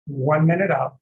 1 minute up.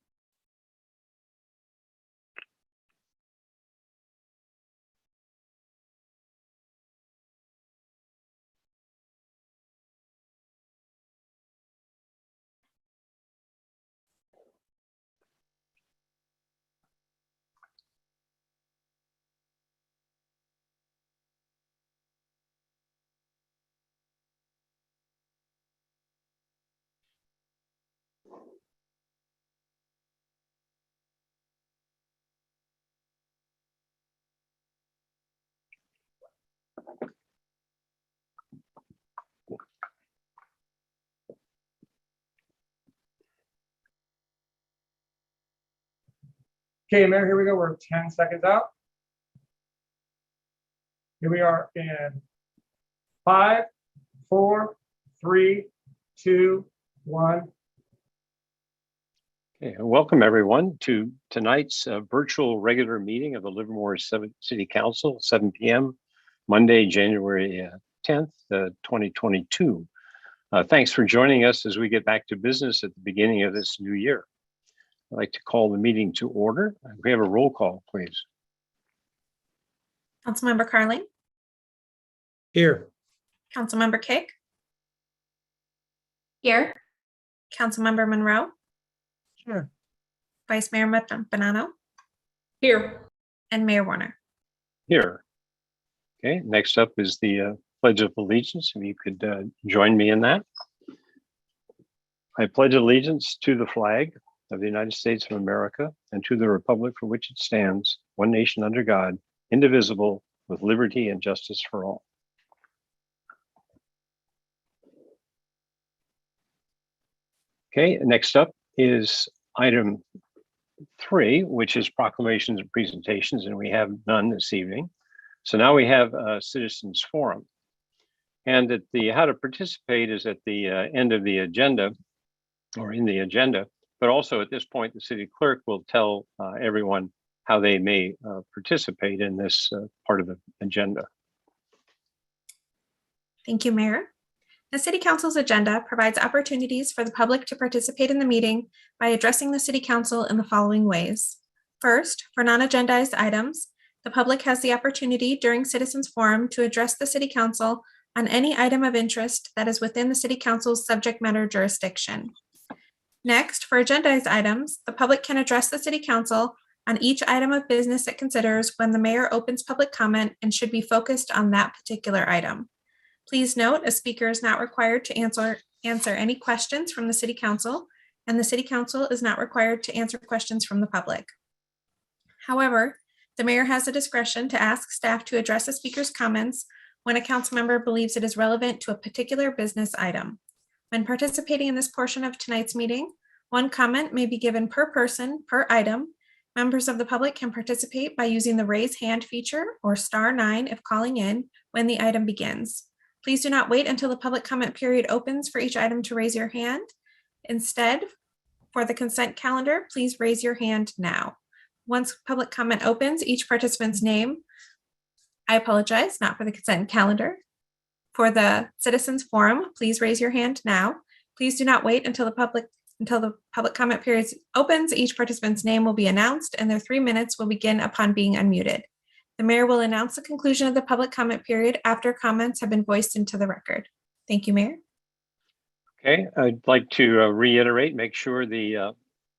Okay, Mayor, here we go. We're 10 seconds out. Here we are in 5, 4, 3, 2, 1. Okay, welcome everyone to tonight's virtual regular meeting of the Livermore City Council, 7 p.m., Monday, January 10th, 2022. Thanks for joining us as we get back to business at the beginning of this new year. I'd like to call the meeting to order. We have a roll call, please. Councilmember Carling. Here. Councilmember Kick. Here. Councilmember Monroe. Sure. Vice Mayor Bonanno. Here. And Mayor Warner. Here. Okay, next up is the Pledge of Allegiance. If you could join me in that. I pledge allegiance to the flag of the United States of America and to the republic for which it stands, one nation under God, indivisible, with liberty and justice for all. Okay, next up is item 3, which is proclamations and presentations, and we have none this evening. So now we have a citizens forum. And at the how to participate is at the end of the agenda, or in the agenda, but also at this point, the city clerk will tell everyone how they may participate in this part of the agenda. Thank you, Mayor. The City Council's agenda provides opportunities for the public to participate in the meeting by addressing the City Council in the following ways. First, for non-agendized items, the public has the opportunity during Citizens Forum to address the City Council on any item of interest that is within the City Council's subject matter jurisdiction. Next, for agendized items, the public can address the City Council on each item of business it considers when the mayor opens public comment and should be focused on that particular item. Please note, a speaker is not required to answer any questions from the City Council, and the City Council is not required to answer questions from the public. However, the mayor has the discretion to ask staff to address a speaker's comments when a council member believes it is relevant to a particular business item. When participating in this portion of tonight's meeting, one comment may be given per person, per item. Members of the public can participate by using the raise hand feature or *9 if calling in when the item begins. Please do not wait until the public comment period opens for each item to raise your hand. Instead, for the consent calendar, please raise your hand now. Once public comment opens, each participant's name, I apologize, not for the consent calendar. For the Citizens Forum, please raise your hand now. Please do not wait until the public comment period opens. Each participant's name will be announced and their 3 minutes will begin upon being unmuted. The mayor will announce the conclusion of the public comment period after comments have been voiced into the record. Thank you, Mayor. Okay, I'd like to reiterate, make sure the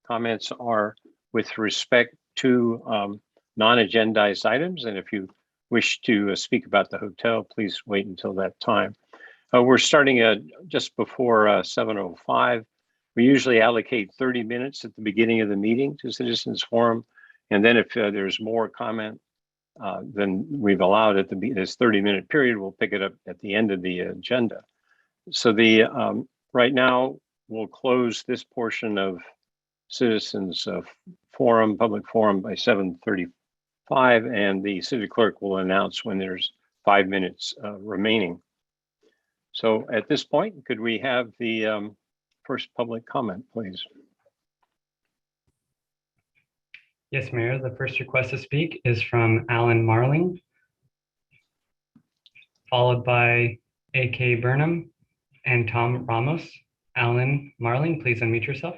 comments are with respect to non-agendized items. And if you wish to speak about the hotel, please wait until that time. We're starting just before 7:05. We usually allocate 30 minutes at the beginning of the meeting to Citizens Forum. And then if there's more comment than we've allowed at this 30-minute period, we'll pick it up at the end of the agenda. So right now, we'll close this portion of Citizens Forum, public forum by 7:35, and the city clerk will announce when there's 5 minutes remaining. So at this point, could we have the first public comment, please? Yes, Mayor. The first request to speak is from Alan Marling, followed by A.K. Burnham and Tom Ramos. Alan Marling, please unmute yourself.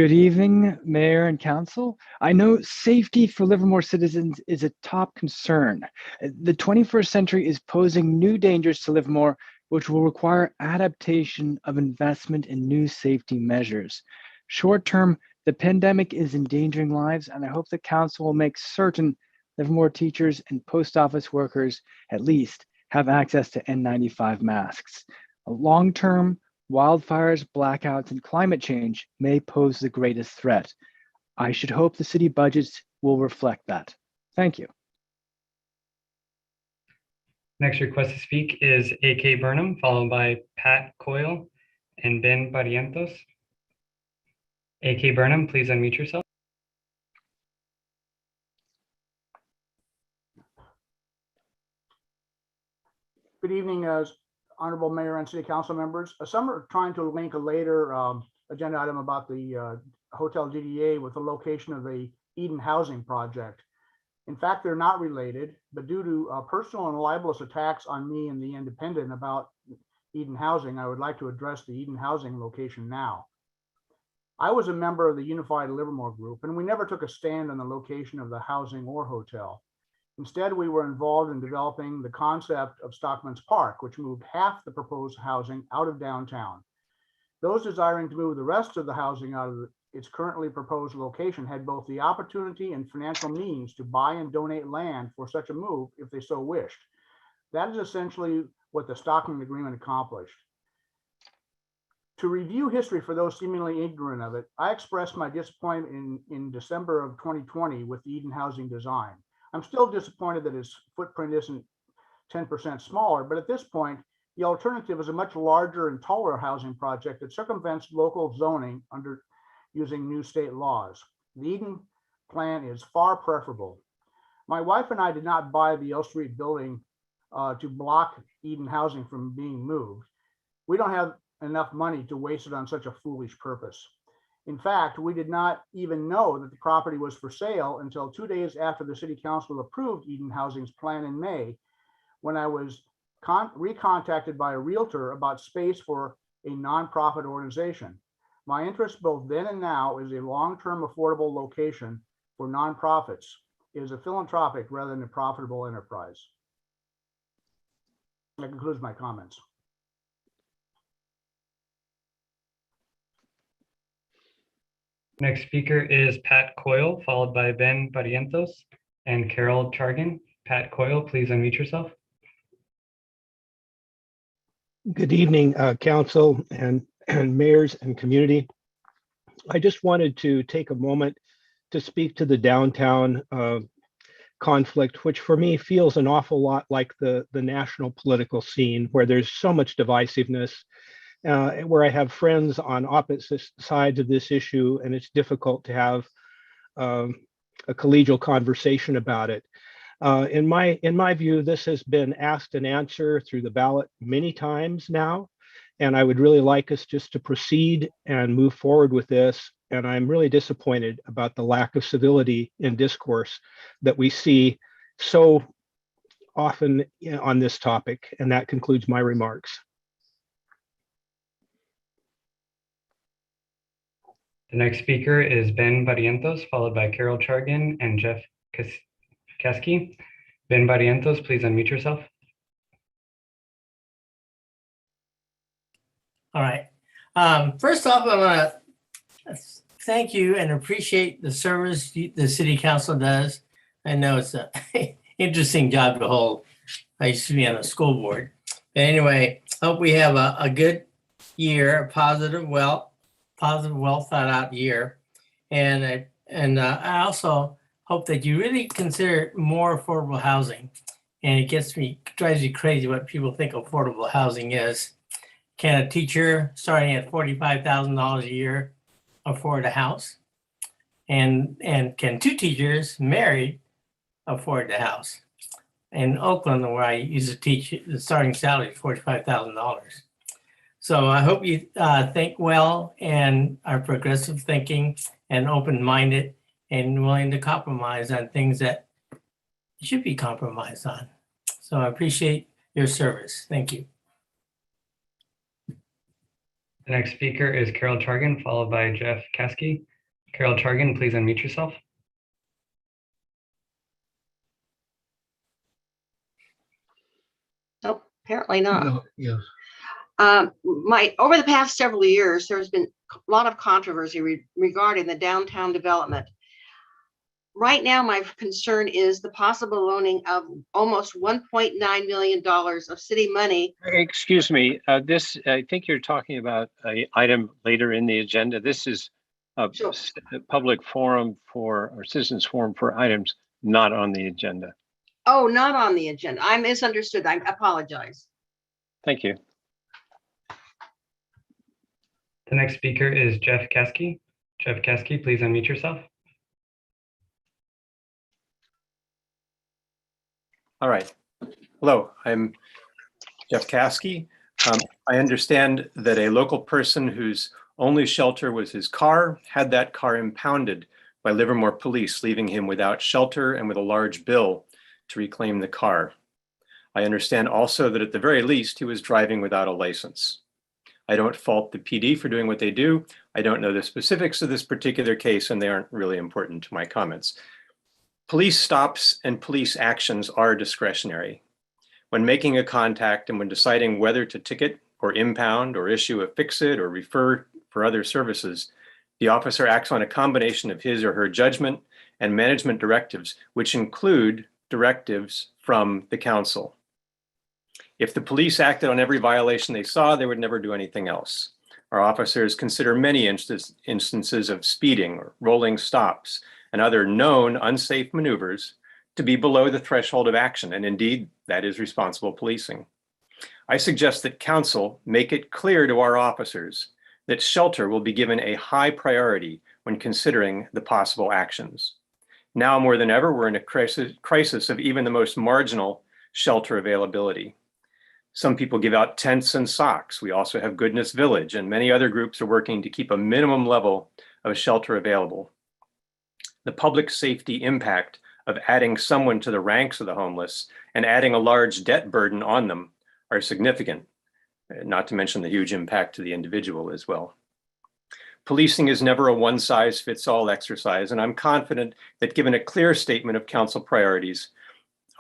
Good evening, Mayor and Council. I know safety for Livermore citizens is a top concern. The 21st century is posing new dangers to Livermore, which will require adaptation of investment in new safety measures. Short term, the pandemic is endangering lives, and I hope the Council will make certain Livermore teachers and post office workers, at least, have access to N95 masks. Long term, wildfires, blackouts, and climate change may pose the greatest threat. I should hope the city budgets will reflect that. Thank you. Next request to speak is A.K. Burnham, followed by Pat Coyle and Ben Barrientos. A.K. Burnham, please unmute yourself. Good evening, Honorable Mayor and City Council members. Some are trying to link a later agenda item about the Hotel GDA with the location of the Eden Housing Project. In fact, they're not related, but due to personal and libelous attacks on me and the Independent about Eden Housing, I would like to address the Eden Housing location now. I was a member of the Unified Livermore Group, and we never took a stand on the location of the housing or hotel. Instead, we were involved in developing the concept of Stockman's Park, which moved half the proposed housing out of downtown. Those desiring to move the rest of the housing out of its currently proposed location had both the opportunity and financial means to buy and donate land for such a move if they so wished. That is essentially what the Stockman Agreement accomplished. To review history for those seemingly ignorant of it, I expressed my disappointment in December of 2020 with the Eden Housing design. I'm still disappointed that its footprint isn't 10% smaller, but at this point, the alternative is a much larger and taller housing project that circumvents local zoning under using new state laws. The Eden plan is far preferable. My wife and I did not buy the L Street building to block Eden Housing from being moved. We don't have enough money to waste it on such a foolish purpose. In fact, we did not even know that the property was for sale until 2 days after the City Council approved Eden Housing's plan in May, when I was recontacted by a realtor about space for a nonprofit organization. My interest both then and now is a long-term affordable location for nonprofits. It is a philanthropic rather than a profitable enterprise. That concludes my comments. Next speaker is Pat Coyle, followed by Ben Barrientos and Carol Chargan. Pat Coyle, please unmute yourself. Good evening, council and mayors and community. I just wanted to take a moment to speak to the downtown conflict, which for me feels an awful lot like the national political scene, where there's so much divisiveness, where I have friends on opposite sides of this issue, and it's difficult to have a collegial conversation about it. In my view, this has been asked and answered through the ballot many times now, and I would really like us just to proceed and move forward with this. And I'm really disappointed about the lack of civility in discourse that we see so often on this topic. And that concludes my remarks. The next speaker is Ben Barrientos, followed by Carol Chargan and Jeff Keski. Ben Barrientos, please unmute yourself. All right. First off, I want to thank you and appreciate the service the City Council does. I know it's an interesting job to hold. I used to be on a school board. But anyway, hope we have a good year, a positive, well thought out year. And I also hope that you really consider more affordable housing. And it drives me crazy what people think affordable housing is. Can a teacher starting at $45,000 a year afford a house? And can two teachers married afford the house? In Oakland, where I used to teach, the starting salary is $45,000. So I hope you think well and are progressive thinking and open-minded and willing to compromise on things that should be compromised on. So I appreciate your service. Thank you. The next speaker is Carol Chargan, followed by Jeff Keski. Carol Chargan, please unmute yourself. Nope, apparently not. No, yes. Over the past several years, there's been a lot of controversy regarding the downtown development. Right now, my concern is the possible loaning of almost $1.9 million of city money. Excuse me, I think you're talking about an item later in the agenda. This is a Sure. public forum or citizens forum for items not on the agenda. Oh, not on the agenda. I misunderstood. I apologize. Thank you. The next speaker is Jeff Caskey. Jeff Caskey, please unmute yourself. All right. Hello, I'm Jeff Caskey. I understand that a local person whose only shelter was his car had that car impounded by Livermore police, leaving him without shelter and with a large bill to reclaim the car. I understand also that at the very least, he was driving without a license. I don't fault the PD for doing what they do. I don't know the specifics of this particular case, and they aren't really important to my comments. Police stops and police actions are discretionary. When making a contact and when deciding whether to ticket or impound or issue a fix-it or refer for other services, the officer acts on a combination of his or her judgment and management directives, which include directives from the council. If the police acted on every violation they saw, they would never do anything else. Our officers consider many instances of speeding or rolling stops and other known unsafe maneuvers to be below the threshold of action, and indeed, that is responsible policing. I suggest that council make it clear to our officers that shelter will be given a high priority when considering the possible actions. Now more than ever, we're in a crisis of even the most marginal shelter availability. Some people give out tents and socks. We also have Goodness Village, and many other groups are working to keep a minimum level of shelter available. The public safety impact of adding someone to the ranks of the homeless and adding a large debt burden on them are significant, not to mention the huge impact to the individual as well. Policing is never a one-size-fits-all exercise, and I'm confident that given a clear statement of council priorities,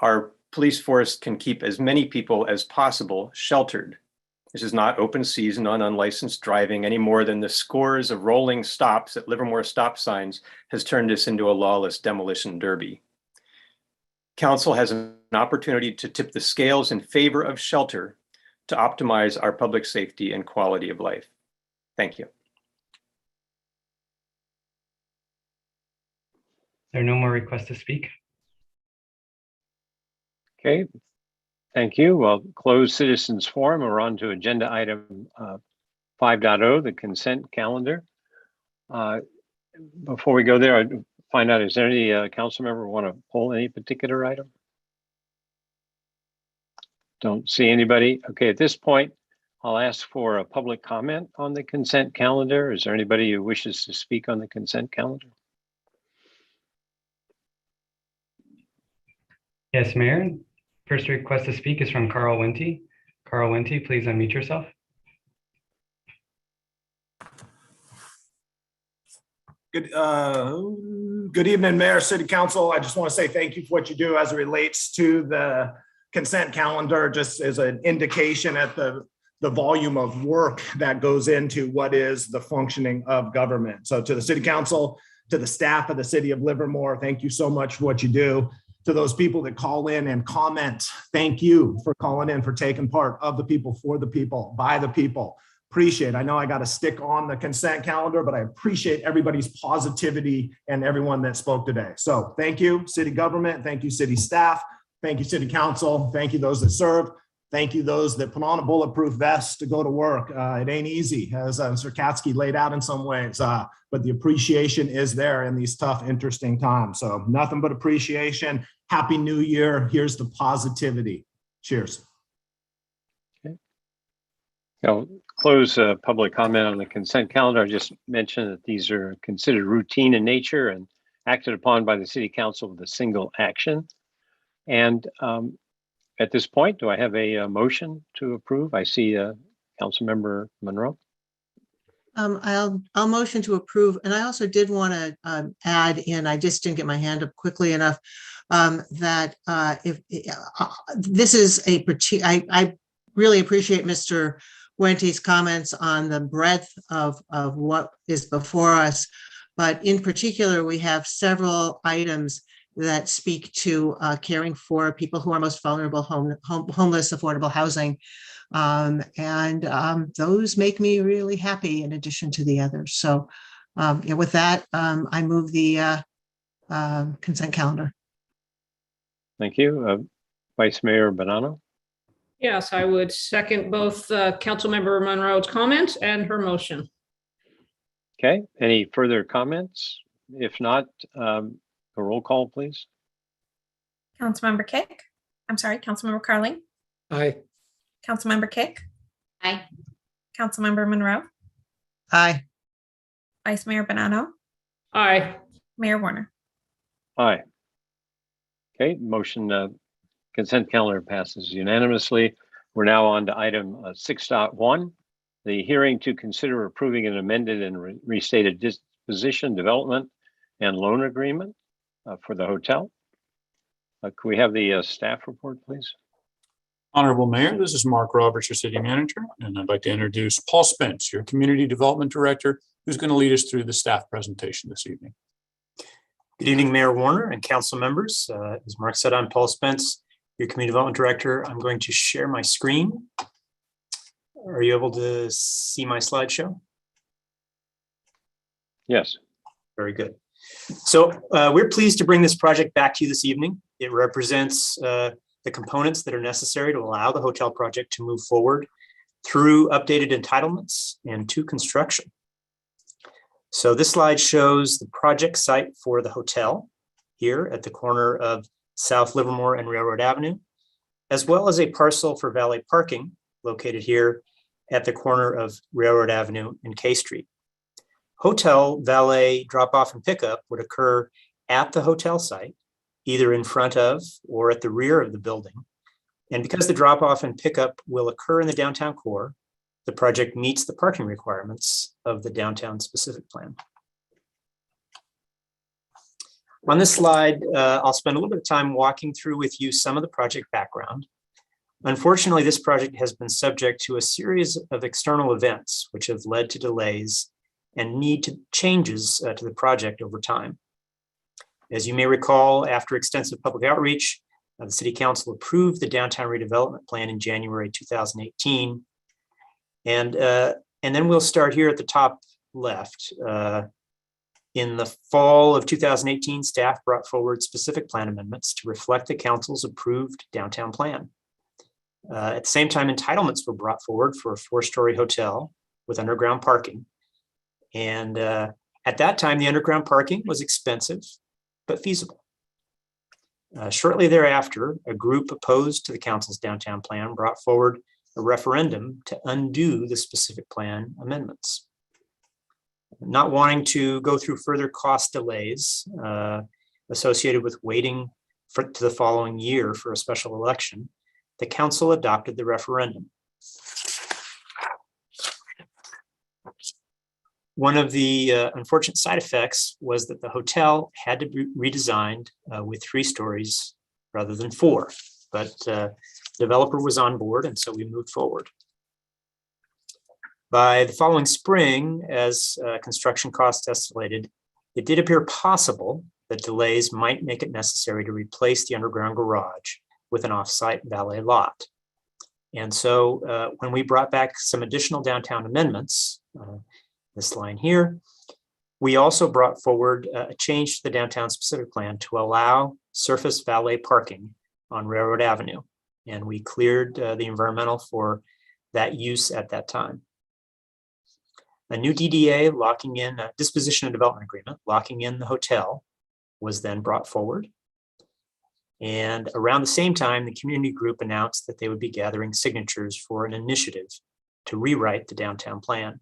our police force can keep as many people as possible sheltered. This is not open season on unlicensed driving any more than the scores of rolling stops at Livermore stop signs has turned this into a lawless demolition derby. Council has an opportunity to tip the scales in favor of shelter to optimize our public safety and quality of life. Thank you. There are no more requests to speak. Okay, thank you. Well, closed citizens forum. We're on to agenda item 5.0, the consent calendar. Before we go there, I'd find out, is there any council member want to pull any particular item? Don't see anybody. Okay, at this point, I'll ask for a public comment on the consent calendar. Is there anybody who wishes to speak on the consent calendar? Yes, Mayor. First request to speak is from Carl Winty. Carl Winty, please unmute yourself. Good evening, Mayor, City Council. I just want to say thank you for what you do as it relates to the consent calendar, just as an indication at the volume of work that goes into what is the functioning of government. So to the City Council, to the staff of the City of Livermore, thank you so much for what you do. To those people that call in and comment, thank you for calling in, for taking part of the people, for the people, by the people. Appreciate it. I know I got to stick on the consent calendar, but I appreciate everybody's positivity and everyone that spoke today. So thank you, city government. Thank you, city staff. Thank you, City Council. Thank you, those that serve. Thank you, those that put on a bulletproof vest to go to work. It ain't easy, as Mr. Katsky laid out in some ways, but the appreciation is there in these tough, interesting times. So nothing but appreciation. Happy New Year. Here's the positivity. Cheers. Okay. I'll close public comment on the consent calendar. I just mentioned that these are considered routine in nature and acted upon by the City Council with a single action. And at this point, do I have a motion to approve? I see Councilmember Monroe. I'll motion to approve. And I also did want to add in, I just didn't get my hand up quickly enough, that if this is I really appreciate Mr. Wente's comments on the breadth of what is before us. But in particular, we have several items that speak to caring for people who are most vulnerable, homeless, affordable housing. Those make me really happy in addition to the others. So with that, I move the consent calendar. Thank you. Vice Mayor Bonanno. Yes, I would second both Councilmember Monroe's comments and her motion. Okay, any further comments? If not, a roll call, please. Councilmember Kick. I'm sorry, Councilmember Carling. Aye. Councilmember Kick. Aye. Councilmember Monroe. Aye. Vice Mayor Bonanno. Aye. Mayor Warner. Aye. Okay, motion consent calendar passes unanimously. We're now on to item 6.1, the hearing to consider approving an amended and restated disposition, development, and loan agreement for the hotel. Could we have the staff report, please? Honorable Mayor, this is Mark Roberts, your city manager, and I'd like to introduce Paul Spence, your community development director, who's going to lead us through the staff presentation this evening. Good evening, Mayor Warner and council members. As Mark said, I'm Paul Spence, your community development director. I'm going to share my screen. Are you able to see my slideshow? Yes. Very good. So we're pleased to bring this project back to you this evening. It represents the components that are necessary to allow the hotel project to move forward through updated entitlements and to construction. So this slide shows the project site for the hotel here at the corner of South Livermore and Railroad Avenue, as well as a parcel for valet parking located here at the corner of Railroad Avenue and K Street. Hotel valet drop-off and pickup would occur at the hotel site, either in front of or at the rear of the building. And because the drop-off and pickup will occur in the downtown core, the project meets the parking requirements of the downtown specific plan. On this slide, I'll spend a little bit of time walking through with you some of the project background. Unfortunately, this project has been subject to a series of external events which have led to delays and need to changes to the project over time. As you may recall, after extensive public outreach, the City Council approved the downtown redevelopment plan in January 2018. And then we'll start here at the top left. In the fall of 2018, staff brought forward specific plan amendments to reflect the council's approved downtown plan. At the same time, entitlements were brought forward for a 4-story hotel with underground parking. And at that time, the underground parking was expensive, but feasible. Shortly thereafter, a group opposed to the council's downtown plan brought forward a referendum to undo the specific plan amendments. Not wanting to go through further cost delays associated with waiting to the following year for a special election, the council adopted the referendum. One of the unfortunate side effects was that the hotel had to be redesigned with 3 stories rather than 4, but the developer was on board, and so we moved forward. By the following spring, as construction costs escalated, it did appear possible that delays might make it necessary to replace the underground garage with an off-site valet lot. And so when we brought back some additional downtown amendments, this line here, we also brought forward a change to the downtown specific plan to allow surface valet parking on Railroad Avenue. And we cleared the environmental for that use at that time. A new DDA locking in a disposition and development agreement, locking in the hotel, was then brought forward. And around the same time, the community group announced that they would be gathering signatures for an initiative to rewrite the downtown plan.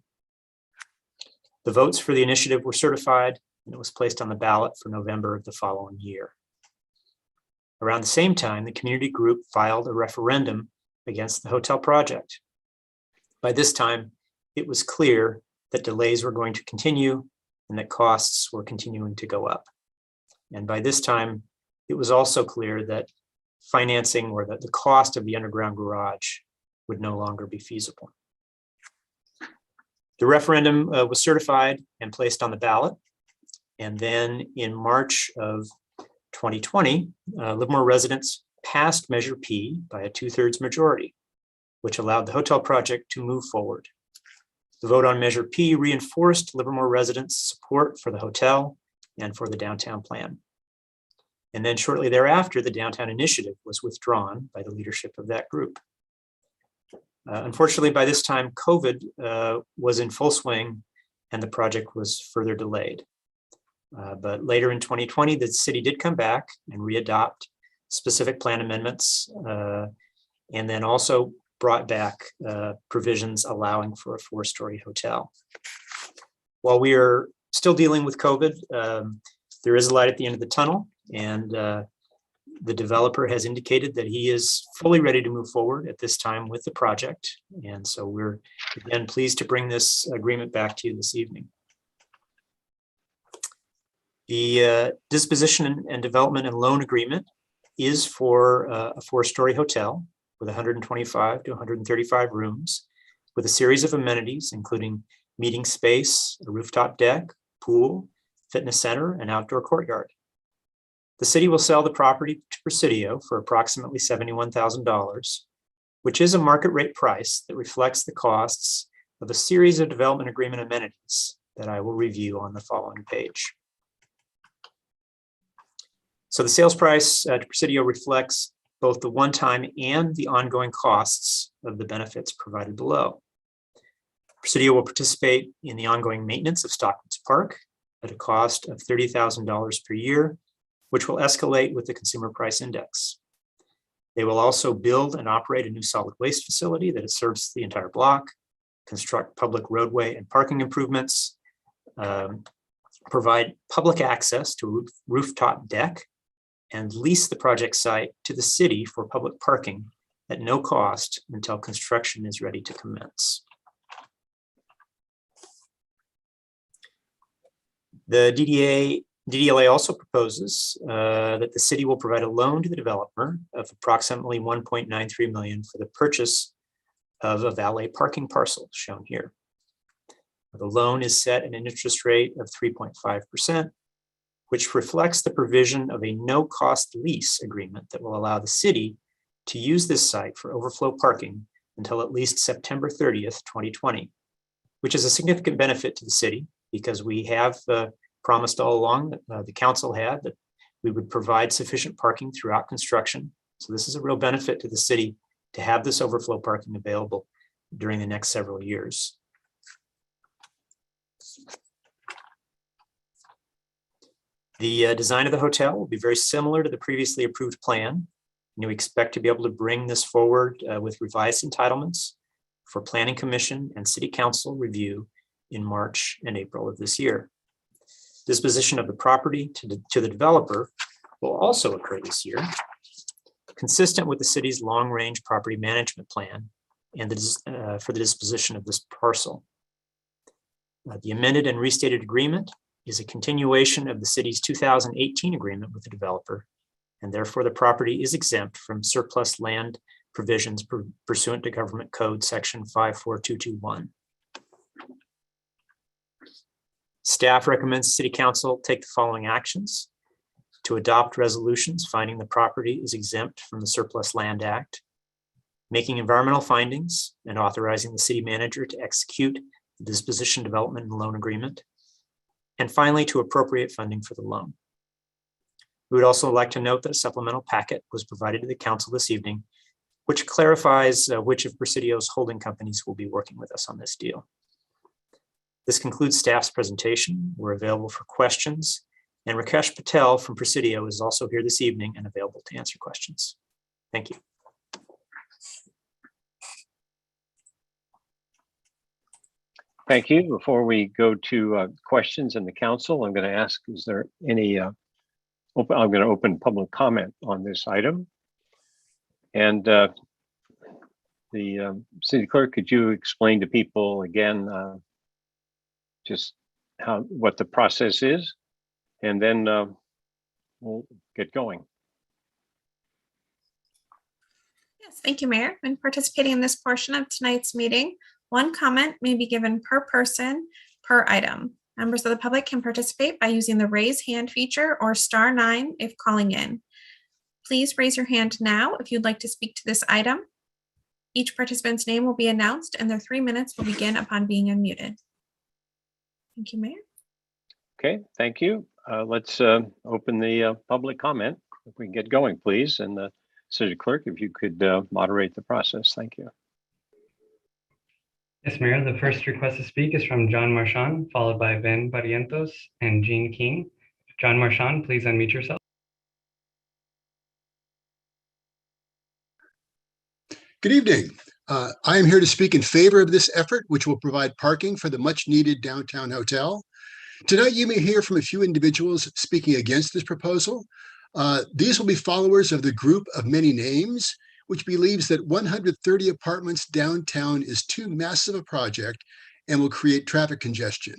The votes for the initiative were certified, and it was placed on the ballot for November of the following year. Around the same time, the community group filed a referendum against the hotel project. By this time, it was clear that delays were going to continue and that costs were continuing to go up. And by this time, it was also clear that financing or that the cost of the underground garage would no longer be feasible. The referendum was certified and placed on the ballot. And then in March of 2020, Livermore residents passed Measure P by a 2/3 majority, which allowed the hotel project to move forward. The vote on Measure P reinforced Livermore residents' support for the hotel and for the downtown plan. And then shortly thereafter, the downtown initiative was withdrawn by the leadership of that group. Unfortunately, by this time, COVID was in full swing and the project was further delayed. But later in 2020, the city did come back and readopt specific plan amendments, and then also brought back provisions allowing for a 4-story hotel. While we are still dealing with COVID, there is a light at the end of the tunnel, and the developer has indicated that he is fully ready to move forward at this time with the project. And so we're again pleased to bring this agreement back to you this evening. The disposition and development and loan agreement is for a 4-story hotel with 125 to 135 rooms with a series of amenities, including meeting space, a rooftop deck, pool, fitness center, and outdoor courtyard. The city will sell the property to Presidio for approximately $71,000, which is a market rate price that reflects the costs of a series of development agreement amenities that I will review on the following page. So the sales price to Presidio reflects both the one-time and the ongoing costs of the benefits provided below. Presidio will participate in the ongoing maintenance of Stockman's Park at a cost of $30,000 per year, which will escalate with the consumer price index. They will also build and operate a new solid waste facility that serves the entire block, construct public roadway and parking improvements, provide public access to a rooftop deck, and lease the project site to the city for public parking at no cost until construction is ready to commence. The DDLA also proposes that the city will provide a loan to the developer of approximately $1.93 million for the purchase of a valet parking parcel shown here. The loan is set at an interest rate of 3.5%, which reflects the provision of a no-cost lease agreement that will allow the city to use this site for overflow parking until at least September 30th, 2020, which is a significant benefit to the city because we have promised all along, the council had, that we would provide sufficient parking throughout construction. So this is a real benefit to the city to have this overflow parking available during the next several years. The design of the hotel will be very similar to the previously approved plan. And we expect to be able to bring this forward with revised entitlements for Planning Commission and City Council review in March and April of this year. Disposition of the property to the developer will also occur this year, consistent with the city's long-range property management plan and for the disposition of this parcel. The amended and restated agreement is a continuation of the city's 2018 agreement with the developer, and therefore the property is exempt from surplus land provisions pursuant to Government Code Section 54221. Staff recommends City Council take the following actions: to adopt resolutions finding the property is exempt from the Surplus Land Act, making environmental findings and authorizing the city manager to execute the disposition, development, and loan agreement, and finally to appropriate funding for the loan. We would also like to note that a supplemental packet was provided to the council this evening, which clarifies which of Presidio's holding companies will be working with us on this deal. This concludes staff's presentation. We're available for questions, and Rakesh Patel from Presidio is also here this evening and available to answer questions. Thank you. Thank you. Before we go to questions in the council, I'm going to ask, is there any, I'm going to open public comment on this item. And the city clerk, could you explain to people again just what the process is, and then we'll get going. Yes, thank you, Mayor. When participating in this portion of tonight's meeting, one comment may be given per person per item. Members of the public can participate by using the raise hand feature or *9 if calling in. Please raise your hand now if you'd like to speak to this item. Each participant's name will be announced and their 3 minutes will begin upon being unmuted. Thank you, Mayor. Okay, thank you. Let's open the public comment. If we can get going, please. And the city clerk, if you could moderate the process. Thank you. Yes, Mayor. The first request to speak is from John Marchand, followed by Ben Barrientos and Jean King. John Marchand, please unmute yourself. Good evening. I am here to speak in favor of this effort, which will provide parking for the much-needed downtown hotel. Tonight, you may hear from a few individuals speaking against this proposal. These will be followers of the group of many names, which believes that 130 apartments downtown is too massive a project and will create traffic congestion.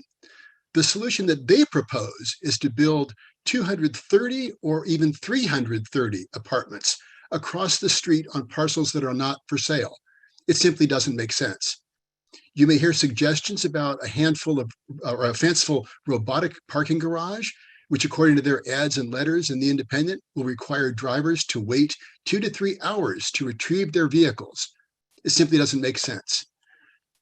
The solution that they propose is to build 230 or even 330 apartments across the street on parcels that are not for sale. It simply doesn't make sense. You may hear suggestions about a handful of or a fanciful robotic parking garage, which according to their ads and letters in The Independent will require drivers to wait 2 to 3 hours to retrieve their vehicles. It simply doesn't make sense.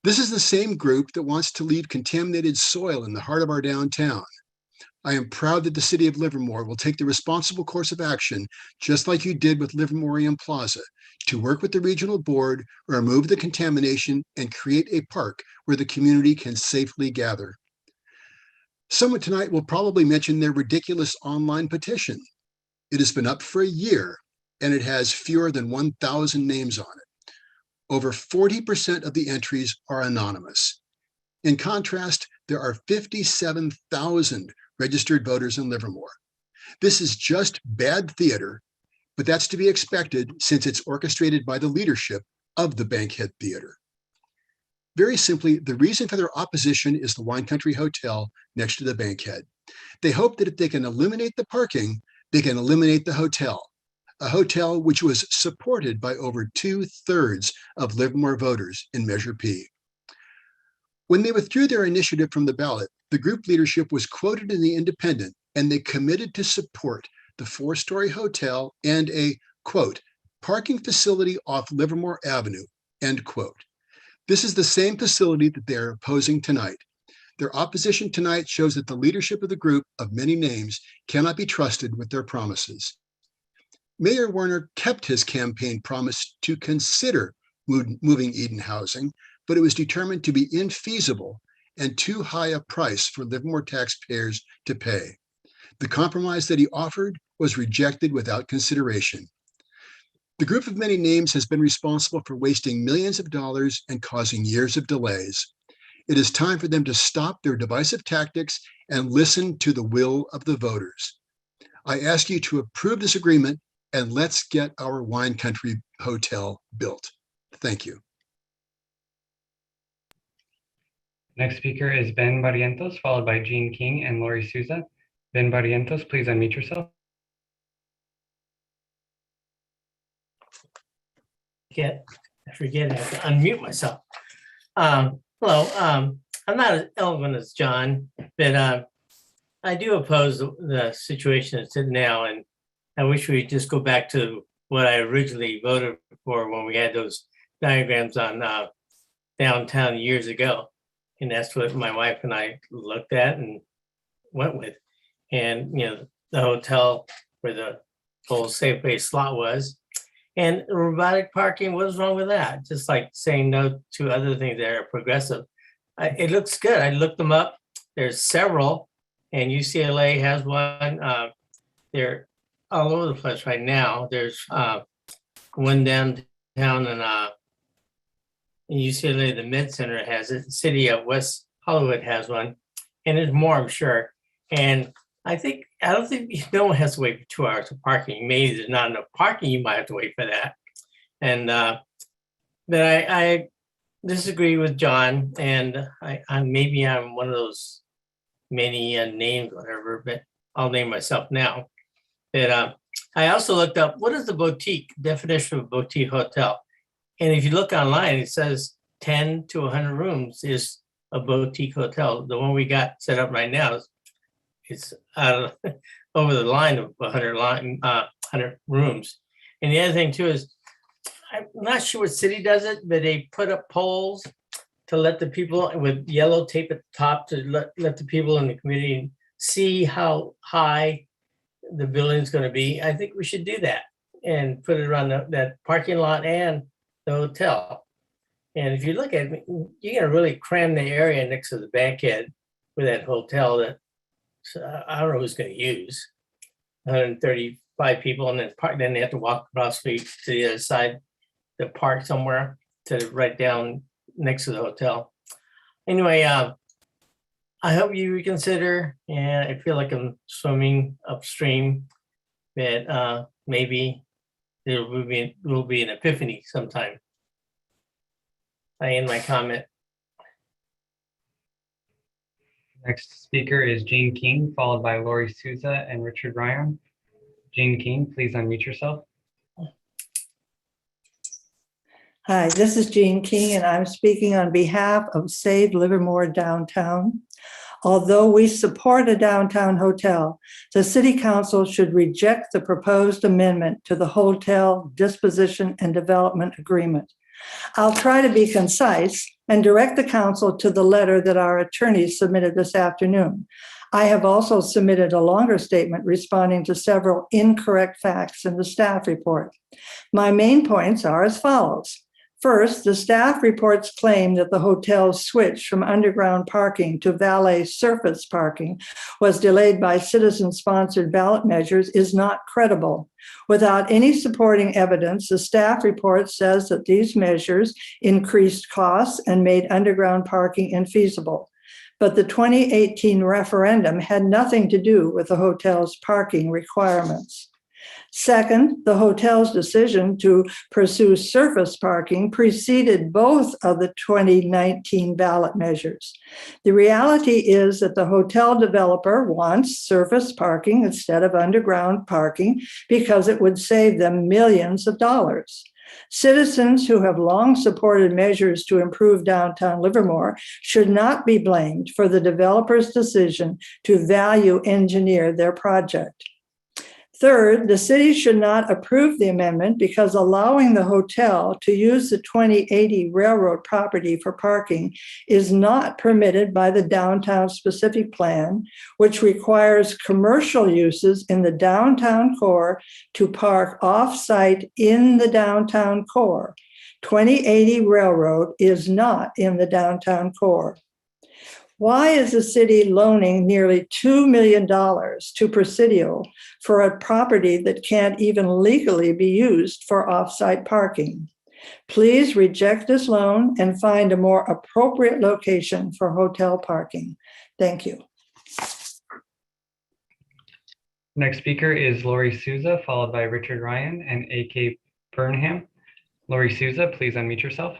This is the same group that wants to leave contaminated soil in the heart of our downtown. I am proud that the city of Livermore will take the responsible course of action, just like you did with Livermorium Plaza, to work with the regional board, remove the contamination, and create a park where the community can safely gather. Someone tonight will probably mention their ridiculous online petition. It has been up for a year, and it has fewer than 1,000 names on it. Over 40% of the entries are anonymous. In contrast, there are 57,000 registered voters in Livermore. This is just bad theater, but that's to be expected since it's orchestrated by the leadership of the Bankhead Theater. Very simply, the reason for their opposition is the Wine Country Hotel next to the Bankhead. They hope that if they can eliminate the parking, they can eliminate the hotel, a hotel which was supported by over 2/3 of Livermore voters in Measure P. When they withdrew their initiative from the ballot, the group leadership was quoted in The Independent, and they committed to support the 4-story hotel and a, quote, parking facility off Livermore Avenue, end quote. This is the same facility that they are opposing tonight. Their opposition tonight shows that the leadership of the group of many names cannot be trusted with their promises. Mayor Werner kept his campaign promise to consider moving Eden housing, but it was determined to be infeasible and too high a price for Livermore taxpayers to pay. The compromise that he offered was rejected without consideration. The group of many names has been responsible for wasting millions of dollars and causing years of delays. It is time for them to stop their divisive tactics and listen to the will of the voters. I ask you to approve this agreement and let's get our Wine Country Hotel built. Thank you. Next speaker is Ben Barrientos, followed by Jean King and Lori Souza. Ben Barrientos, please unmute yourself. I forget I have to unmute myself. Hello, I'm not as eloquent as John, but I do oppose the situation that's in now, and I wish we'd just go back to what I originally voted for when we had those diagrams on downtown years ago. And that's what my wife and I looked at and went with. And, you know, the hotel where the old Safeway slot was. And robotic parking, what's wrong with that? Just like saying no to other things that are progressive. It looks good. I looked them up. There's several, and UCLA has one. They're all over the place right now. There's one downtown in UCLA, the Med Center has it. The city of West Hollywood has one, and there's more, I'm sure. And I don't think no one has to wait for 2 hours for parking. Maybe there's not enough parking. You might have to wait for that. And but disagree with John, and maybe I'm one of those many names, whatever, but I'll name myself now. But I also looked up what is the boutique definition of a boutique hotel, and if you look online, it says 10 to 100 rooms is a boutique hotel. The one we got set up right now is over the line of 100 rooms. And the other thing too is, I'm not sure what city does it, but they put up poles to let the people with yellow tape at the top to let the people in the community see how high the building's going to be. I think we should do that and put it around that parking lot and the hotel. And if you look at it, you're going to really cram the area next to the banquet with that hotel that I don't know who's going to use. 135 people, and then they have to walk across the street to the other side, the park somewhere to right down next to the hotel. Anyway, I hope you reconsider, and I feel like I'm swimming upstream, but maybe there will be an epiphany sometime. I end my comment. Next speaker is Jean King, followed by Lori Souza and Richard Ryan. Jean King, please unmute yourself. Hi, this is Jean King, and I'm speaking on behalf of Save Livermore Downtown. Although we support a downtown hotel, the City Council should reject the proposed amendment to the Hotel Disposition and Development Agreement. I'll try to be concise and direct the council to the letter that our attorneys submitted this afternoon. I have also submitted a longer statement responding to several incorrect facts in the staff report. My main points are as follows. First, the staff reports claim that the hotel's switch from underground parking to valet surface parking was delayed by citizen-sponsored ballot measures is not credible. Without any supporting evidence, the staff report says that these measures increased costs and made underground parking infeasible. But the 2018 referendum had nothing to do with the hotel's parking requirements. Second, the hotel's decision to pursue surface parking preceded both of the 2019 ballot measures. The reality is that the hotel developer wants surface parking instead of underground parking because it would save them millions of dollars. Citizens who have long supported measures to improve downtown Livermore should not be blamed for the developer's decision to value engineer their project. Third, the city should not approve the amendment because allowing the hotel to use the 2080 railroad property for parking is not permitted by the downtown specific plan, which requires commercial uses in the downtown core to park off-site in the downtown core. 2080 railroad is not in the downtown core. Why is the city loaning nearly $2 million to Presidio for a property that can't even legally be used for off-site parking? Please reject this loan and find a more appropriate location for hotel parking. Thank you. Next speaker is Lori Souza, followed by Richard Ryan and A.K. Burnham. Lori Souza, please unmute yourself.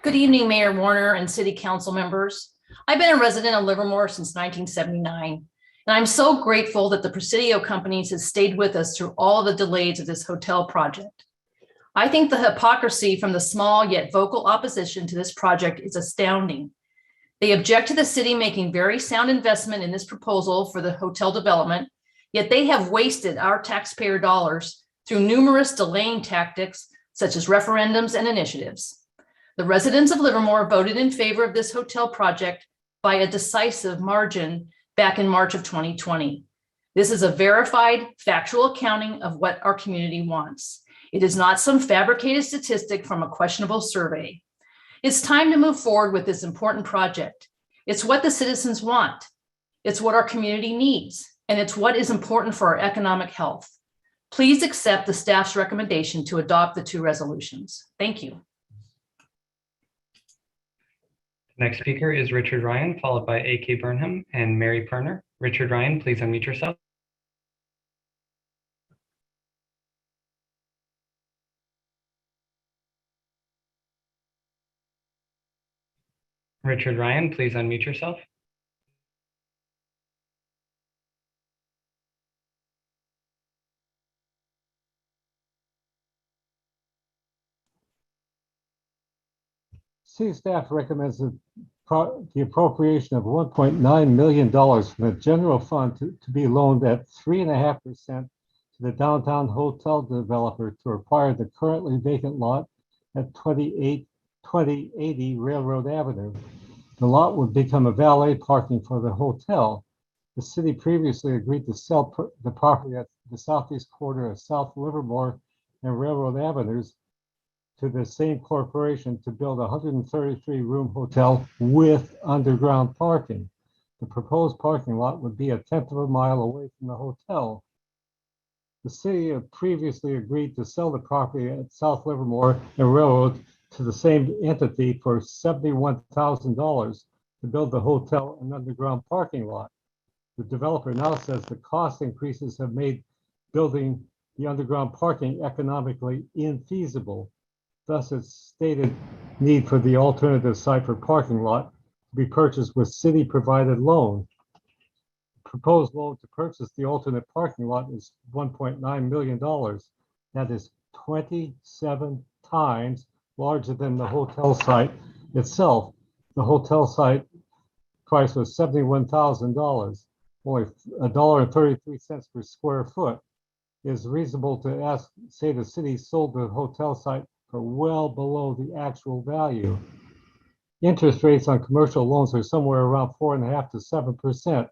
Good evening, Mayor Warner and City Council members. I've been a resident of Livermore since 1979, and I'm so grateful that the Presidio companies has stayed with us through all the delays of this hotel project. I think the hypocrisy from the small yet vocal opposition to this project is astounding. They object to the city making very sound investment in this proposal for the hotel development, yet they have wasted our taxpayer dollars through numerous delaying tactics such as referendums and initiatives. The residents of Livermore voted in favor of this hotel project by a decisive margin back in March of 2020. This is a verified, factual accounting of what our community wants. It is not some fabricated statistic from a questionable survey. It's time to move forward with this important project. It's what the citizens want. It's what our community needs, and it's what is important for our economic health. Please accept the staff's recommendation to adopt the two resolutions. Thank you. Next speaker is Richard Ryan, followed by A.K. Burnham and Mary Perner. Richard Ryan, please unmute yourself. Richard Ryan, please unmute yourself. City staff recommends the appropriation of $1.9 million from the general fund to be loaned at 3.5% to the downtown hotel developer to acquire the currently vacant lot at 2080 Railroad Avenue. The lot would become a valet parking for the hotel. The city previously agreed to sell the property at the southeast corner of South Livermore and Railroad Avenues to the same corporation to build a 133-room hotel with underground parking. The proposed parking lot would be 1/10 of a mile away from the hotel. The city had previously agreed to sell the property at South Livermore and Railroad to the same entity for $71,000 to build the hotel and underground parking lot. The developer now says the cost increases have made building the underground parking economically infeasible. Thus, its stated need for the alternative site for parking lot to be purchased with city-provided loan. Proposed loan to purchase the alternate parking lot is $1.9 million. That is 27 times larger than the hotel site itself. The hotel site price was $71,000, only $1.33 per square foot. It is reasonable to say the city sold the hotel site for well below the actual value. Interest rates on commercial loans are somewhere around 4.5% to 7%.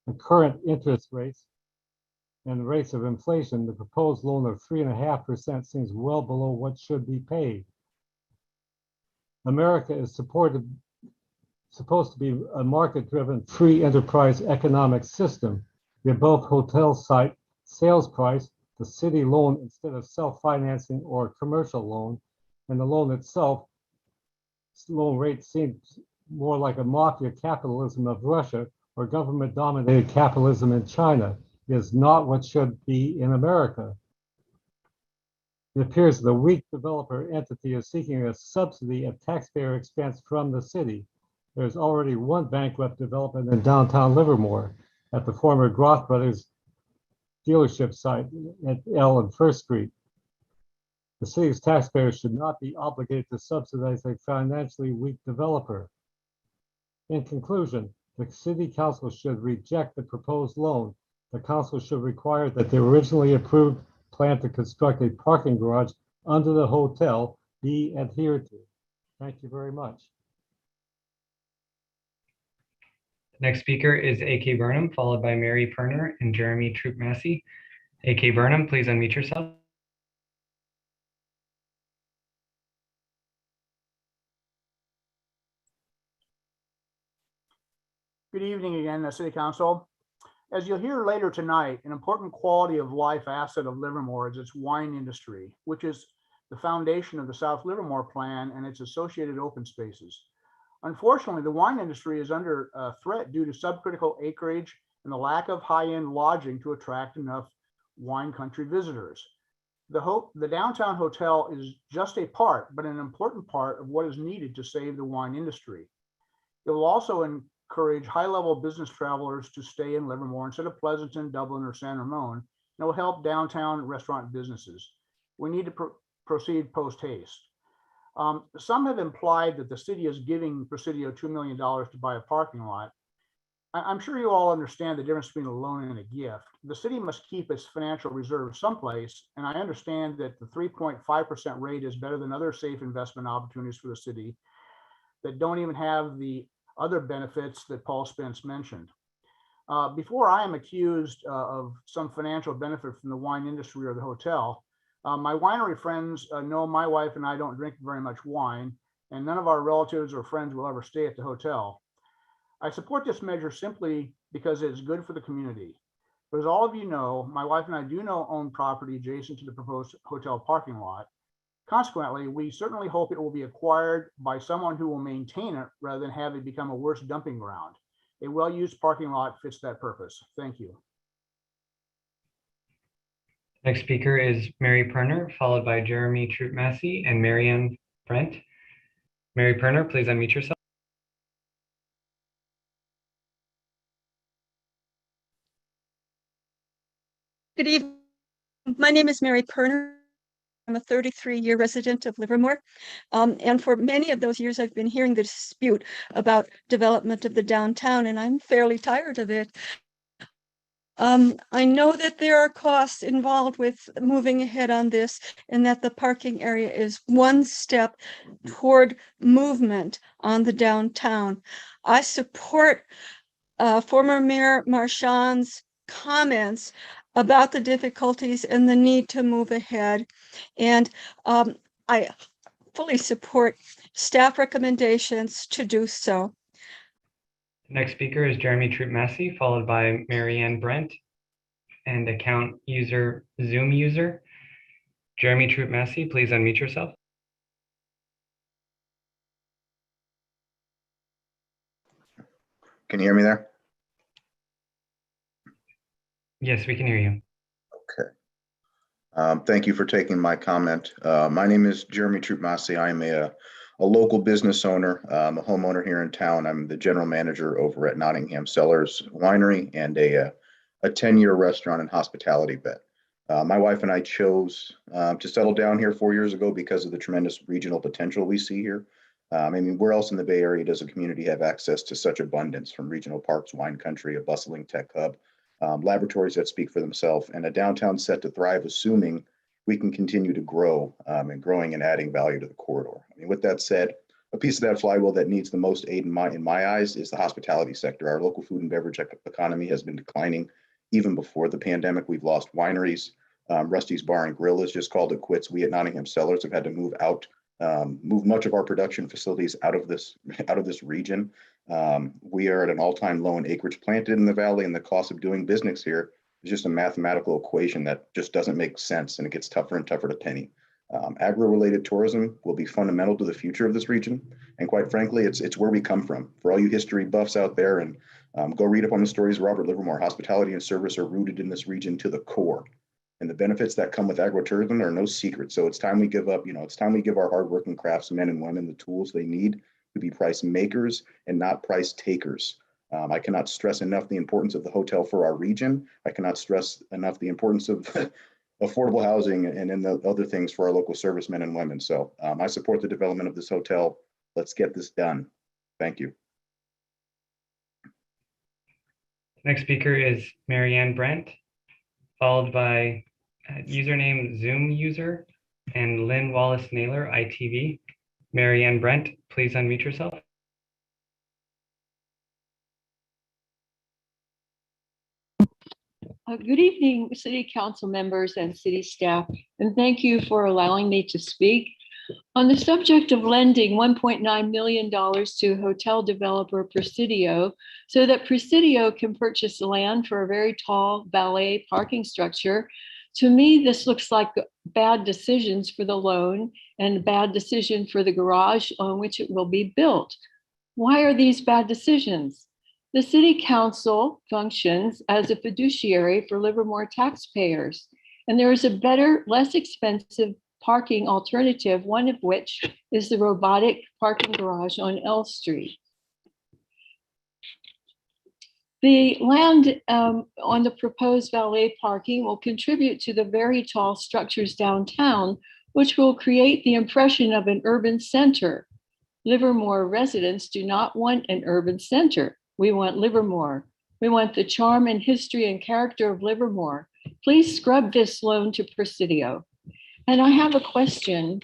The current interest rates and rates of inflation, the proposed loan of 3.5% seems well below what should be paid. America is supposed to be a market-driven free enterprise economic system. The above hotel site sales price, the city loan instead of self-financing or commercial loan, and the loan itself, loan rate seems more like a mafia capitalism of Russia or government-dominated capitalism in China. It is not what should be in America. It appears the weak developer entity is seeking a subsidy at taxpayer expense from the city. There's already one bankrupt development in downtown Livermore at the former Groth Brothers dealership site at L and First Street. The city's taxpayers should not be obligated to subsidize a financially weak developer. In conclusion, the city council should reject the proposed loan. The council should require that the originally approved plan to construct a parking garage under the hotel be adhered to. Thank you very much. Next speaker is A.K. Burnham, followed by Mary Perner and Jeremy Troop-Massey. A.K. Burnham, please unmute yourself. Good evening again, City Council. As you'll hear later tonight, an important quality of life asset of Livermore is its wine industry, which is the foundation of the South Livermore Plan and its associated open spaces. Unfortunately, the wine industry is under threat due to subcritical acreage and the lack of high-end lodging to attract enough wine country visitors. The downtown hotel is just a part, but an important part of what is needed to save the wine industry. It will also encourage high-level business travelers to stay in Livermore instead of Pleasanton, Dublin, or San Ramon, and it will help downtown restaurant businesses. We need to proceed post-haste. Some have implied that the city is giving Presidio $2 million to buy a parking lot. I'm sure you all understand the difference between a loan and a gift. The city must keep its financial reserves someplace, and I understand that the 3.5% rate is better than other safe investment opportunities for the city that don't even have the other benefits that Paul Spence mentioned. Before I am accused of some financial benefit from the wine industry or the hotel, my winery friends know my wife and I don't drink very much wine, and none of our relatives or friends will ever stay at the hotel. I support this measure simply because it is good for the community. But as all of you know, my wife and I do own property adjacent to the proposed hotel parking lot. Consequently, we certainly hope it will be acquired by someone who will maintain it rather than have it become a worse dumping ground. A well-used parking lot fits that purpose. Thank you. Next speaker is Mary Perner, followed by Jeremy Troop-Massey and Marianne Brent. Mary Perner, please unmute yourself. Good evening. My name is Mary Perner. I'm a 33-year resident of Livermore. And for many of those years, I've been hearing the dispute about development of the downtown, and I'm fairly tired of it. I know that there are costs involved with moving ahead on this, and that the parking area is one step toward movement on the downtown. I support former Mayor Marchand's comments about the difficulties and the need to move ahead. And I fully support staff recommendations to do so. Next speaker is Jeremy Troop Massey, followed by Marianne Brent and account user Zoom user. Jeremy Troop Massey, please unmute yourself. Can you hear me there? Yes, we can hear you. Okay. Thank you for taking my comment. My name is Jeremy Troop Massey. I am a local business owner, a homeowner here in town. I'm the general manager over at Nottingham Cellars Winery and a 10-year restaurant and hospitality vet. My wife and I chose to settle down here 4 years ago because of the tremendous regional potential we see here. I mean, where else in the Bay Area does a community have access to such abundance, from regional parks, wine country, a bustling tech hub, laboratories that speak for themselves, and a downtown set to thrive, assuming we can continue to grow and growing and adding value to the corridor. I mean, with that said, a piece of that flywheel that needs the most aid in my eyes is the hospitality sector. Our local food and beverage economy has been declining even before the pandemic. We've lost wineries. Rusty's Bar and Grill has just called it quits. We at Nottingham Cellars have had to move much of our production facilities out of this region. We are at an all-time low in acreage planted in the valley, and the cost of doing business here is just a mathematical equation that just doesn't make sense, and it gets tougher and tougher to penny. Agro-related tourism will be fundamental to the future of this region, and quite frankly, it's where we come from. For all you history buffs out there, and go read up on the stories of Robert Livermore, hospitality and service are rooted in this region to the core. And the benefits that come with agritourism are no secret. So it's time we give up, it's time we give our hardworking craftsmen and women the tools they need to be price makers and not price takers. I cannot stress enough the importance of the hotel for our region. I cannot stress enough the importance of affordable housing and the other things for our local servicemen and women. So I support the development of this hotel. Let's get this done. Thank you. Next speaker is Marianne Brent, followed by username Zoom user and Lynn Wallace Naylor, ITV. Marianne Brent, please unmute yourself. Good evening, City Council members and city staff, and thank you for allowing me to speak. On the subject of lending $1.9 million to hotel developer Presidio so that Presidio can purchase land for a very tall valet parking structure, to me, this looks like bad decisions for the loan and a bad decision for the garage on which it will be built. Why are these bad decisions? The City Council functions as a fiduciary for Livermore taxpayers, and there is a better, less expensive parking alternative, one of which is the robotic parking garage on L Street. The land on the proposed valet parking will contribute to the very tall structures downtown, which will create the impression of an urban center. Livermore residents do not want an urban center. We want Livermore. We want the charm and history and character of Livermore. Please scrub this loan to Presidio. And I have a question.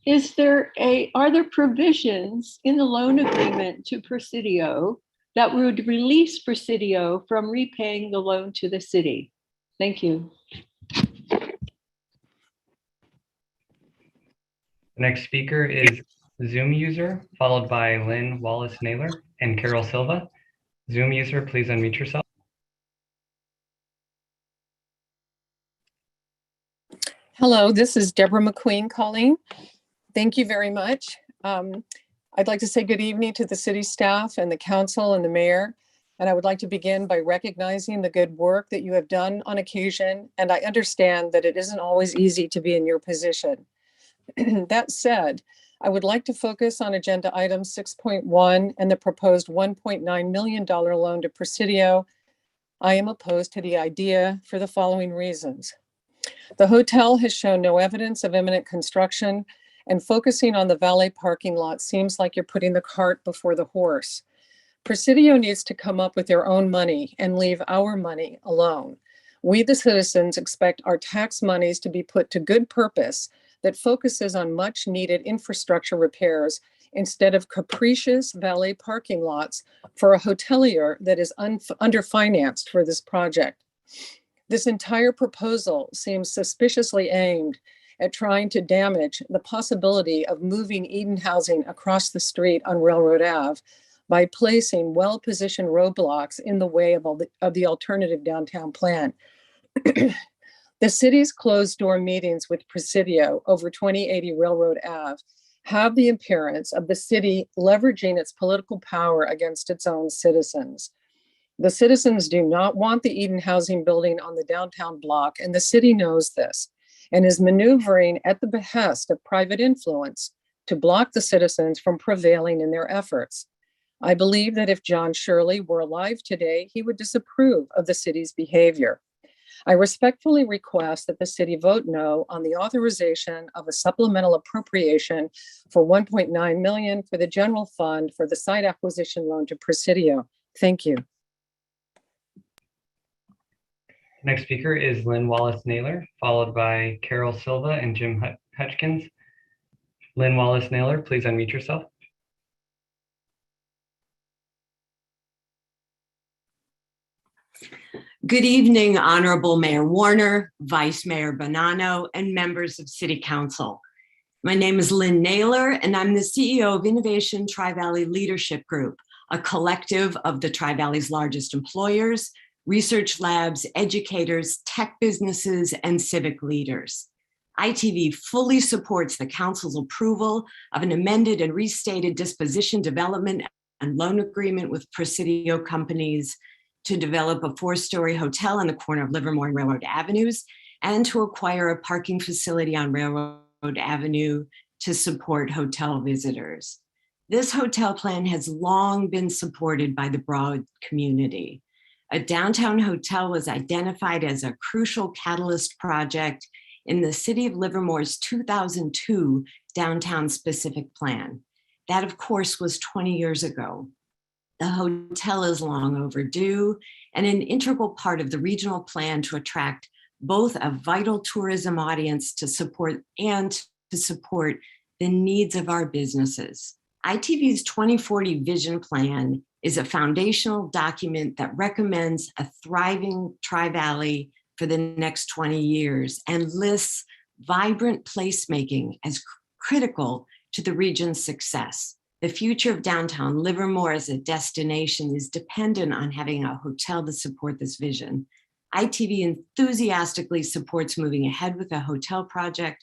Are there provisions in the loan agreement to Presidio that would release Presidio from repaying the loan to the city? Thank you. Next speaker is Zoom user, followed by Lynn Wallace Naylor and Carol Silva. Zoom user, please unmute yourself. Hello, this is Deborah McQueen calling. Thank you very much. I'd like to say good evening to the city staff and the council and the mayor. And I would like to begin by recognizing the good work that you have done on occasion. And I understand that it isn't always easy to be in your position. That said, I would like to focus on agenda item 6.1 and the proposed $1.9 million loan to Presidio. I am opposed to the idea for the following reasons. The hotel has shown no evidence of imminent construction, and focusing on the valet parking lot seems like you're putting the cart before the horse. Presidio needs to come up with their own money and leave our money alone. We, the citizens, expect our tax monies to be put to good purpose that focuses on much needed infrastructure repairs instead of capricious valet parking lots for a hotelier that is underfinanced for this project. This entire proposal seems suspiciously aimed at trying to damage the possibility of moving Eden housing across the street on Railroad Ave by placing well-positioned roadblocks in the way of the alternative downtown plan. The city's closed-door meetings with Presidio over 2080 Railroad Ave have the appearance of the city leveraging its political power against its own citizens. The citizens do not want the Eden housing building on the downtown block, and the city knows this and is maneuvering at the behest of private influence to block the citizens from prevailing in their efforts. I believe that if John Shirley were alive today, he would disapprove of the city's behavior. I respectfully request that the city vote no on the authorization of a supplemental appropriation for $1.9 million for the general fund for the site acquisition loan to Presidio. Thank you. Next speaker is Lynn Wallace-Naylor, followed by Carol Silva and Jim Hutchkins. Lynn Wallace-Naylor, please unmute yourself. Good evening, Honorable Mayor Warner, Vice Mayor Bonanno, and members of City Council. My name is Lynn Naylor, and I'm the CEO of Innovation Tri-Valley Leadership Group, a collective of the Tri-Valley's largest employers, research labs, educators, tech businesses, and civic leaders. ITV fully supports the Council's approval of an amended and restated disposition development and loan agreement with Presidio Companies to develop a 4-story hotel on the corner of Livermore and Railroad Avenues, and to acquire a parking facility on Railroad Avenue to support hotel visitors. This hotel plan has long been supported by the broad community. A downtown hotel was identified as a crucial catalyst project in the City of Livermore's 2002 downtown specific plan. That, of course, was 20 years ago. The hotel is long overdue and an integral part of the regional plan to attract both a vital tourism audience to support the needs of our businesses. ITV's 2040 vision plan is a foundational document that recommends a thriving Tri-Valley for the next 20 years and lists vibrant placemaking as critical to the region's success. The future of downtown Livermore as a destination is dependent on having a hotel to support this vision. ITV enthusiastically supports moving ahead with the hotel project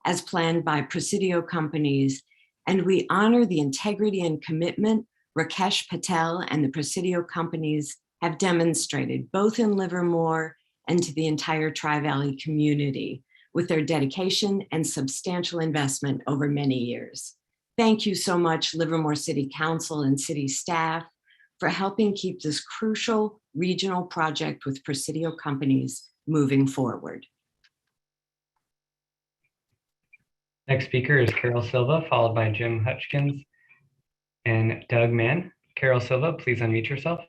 as planned by Presidio Companies, and we honor the integrity and commitment Rakesh Patel and the Presidio Companies have demonstrated both in Livermore and to the entire Tri-Valley community with their dedication and substantial investment over many years. Thank you so much, Livermore City Council and city staff, for helping keep this crucial regional project with Presidio Companies moving forward. Next speaker is Carol Silva, followed by Jim Hutchkins and Doug Mann. Carol Silva, please unmute yourself.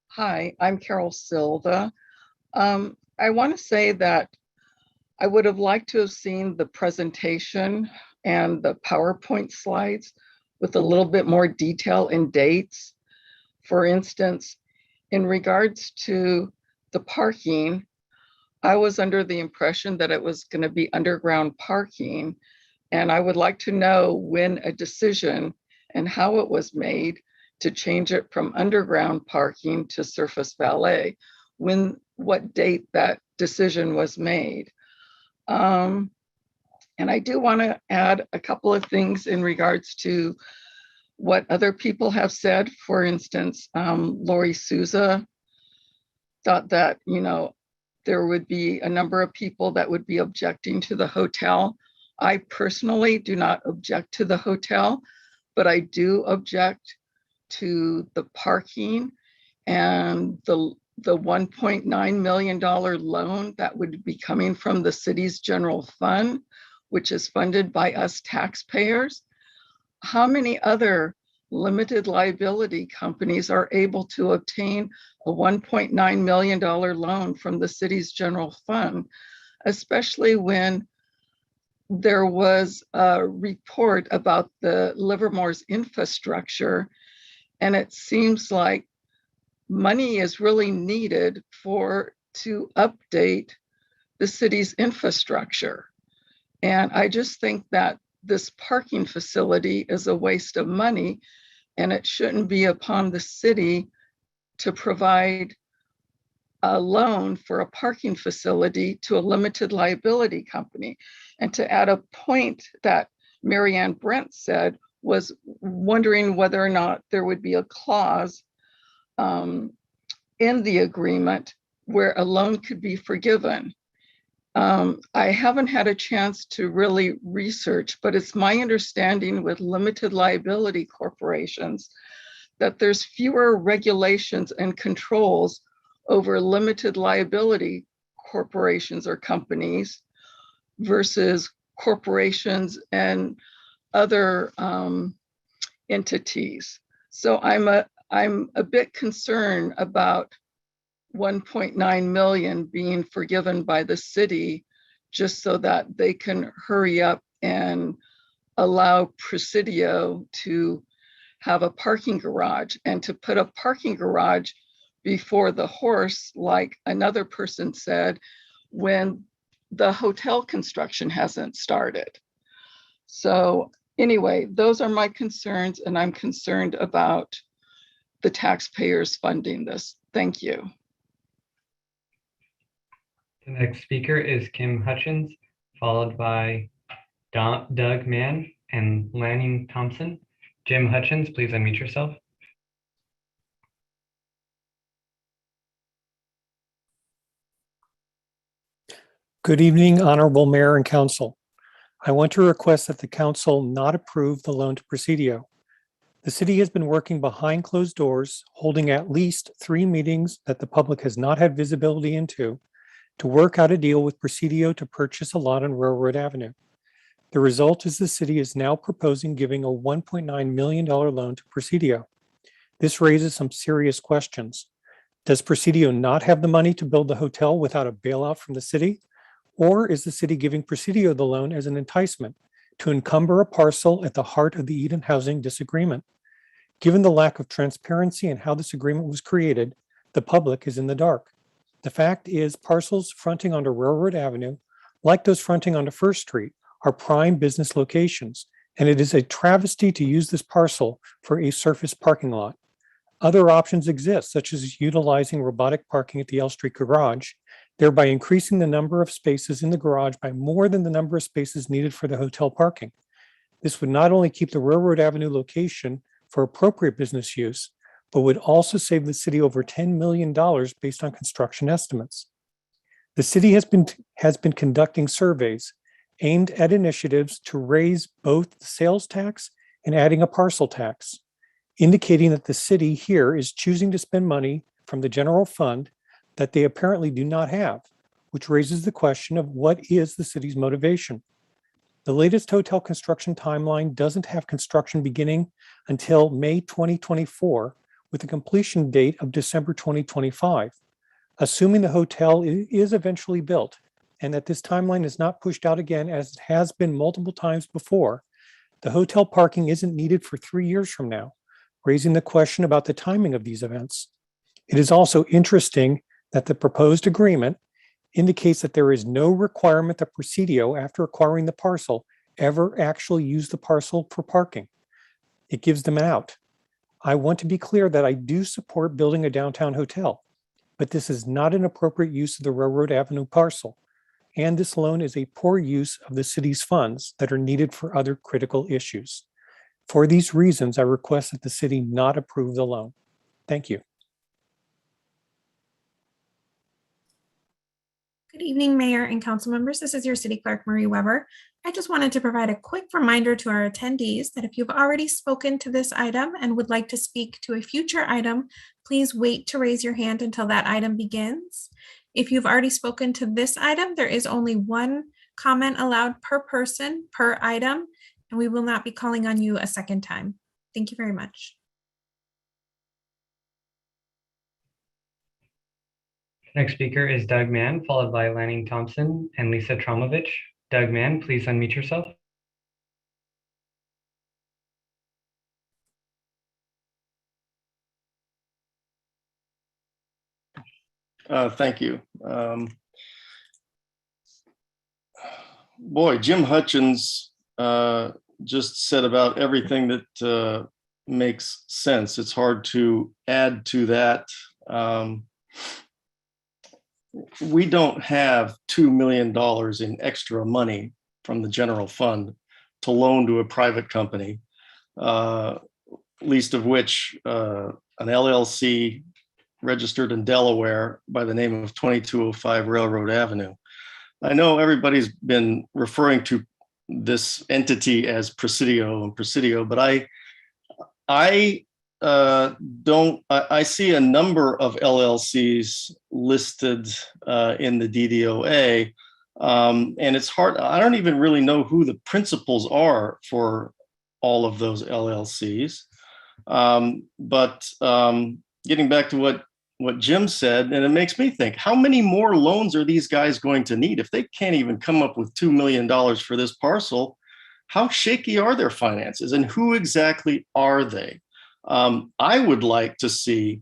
Hi, I'm Carol Silva. I want to say that I would have liked to have seen the presentation and the PowerPoint slides with a little bit more detail and dates. For instance, in regards to the parking, I was under the impression that it was going to be underground parking, and I would like to know when a decision and how it was made to change it from underground parking to surface valet, what date that decision was made. And I do want to add a couple of things in regards to what other people have said. For instance, Lori Souza thought that, there would be a number of people that would be objecting to the hotel. I personally do not object to the hotel, but I do object to the parking and the $1.9 million loan that would be coming from the city's general fund, which is funded by us taxpayers. How many other limited liability companies are able to obtain a $1.9 million loan from the city's general fund, especially when there was a report about the Livermore's infrastructure, and it seems like money is really needed to update the city's infrastructure. And I just think that this parking facility is a waste of money, and it shouldn't be upon the city to provide a loan for a parking facility to a limited liability company. And to add a point that Marianne Brent said, was wondering whether or not there would be a clause in the agreement where a loan could be forgiven. I haven't had a chance to really research, but it's my understanding with limited liability corporations that there's fewer regulations and controls over limited liability corporations or companies versus corporations and other entities. So I'm a bit concerned about 1.9 million being forgiven by the city just so that they can hurry up and allow Presidio to have a parking garage, and to put a parking garage before the horse, like another person said, when the hotel construction hasn't started. So anyway, those are my concerns, and I'm concerned about the taxpayers funding this. Thank you. The next speaker is Kim Hutchins, followed by Doug Mann and Lanning Thompson. Jim Hutchins, please unmute yourself. Good evening, Honorable Mayor and Council. I want to request that the Council not approve the loan to Presidio. The city has been working behind closed doors, holding at least 3 meetings that the public has not had visibility into, to work out a deal with Presidio to purchase a lot on Railroad Avenue. The result is the city is now proposing giving a $1.9 million loan to Presidio. This raises some serious questions. Does Presidio not have the money to build the hotel without a bailout from the city? Or is the city giving Presidio the loan as an enticement to encumber a parcel at the heart of the Eden housing disagreement? Given the lack of transparency in how this agreement was created, the public is in the dark. The fact is, parcels fronting onto Railroad Avenue, like those fronting onto First Street, are prime business locations, and it is a travesty to use this parcel for a surface parking lot. Other options exist, such as utilizing robotic parking at the L Street garage, thereby increasing the number of spaces in the garage by more than the number of spaces needed for the hotel parking. This would not only keep the Railroad Avenue location for appropriate business use, but would also save the city over $10 million based on construction estimates. The city has been conducting surveys aimed at initiatives to raise both the sales tax and adding a parcel tax, indicating that the city here is choosing to spend money from the general fund that they apparently do not have, which raises the question of what is the city's motivation. The latest hotel construction timeline doesn't have construction beginning until May 2024, with a completion date of December 2025. Assuming the hotel is eventually built and that this timeline is not pushed out again as it has been multiple times before, the hotel parking isn't needed for 3 years from now, raising the question about the timing of these events. It is also interesting that the proposed agreement indicates that there is no requirement that Presidio, after acquiring the parcel, ever actually use the parcel for parking. It gives them an out. I want to be clear that I do support building a downtown hotel, but this is not an appropriate use of the Railroad Avenue parcel, and this loan is a poor use of the city's funds that are needed for other critical issues. For these reasons, I request that the city not approve the loan. Thank you. Good evening, Mayor and council members. This is your City Clerk, Marie Weber. I just wanted to provide a quick reminder to our attendees that if you've already spoken to this item and would like to speak to a future item, please wait to raise your hand until that item begins. If you've already spoken to this item, there is only one comment allowed per person per item, and we will not be calling on you a second time. Thank you very much. Next speaker is Doug Mann, followed by Lanning Thompson and Lisa Tromovich. Doug Mann, please unmute yourself. Thank you. Boy, Jim Hutchins just said about everything that makes sense. It's hard to add to that. We don't have $2 million in extra money from the general fund to loan to a private company, least of which an LLC registered in Delaware by the name of 2205 Railroad Avenue. I know everybody's been referring to this entity as Presidio, but I see a number of LLCs listed in the DDOA, and it's hard. I don't even really know who the principals are for all of those LLCs. But getting back to what Jim said, and it makes me think, how many more loans are these guys going to need? If they can't even come up with $2 million for this parcel, how shaky are their finances and who exactly are they? I would like to see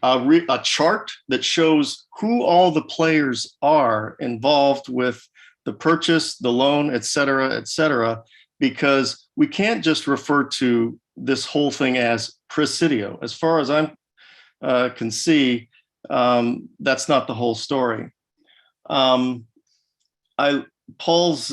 a chart that shows who all the players are involved with the purchase, the loan, et cetera, because we can't just refer to this whole thing as Presidio. As far as I can see, that's not the whole story. Paul's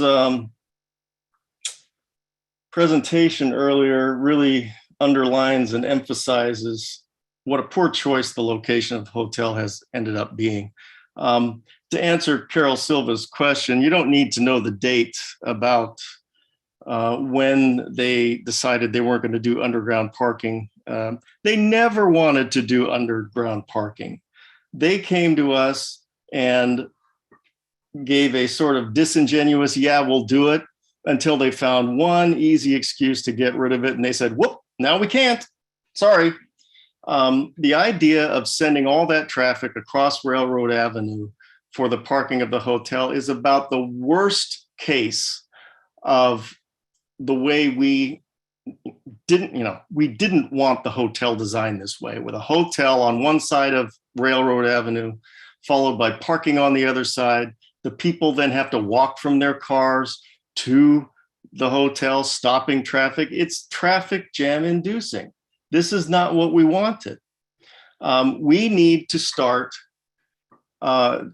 presentation earlier really underlines and emphasizes what a poor choice the location of the hotel has ended up being. To answer Carol Silva's question, you don't need to know the date about when they decided they weren't going to do underground parking. They never wanted to do underground parking. They came to us and gave a sort of disingenuous, yeah, we'll do it, until they found one easy excuse to get rid of it. And they said, whoop, now we can't. Sorry. The idea of sending all that traffic across Railroad Avenue for the parking of the hotel is about the worst case of the way we didn't want the hotel designed this way, with a hotel on one side of Railroad Avenue, followed by parking on the other side. The people then have to walk from their cars to the hotel, stopping traffic. It's traffic jam inducing. This is not what we wanted. We need to start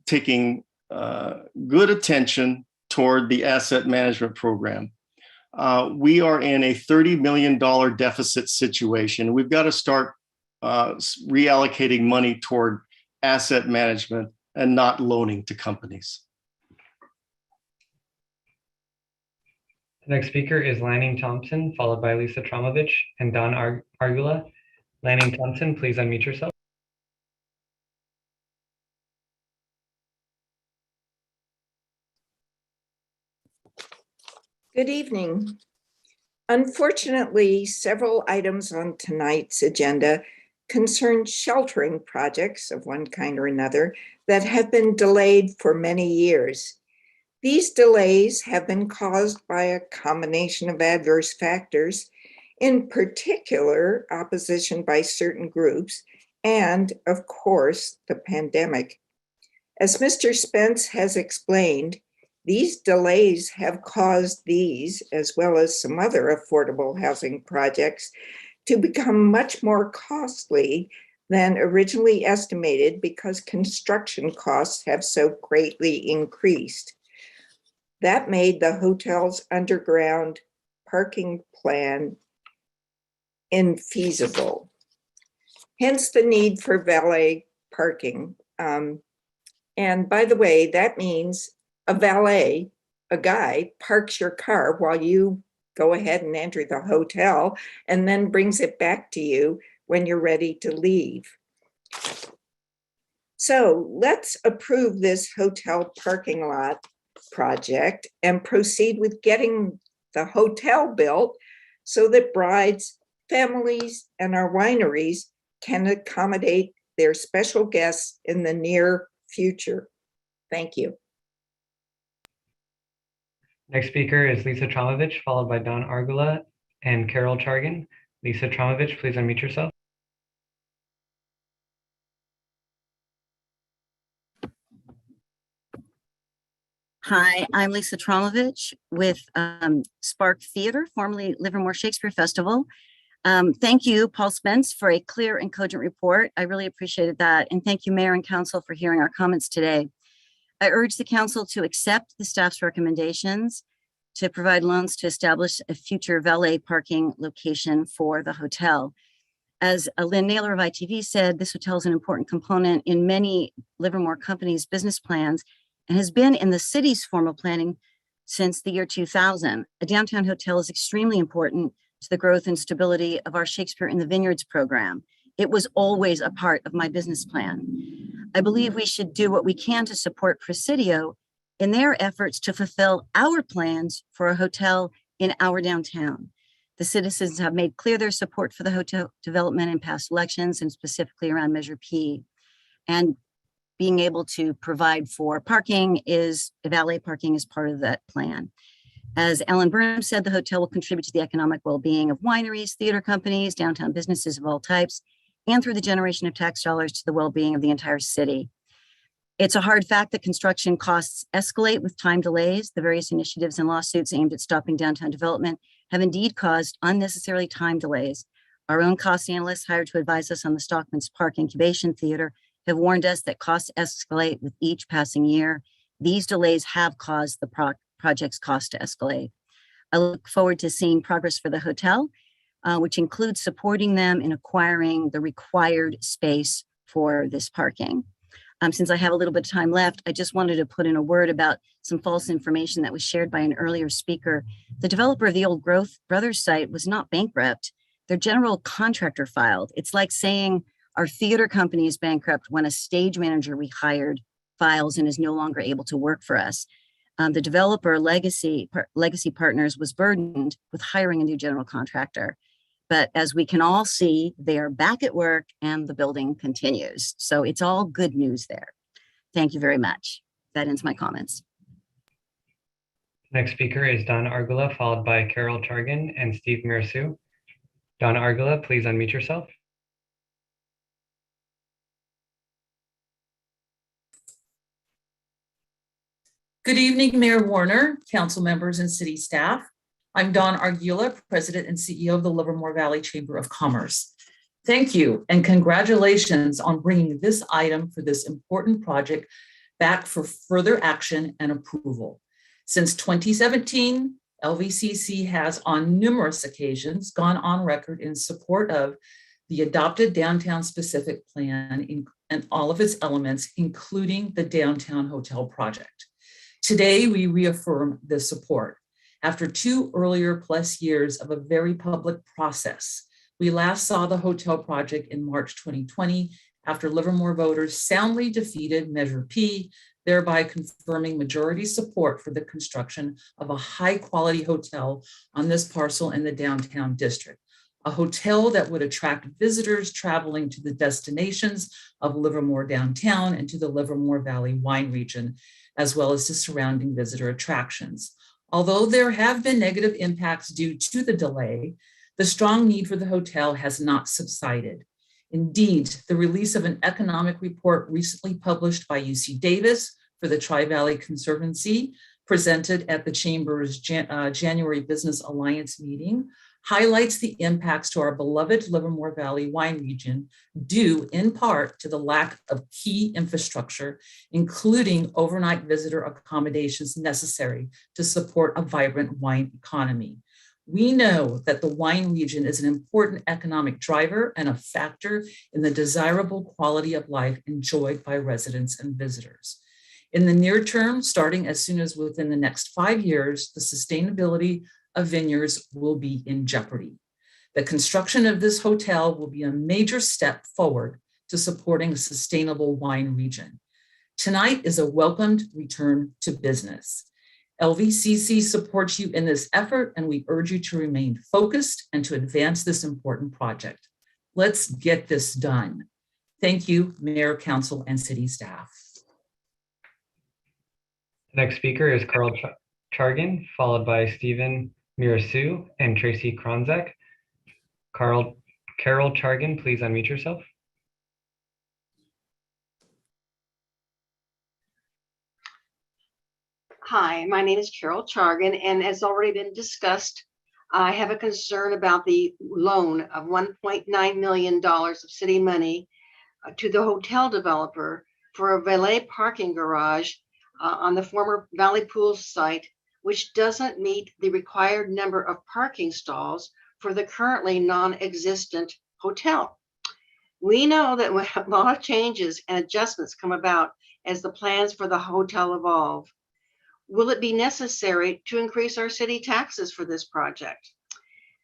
taking good attention toward the asset management program. We are in a $30 million deficit situation. We've got to start reallocating money toward asset management and not loaning to companies. The next speaker is Lanning Thompson, followed by Lisa Tromovich and Don Argula. Lanning Thompson, please unmute yourself. Good evening. Unfortunately, several items on tonight's agenda concern sheltering projects of one kind or another that have been delayed for many years. These delays have been caused by a combination of adverse factors, in particular, opposition by certain groups, and, of course, the pandemic. As Mr. Spence has explained, these delays have caused these, as well as some other affordable housing projects, to become much more costly than originally estimated because construction costs have so greatly increased. That made the hotel's underground parking plan infeasible. Hence the need for valet parking. And by the way, that means a valet, a guy, parks your car while you go ahead and enter the hotel and then brings it back to you when you're ready to leave. So let's approve this hotel parking lot project and proceed with getting the hotel built so that brides, families, and our wineries can accommodate their special guests in the near future. Thank you. Next speaker is Lisa Tromovich, followed by Don Argula and Carol Chargan. Lisa Tromovich, please unmute yourself. Hi, I'm Lisa Tromovich with Spark Theater, formerly Livermore Shakespeare Festival. Thank you, Paul Spence, for a clear and cogent report. I really appreciated that. And thank you, Mayor and Council, for hearing our comments today. I urge the Council to accept the staff's recommendations to provide loans to establish a future valet parking location for the hotel. As Lynn Naylor of ITV said, this hotel is an important component in many Livermore companies' business plans and has been in the city's formal planning since the year 2000. A downtown hotel is extremely important to the growth and stability of our Shakespeare in the Vineyards program. It was always a part of my business plan. I believe we should do what we can to support Presidio in their efforts to fulfill our plans for a hotel in our downtown. The citizens have made clear their support for the hotel development in past elections and specifically around Measure P. And being able to provide for parking valet parking is part of that plan. As Ellen Burnham said, the hotel will contribute to the economic well-being of wineries, theater companies, downtown businesses of all types, and through the generation of tax dollars to the well-being of the entire city. It's a hard fact that construction costs escalate with time delays. The various initiatives and lawsuits aimed at stopping downtown development have indeed caused unnecessarily time delays. Our own cost analysts hired to advise us on the Stockman's Park Incubation Theater have warned us that costs escalate with each passing year. These delays have caused the project's cost to escalate. I look forward to seeing progress for the hotel, which includes supporting them in acquiring the required space for this parking. Since I have a little bit of time left, I just wanted to put in a word about some false information that was shared by an earlier speaker. The developer of the old Growth Brothers site was not bankrupt. Their general contractor filed. It's like saying our theater company is bankrupt when a stage manager we hired files and is no longer able to work for us. The developer Legacy Partners was burdened with hiring a new general contractor. But as we can all see, they are back at work and the building continues. So it's all good news there. Thank you very much. That ends my comments. Next speaker is Don Argula, followed by Carol Chargan and Steve Mirasu. Don Argula, please unmute yourself. Good evening, Mayor Warner, council members and city staff. I'm Don Argula, President and CEO of the Livermore Valley Chamber of Commerce. Thank you and congratulations on bringing this item for this important project back for further action and approval. Since 2017, LVCC has on numerous occasions gone on record in support of the adopted downtown specific plan and all of its elements, including the downtown hotel project. Today, we reaffirm this support. After 2 earlier plus years of a very public process, we last saw the hotel project in March 2020 after Livermore voters soundly defeated Measure P, thereby confirming majority support for the construction of a high-quality hotel on this parcel in the downtown district, a hotel that would attract visitors traveling to the destinations of Livermore downtown and to the Livermore Valley wine region, as well as to surrounding visitor attractions. Although there have been negative impacts due to the delay, the strong need for the hotel has not subsided. Indeed, the release of an economic report recently published by UC Davis for the Tri-Valley Conservancy, presented at the Chamber's January Business Alliance meeting, highlights the impacts to our beloved Livermore Valley wine region due in part to the lack of key infrastructure, including overnight visitor accommodations necessary to support a vibrant wine economy. We know that the wine region is an important economic driver and a factor in the desirable quality of life enjoyed by residents and visitors. In the near term, starting as soon as within the next 5 years, the sustainability of vineyards will be in jeopardy. The construction of this hotel will be a major step forward to supporting a sustainable wine region. Tonight is a welcomed return to business. LVCC supports you in this effort, and we urge you to remain focused and to advance this important project. Let's get this done. Thank you, Mayor, Council, and City staff. The next speaker is Carl Chargan, followed by Stephen Mirasu and Tracy Kronzek. Carol Chargan, please unmute yourself. Hi, my name is Carol Chargan, and as already been discussed, I have a concern about the loan of $1.9 million of city money to the hotel developer for a valet parking garage on the former Valley Pools site, which doesn't meet the required number of parking stalls for the currently non-existent hotel. We know that a lot of changes and adjustments come about as the plans for the hotel evolve. Will it be necessary to increase our city taxes for this project?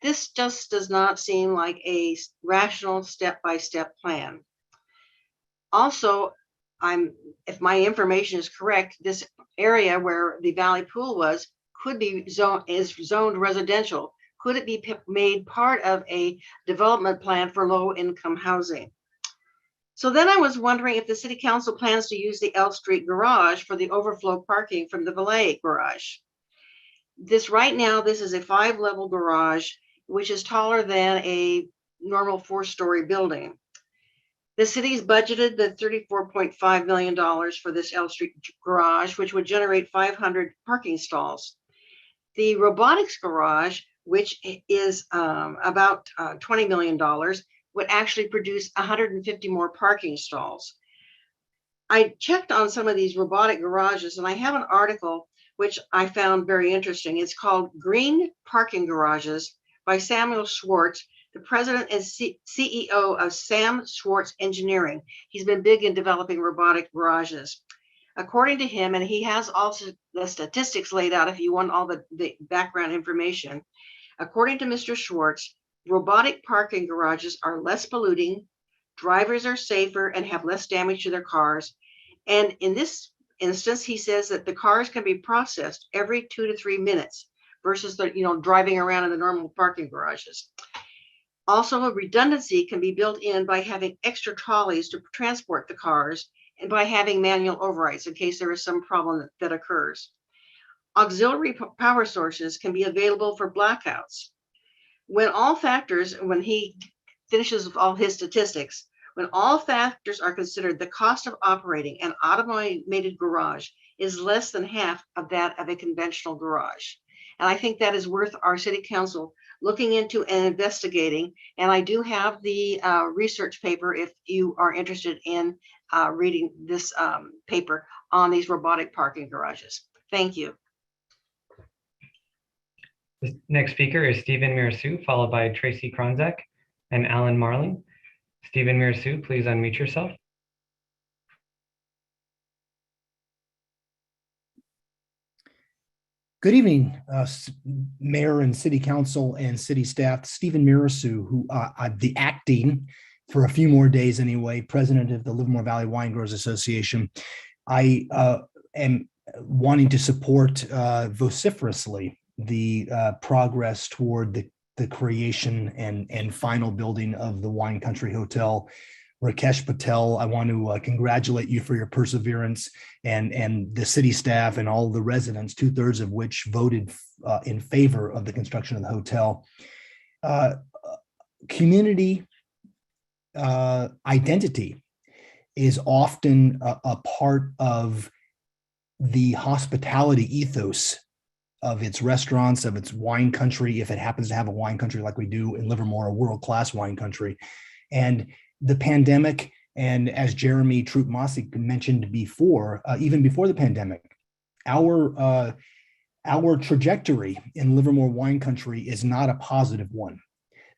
This just does not seem like a rational step-by-step plan. Also, if my information is correct, this area where the Valley Pool was is zoned residential. Could it be made part of a development plan for low-income housing? So then I was wondering if the city council plans to use the L Street garage for the overflow parking from the valet garage. This is a 5-level garage, which is taller than a normal 4-story building. The city's budgeted the $34.5 million for this L Street garage, which would generate 500 parking stalls. The robotics garage, which is about $20 million, would actually produce 150 more parking stalls. I checked on some of these robotic garages, and I have an article which I found very interesting. It's called Green Parking Garages by Samuel Schwartz, the president and CEO of Sam Schwartz Engineering. He's been big in developing robotic garages. According to him, and he has also the statistics laid out if you want all the background information. According to Mr. Schwartz, robotic parking garages are less polluting, drivers are safer and have less damage to their cars. And in this instance, he says that the cars can be processed every 2 to 3 minutes versus driving around in the normal parking garages. Also, a redundancy can be built in by having extra trolleys to transport the cars and by having manual overrides in case there is some problem that occurs. Auxiliary power sources can be available for blackouts. When he finishes with all his statistics, when all factors are considered, the cost of operating an automated garage is less than half of that of a conventional garage. And I think that is worth our city council looking into and investigating. And I do have the research paper if you are interested in reading this paper on these robotic parking garages. Thank you. The next speaker is Stephen Mirasu, followed by Tracy Kronzek and Alan Marling. Stephen Mirasu, please unmute yourself. Good evening, Mayor and City Council and City staff. Stephen Mirasu, who I'm the acting for a few more days anyway, president of the Livermore Valley Wine Growers Association. I am wanting to support vociferously the progress toward the creation and final building of the Wine Country Hotel. Rakesh Patel, I want to congratulate you for your perseverance and the city staff and all the residents, 2/3 of which voted in favor of the construction of the hotel. Community identity is often a part of the hospitality ethos of its restaurants, of its wine country, if it happens to have a wine country like we do in Livermore, a world-class wine country. And the pandemic, and as Jeremy Troop-Mossig mentioned before, even before the pandemic, our Our trajectory in Livermore wine country is not a positive one.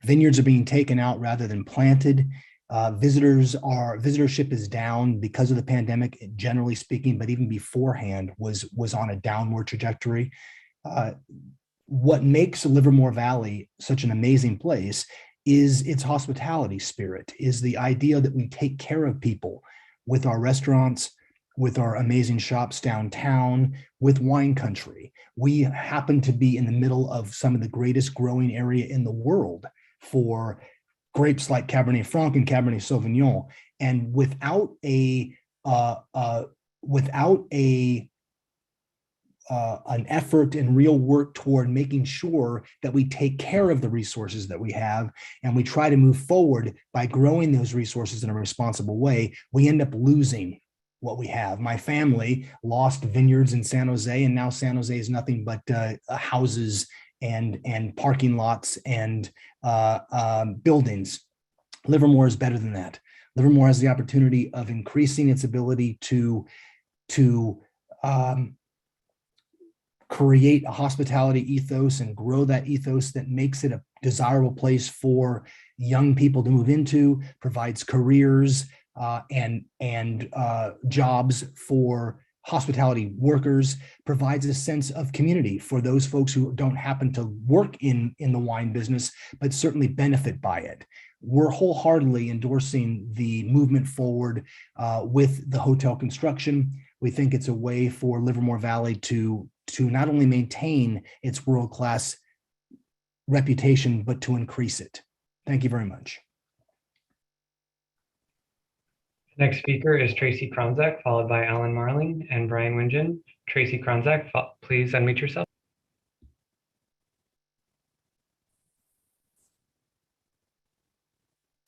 Vineyards are being taken out rather than planted. Visitorship is down because of the pandemic, generally speaking, but even beforehand was on a downward trajectory. What makes Livermore Valley such an amazing place is its hospitality spirit, is the idea that we take care of people with our restaurants, with our amazing shops downtown, with wine country. We happen to be in the middle of some of the greatest growing area in the world for grapes like Cabernet Franc and Cabernet Sauvignon. And without an effort and real work toward making sure that we take care of the resources that we have and we try to move forward by growing those resources in a responsible way, we end up losing what we have. My family lost vineyards in San Jose, and now San Jose is nothing but houses and parking lots and buildings. Livermore is better than that. Livermore has the opportunity of increasing its ability to create a hospitality ethos and grow that ethos that makes it a desirable place for young people to move into, provides careers and jobs for hospitality workers, provides a sense of community for those folks who don't happen to work in the wine business, but certainly benefit by it. We're wholeheartedly endorsing the movement forward with the hotel construction. We think it's a way for Livermore Valley to not only maintain its world-class reputation, but to increase it. Thank you very much. Next speaker is Tracy Kronzak, followed by Alan Marling and Brian Wingen. Tracy Kronzak, please unmute yourself.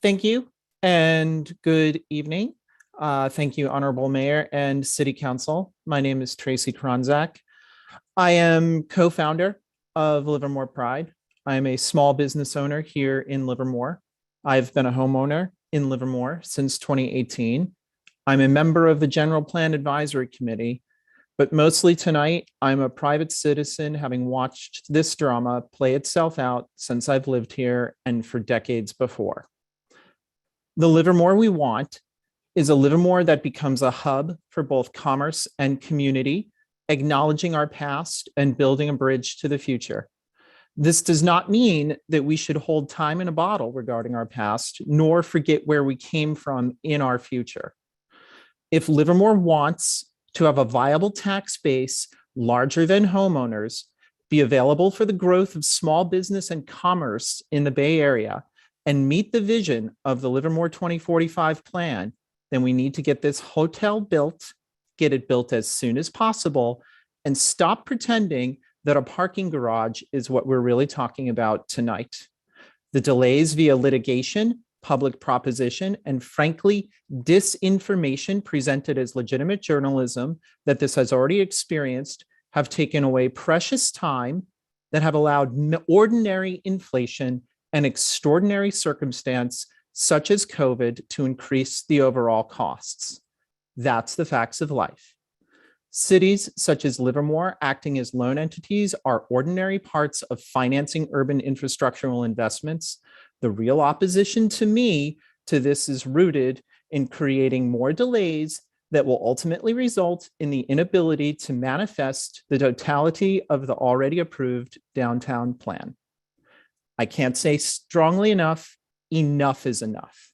Thank you and good evening. Thank you, Honorable Mayor and City Council. My name is Tracy Kronzak. I am co-founder of Livermore Pride. I'm a small business owner here in Livermore. I've been a homeowner in Livermore since 2018. I'm a member of the General Plan Advisory Committee, but mostly tonight, I'm a private citizen having watched this drama play itself out since I've lived here and for decades before. The Livermore we want is a Livermore that becomes a hub for both commerce and community, acknowledging our past and building a bridge to the future. This does not mean that we should hold time in a bottle regarding our past, nor forget where we came from in our future. If Livermore wants to have a viable tax base larger than homeowners, be available for the growth of small business and commerce in the Bay Area, and meet the vision of the Livermore 2045 plan, then we need to get this hotel built, get it built as soon as possible, and stop pretending that a parking garage is what we're really talking about tonight. The delays via litigation, public proposition, and frankly, disinformation presented as legitimate journalism that this has already experienced have taken away precious time that have allowed ordinary inflation and extraordinary circumstance such as COVID to increase the overall costs. That's the facts of life. Cities such as Livermore acting as loan entities are ordinary parts of financing urban infrastructural investments. The real opposition to me to this is rooted in creating more delays that will ultimately result in the inability to manifest the totality of the already approved downtown plan. I can't say strongly enough, enough is enough.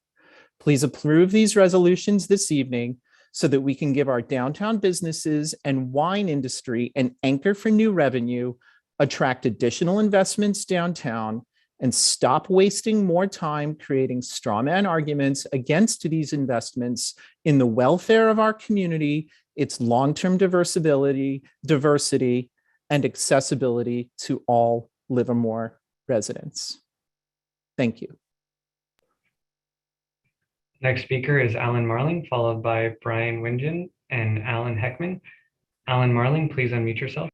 Please approve these resolutions this evening so that we can give our downtown businesses and wine industry an anchor for new revenue, attract additional investments downtown, and stop wasting more time creating straw man arguments against these investments in the welfare of our community, its long-term diversity, and accessibility to all Livermore residents. Thank you. Next speaker is Alan Marling, followed by Brian Wingen and Alan Heckman. Alan Marling, please unmute yourself.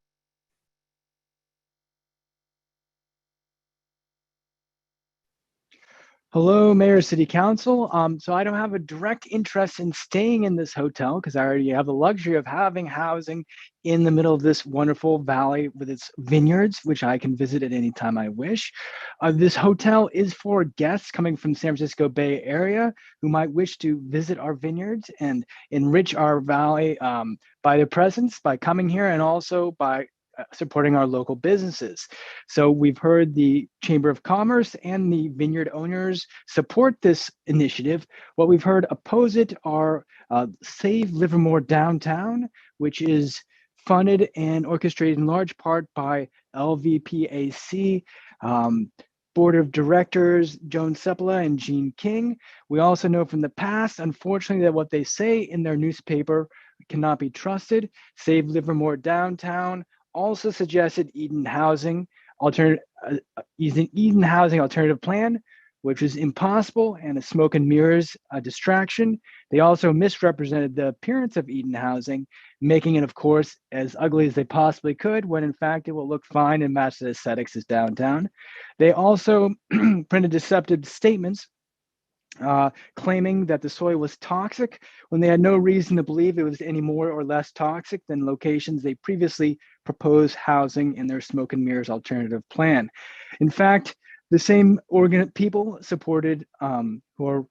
Hello, Mayor, City Council. So I don't have a direct interest in staying in this hotel because I already have the luxury of having housing in the middle of this wonderful valley with its vineyards, which I can visit at any time I wish. This hotel is for guests coming from San Francisco Bay Area who might wish to visit our vineyards and enrich our valley by their presence, by coming here, and also by supporting our local businesses. So we've heard the Chamber of Commerce and the vineyard owners support this initiative. What we've heard oppose it are Save Livermore Downtown, which is funded and orchestrated in large part by LVPAC, Board of Directors Joan Sepula and Jean King. We also know from the past, unfortunately, that what they say in their newspaper cannot be trusted. Save Livermore Downtown also suggested Eden Housing alternative plan, which was impossible and a smoke and mirrors distraction. They also misrepresented the appearance of Eden Housing, making it, of course, as ugly as they possibly could, when in fact it will look fine and match the aesthetics as downtown. They also printed deceptive statements claiming that the soil was toxic when they had no reason to believe it was any more or less toxic than locations they previously proposed housing in their smoke and mirrors alternative plan. In fact, the same people supported who are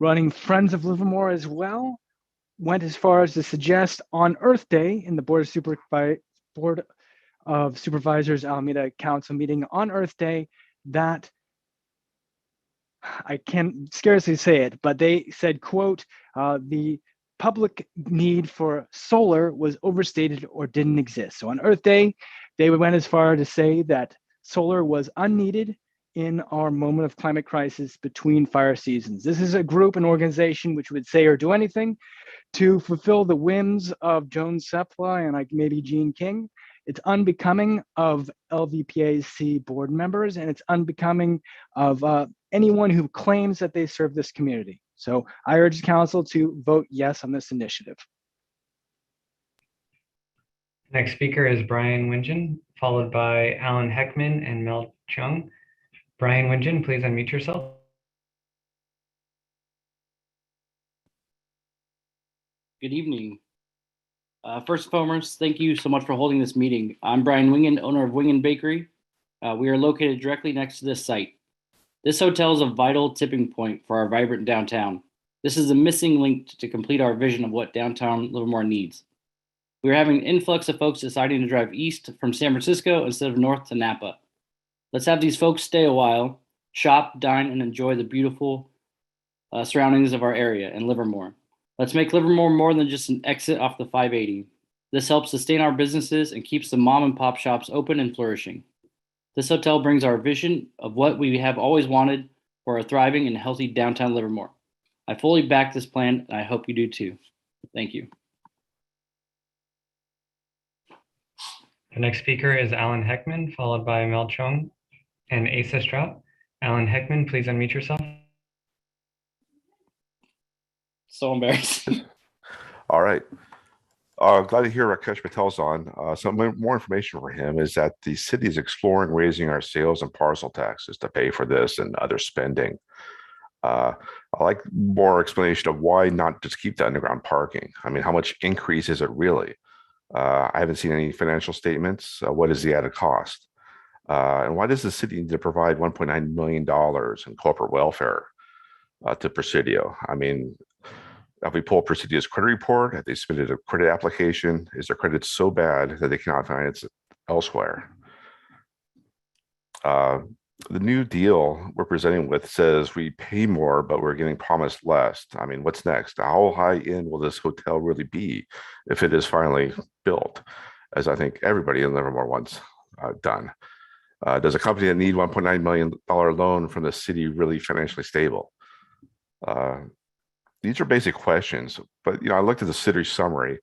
running Friends of Livermore as well went as far as to suggest on Earth Day in the Board of Supervisors Alameda Council meeting on Earth Day that I can scarcely say it, but they said, quote, the public need for solar was overstated or didn't exist. So on Earth Day, they went as far to say that solar was unneeded in our moment of climate crisis between fire seasons. This is a group, an organization which would say or do anything to fulfill the whims of Joan Sepla and maybe Jean King. It's unbecoming of LVPAC board members, and it's unbecoming of anyone who claims that they serve this community. So I urge council to vote yes on this initiative. Next speaker is Brian Wingen, followed by Alan Heckman and Mel Chung. Brian Wingen, please unmute yourself. Good evening. First and foremost, thank you so much for holding this meeting. I'm Brian Wingen, owner of Wingen Bakery. We are located directly next to this site. This hotel is a vital tipping point for our vibrant downtown. This is the missing link to complete our vision of what downtown Livermore needs. We are having an influx of folks deciding to drive east from San Francisco instead of north to Napa. Let's have these folks stay a while, shop, dine, and enjoy the beautiful surroundings of our area in Livermore. Let's make Livermore more than just an exit off the 580. This helps sustain our businesses and keeps the mom and pop shops open and flourishing. This hotel brings our vision of what we have always wanted for a thriving and healthy downtown Livermore. I fully back this plan, and I hope you do too. Thank you. The next speaker is Alan Heckman, followed by Mel Chung and Asa Strout. Alan Heckman, please unmute yourself. So embarrassed. All right. Glad to hear Rakesh Patel's on. Some more information for him is that the city is exploring raising our sales and parcel taxes to pay for this and other spending. I like more explanation of why not just keep the underground parking. I mean, how much increase is it really? I haven't seen any financial statements. What is the added cost? And why does the city need to provide $1.9 million in corporate welfare to Presidio? I mean, if we pull Presidio's credit report, have they submitted a credit application? Is their credit so bad that they cannot finance it elsewhere? The new deal we're presenting with says we pay more, but we're getting promised less. I mean, what's next? How high end will this hotel really be if it is finally built, as I think everybody in Livermore wants done? Does a company that need $1.9 million loan from the city really financially stable? These are basic questions, but I looked at the city summary,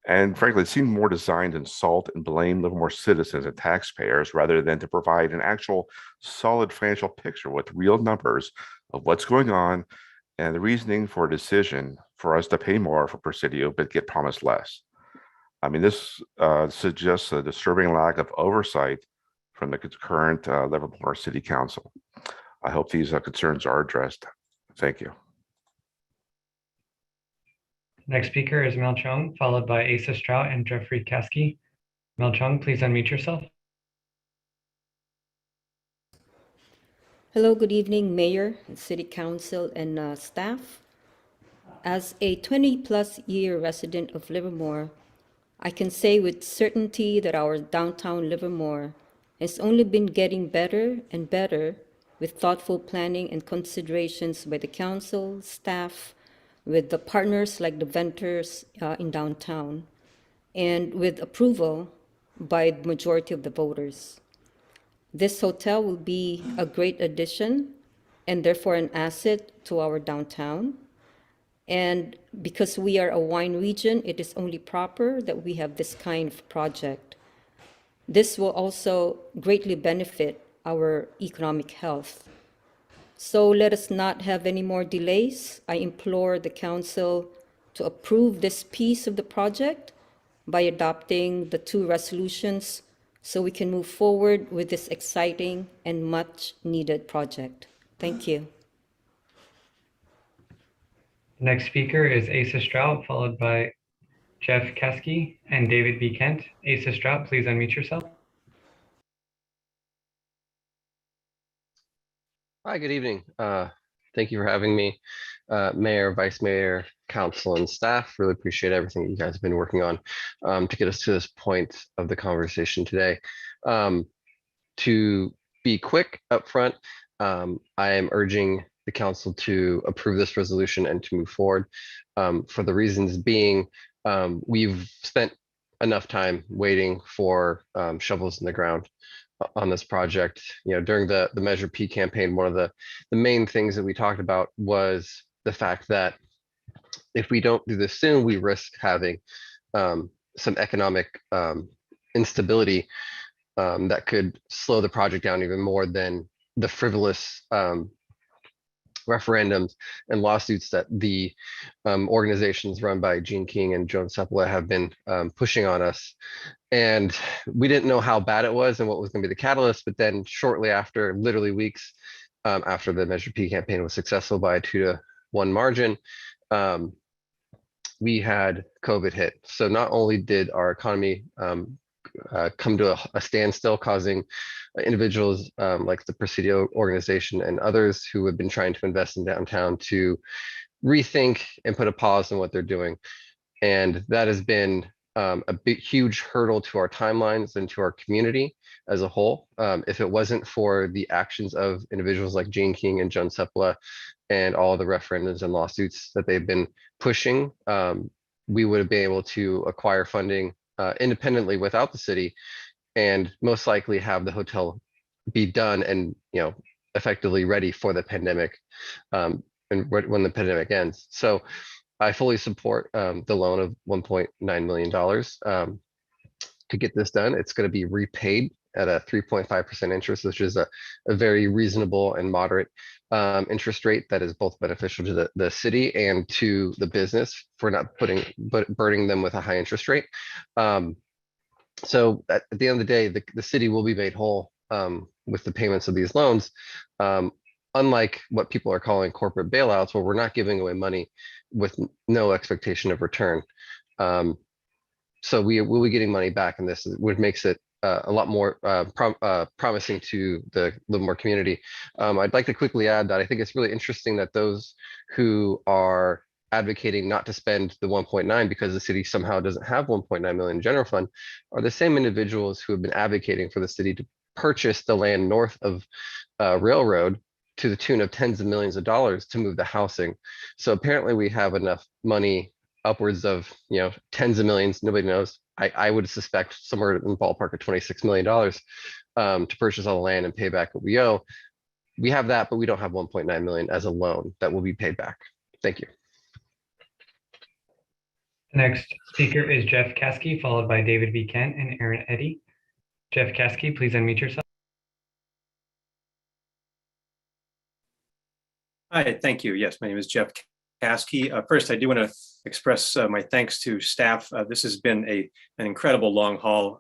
and frankly, it seemed more designed to insult and blame Livermore citizens and taxpayers rather than to provide an actual solid financial picture with real numbers of what's going on and the reasoning for a decision for us to pay more for Presidio but get promised less. I mean, this suggests a disturbing lack of oversight from the current Livermore City Council. I hope these concerns are addressed. Thank you. Next speaker is Mel Chung, followed by Asa Strout and Jeffrey Caskey. Mel Chung, please unmute yourself. Hello, good evening, Mayor, City Council, and staff. As a 20-plus year resident of Livermore, I can say with certainty that our downtown Livermore has only been getting better and better with thoughtful planning and considerations by the council, staff, with the partners like the vendors in downtown, and with approval by the majority of the voters. This hotel will be a great addition and therefore an asset to our downtown. And because we are a wine region, it is only proper that we have this kind of project. This will also greatly benefit our economic health. So let us not have any more delays. I implore the council to approve this piece of the project by adopting the 2 resolutions so we can move forward with this exciting and much needed project. Thank you. Next speaker is Asa Strout, followed by Jeff Caskey and David B. Kent. Asa Strout, please unmute yourself. Hi, good evening. Thank you for having me. Mayor, Vice Mayor, Council, and staff. Really appreciate everything that you guys have been working on to get us to this point of the conversation today. To be quick up front, I am urging the council to approve this resolution and to move forward for the reasons being we've spent enough time waiting for shovels in the ground on this project. You know, during the Measure P campaign, one of the main things that we talked about was the fact that if we don't do this soon, we risk having some economic instability that could slow the project down even more than the frivolous referendums and lawsuits that the organizations run by Gene King and Joan Sepulveda have been pushing on us. And we didn't know how bad it was and what was going to be the catalyst, but then shortly after, literally weeks after the Measure P campaign was successful by a 2-1 margin, we had COVID hit. So not only did our economy come to a standstill, causing individuals like the Presidio organization and others who have been trying to invest in downtown to rethink and put a pause on what they're doing. And that has been a big, huge hurdle to our timelines and to our community as a whole. If it wasn't for the actions of individuals like Gene King and Joan Sepulveda and all the referendums and lawsuits that they've been pushing, we would have been able to acquire funding independently without the city, and most likely have the hotel be done and effectively ready for the pandemic and when the pandemic ends. So I fully support the loan of $1.9 million to get this done. It's going to be repaid at a 3.5% interest, which is a very reasonable and moderate interest rate that is both beneficial to the city and to the business for not burdening them with a high interest rate. So at the end of the day, the city will be made whole with the payments of these loans, unlike what people are calling corporate bailouts, where we're not giving away money with no expectation of return. So we will be getting money back, and this is what makes it a lot more promising to the Livermore community. I'd like to quickly add that I think it's really interesting that those who are advocating not to spend the 1.9 because the city somehow doesn't have 1.9 million general fund are the same individuals who have been advocating for the city to purchase the land north of Railroad to the tune of tens of millions of dollars to move the housing. So apparently we have enough money, upwards of tens of millions, nobody knows. I would suspect somewhere in the ballpark of $26 million to purchase all the land and pay back what we owe. We have that, but we don't have 1.9 million as a loan that will be paid back. Thank you. Next speaker is Jeff Caskey, followed by David B. Kent and Aaron Eddy. Jeff Caskey, please unmute yourself. Hi, thank you. Yes, my name is Jeff Caskey. First, I do want to express my thanks to staff. This has been an incredible long haul.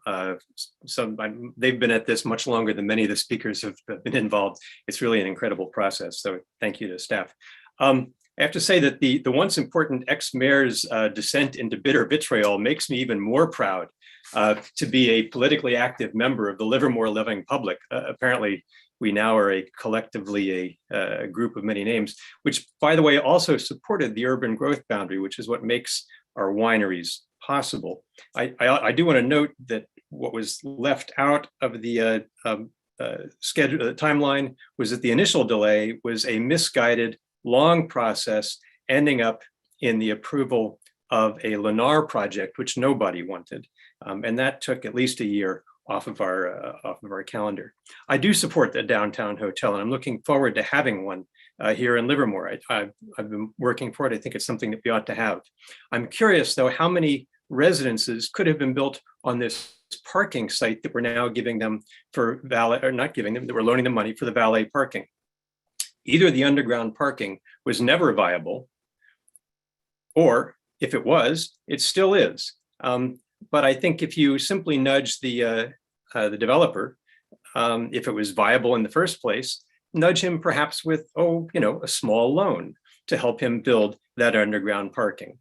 They've been at this much longer than many of the speakers have been involved. It's really an incredible process. So thank you to staff. I have to say that the once important ex-mayor's descent into bitter vitriol makes me even more proud to be a politically active member of the Livermore Living Public. Apparently, we now are collectively a group of many names, which, by the way, also supported the urban growth boundary, which is what makes our wineries possible. I do want to note that what was left out of the schedule, the timeline, was that the initial delay was a misguided, long process ending up in the approval of a Lennar project, which nobody wanted. And that took at least a year off of our calendar. I do support the downtown hotel, and I'm looking forward to having one here in Livermore. I've been working for it. I think it's something that we ought to have. I'm curious, though, how many residences could have been built on this parking site that we're now giving them for valet, or not giving them, that we're loaning them money for the valet parking. Either the underground parking was never viable, or if it was, it still is. But I think if you simply nudge the developer, if it was viable in the first place, nudge him perhaps with, a small loan to help him build that underground parking.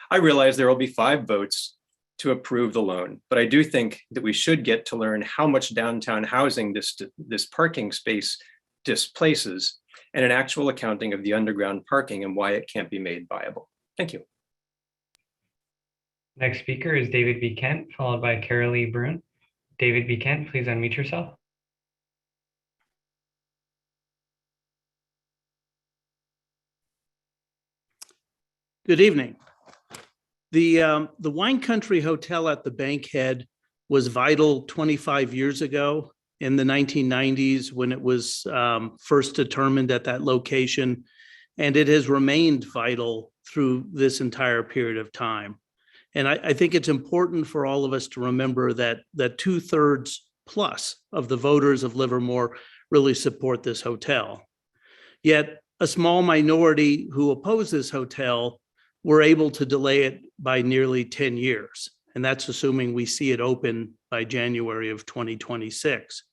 I realize there will be 5 votes to approve the loan, but I do think that we should get to learn how much downtown housing this parking space displaces, and an actual accounting of the underground parking and why it can't be made viable. Thank you. Next speaker is David B. Kent, followed by Carolee Brune. David B. Kent, please unmute yourself. Good evening. The Wine Country Hotel at the Bankhead was vital 25 years ago in the 1990s when it was first determined at that location, and it has remained vital through this entire period of time. And I think it's important for all of us to remember that 2/3 plus of the voters of Livermore really support this hotel. Yet a small minority who oppose this hotel were able to delay it by nearly 10 years. And that's assuming we see it open by January of 2026.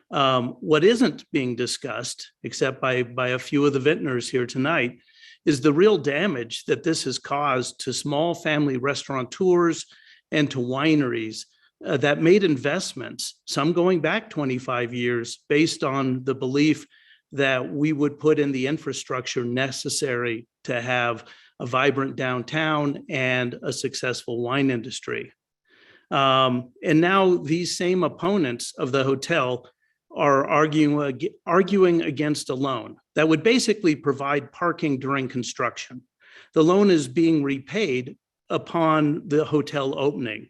What isn't being discussed, except by a few of the vintners here tonight, is the real damage that this has caused to small family restaurateurs and to wineries that made investments, some going back 25 years, based on the belief that we would put in the infrastructure necessary to have a vibrant downtown and a successful wine industry. And now these same opponents of the hotel are arguing against a loan that would basically provide parking during construction. The loan is being repaid upon the hotel opening.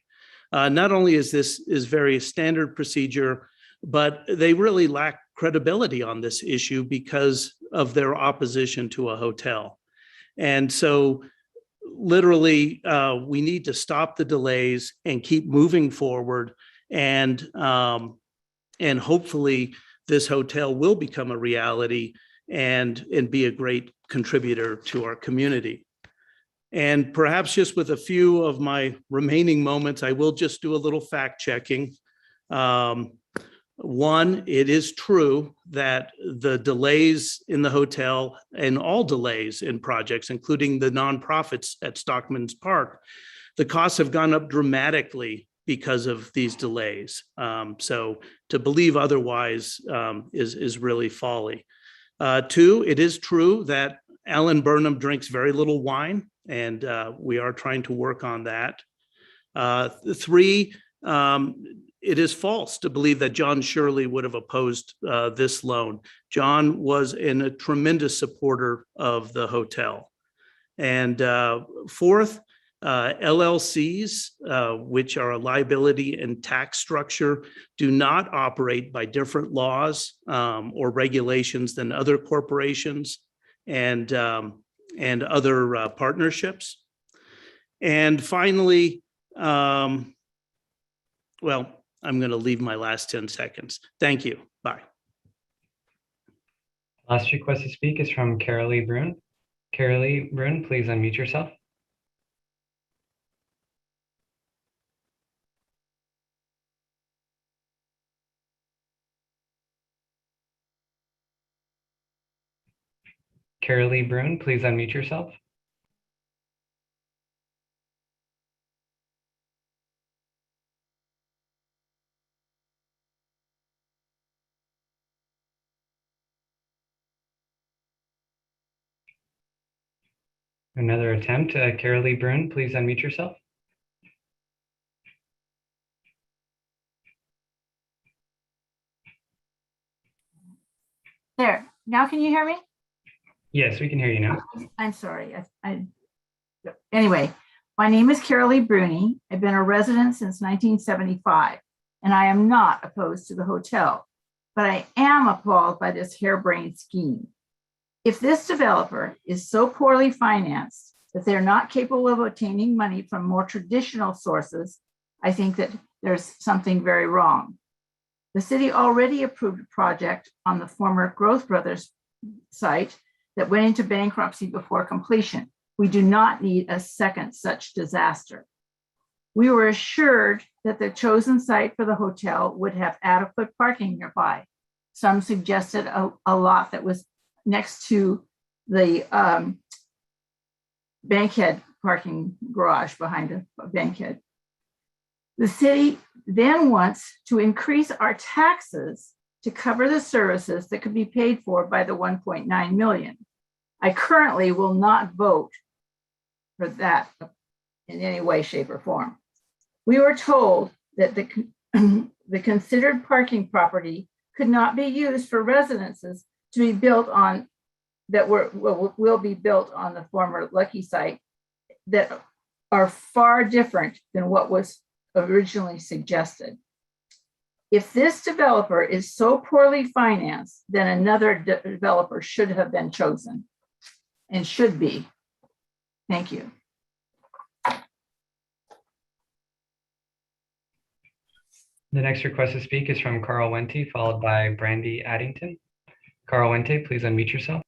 Not only is this very standard procedure, but they really lack credibility on this issue because of their opposition to a hotel. And so literally, we need to stop the delays and keep moving forward, and hopefully this hotel will become a reality and be a great contributor to our community. And perhaps just with a few of my remaining moments, I will just do a little fact checking. One, it is true that the delays in the hotel and all delays in projects, including the nonprofits at Stockman's Park, the costs have gone up dramatically because of these delays. So to believe otherwise is really folly. 2, it is true that Alan Burnham drinks very little wine, and we are trying to work on that. 3, it is false to believe that John Shirley would have opposed this loan. John was a tremendous supporter of the hotel. And 4th, LLCs, which are a liability and tax structure, do not operate by different laws or regulations than other corporations and other partnerships. And finally, well, I'm going to leave my last 10 seconds. Thank you. Bye. Last request to speak is from Carolee Brune. Carolee Brune, please unmute yourself. Carolee Brune, please unmute yourself. Another attempt. Carolee Brune, please unmute yourself. There, now can you hear me? Yes, we can hear you now. I'm sorry. Anyway, my name is Carolee Bruni. I've been a resident since 1975, and I am not opposed to the hotel, but I am appalled by this harebrained scheme. If this developer is so poorly financed that they're not capable of obtaining money from more traditional sources, I think that there's something very wrong. The city already approved a project on the former Growth Brothers site that went into bankruptcy before completion. We do not need a second such disaster. We were assured that the chosen site for the hotel would have adequate parking nearby. Some suggested a lot that was next to the Bankhead parking garage behind a Bankhead. The city then wants to increase our taxes to cover the services that could be paid for by the 1.9 million. I currently will not vote for that in any way, shape, or form. We were told that the considered parking property could not be used for residences to be built on that will be built on the former Lucky site that are far different than what was originally suggested. If this developer is so poorly financed, then another developer should have been chosen and should be. Thank you. The next request to speak is from Carl Wente, followed by Brandy Addington. Carl Wente, please unmute yourself.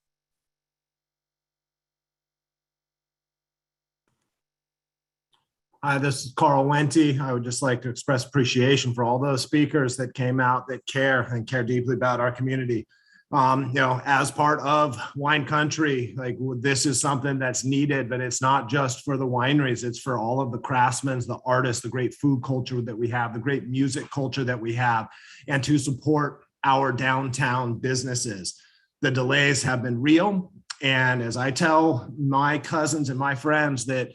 Hi, this is Carl Wente. I would just like to express appreciation for all those speakers that came out that care and care deeply about our community. As part of wine country, like this is something that's needed, but it's not just for the wineries. It's for all of the craftsmen, the artists, the great food culture that we have, the great music culture that we have, and to support our downtown businesses. The delays have been real. And as I tell my cousins and my friends that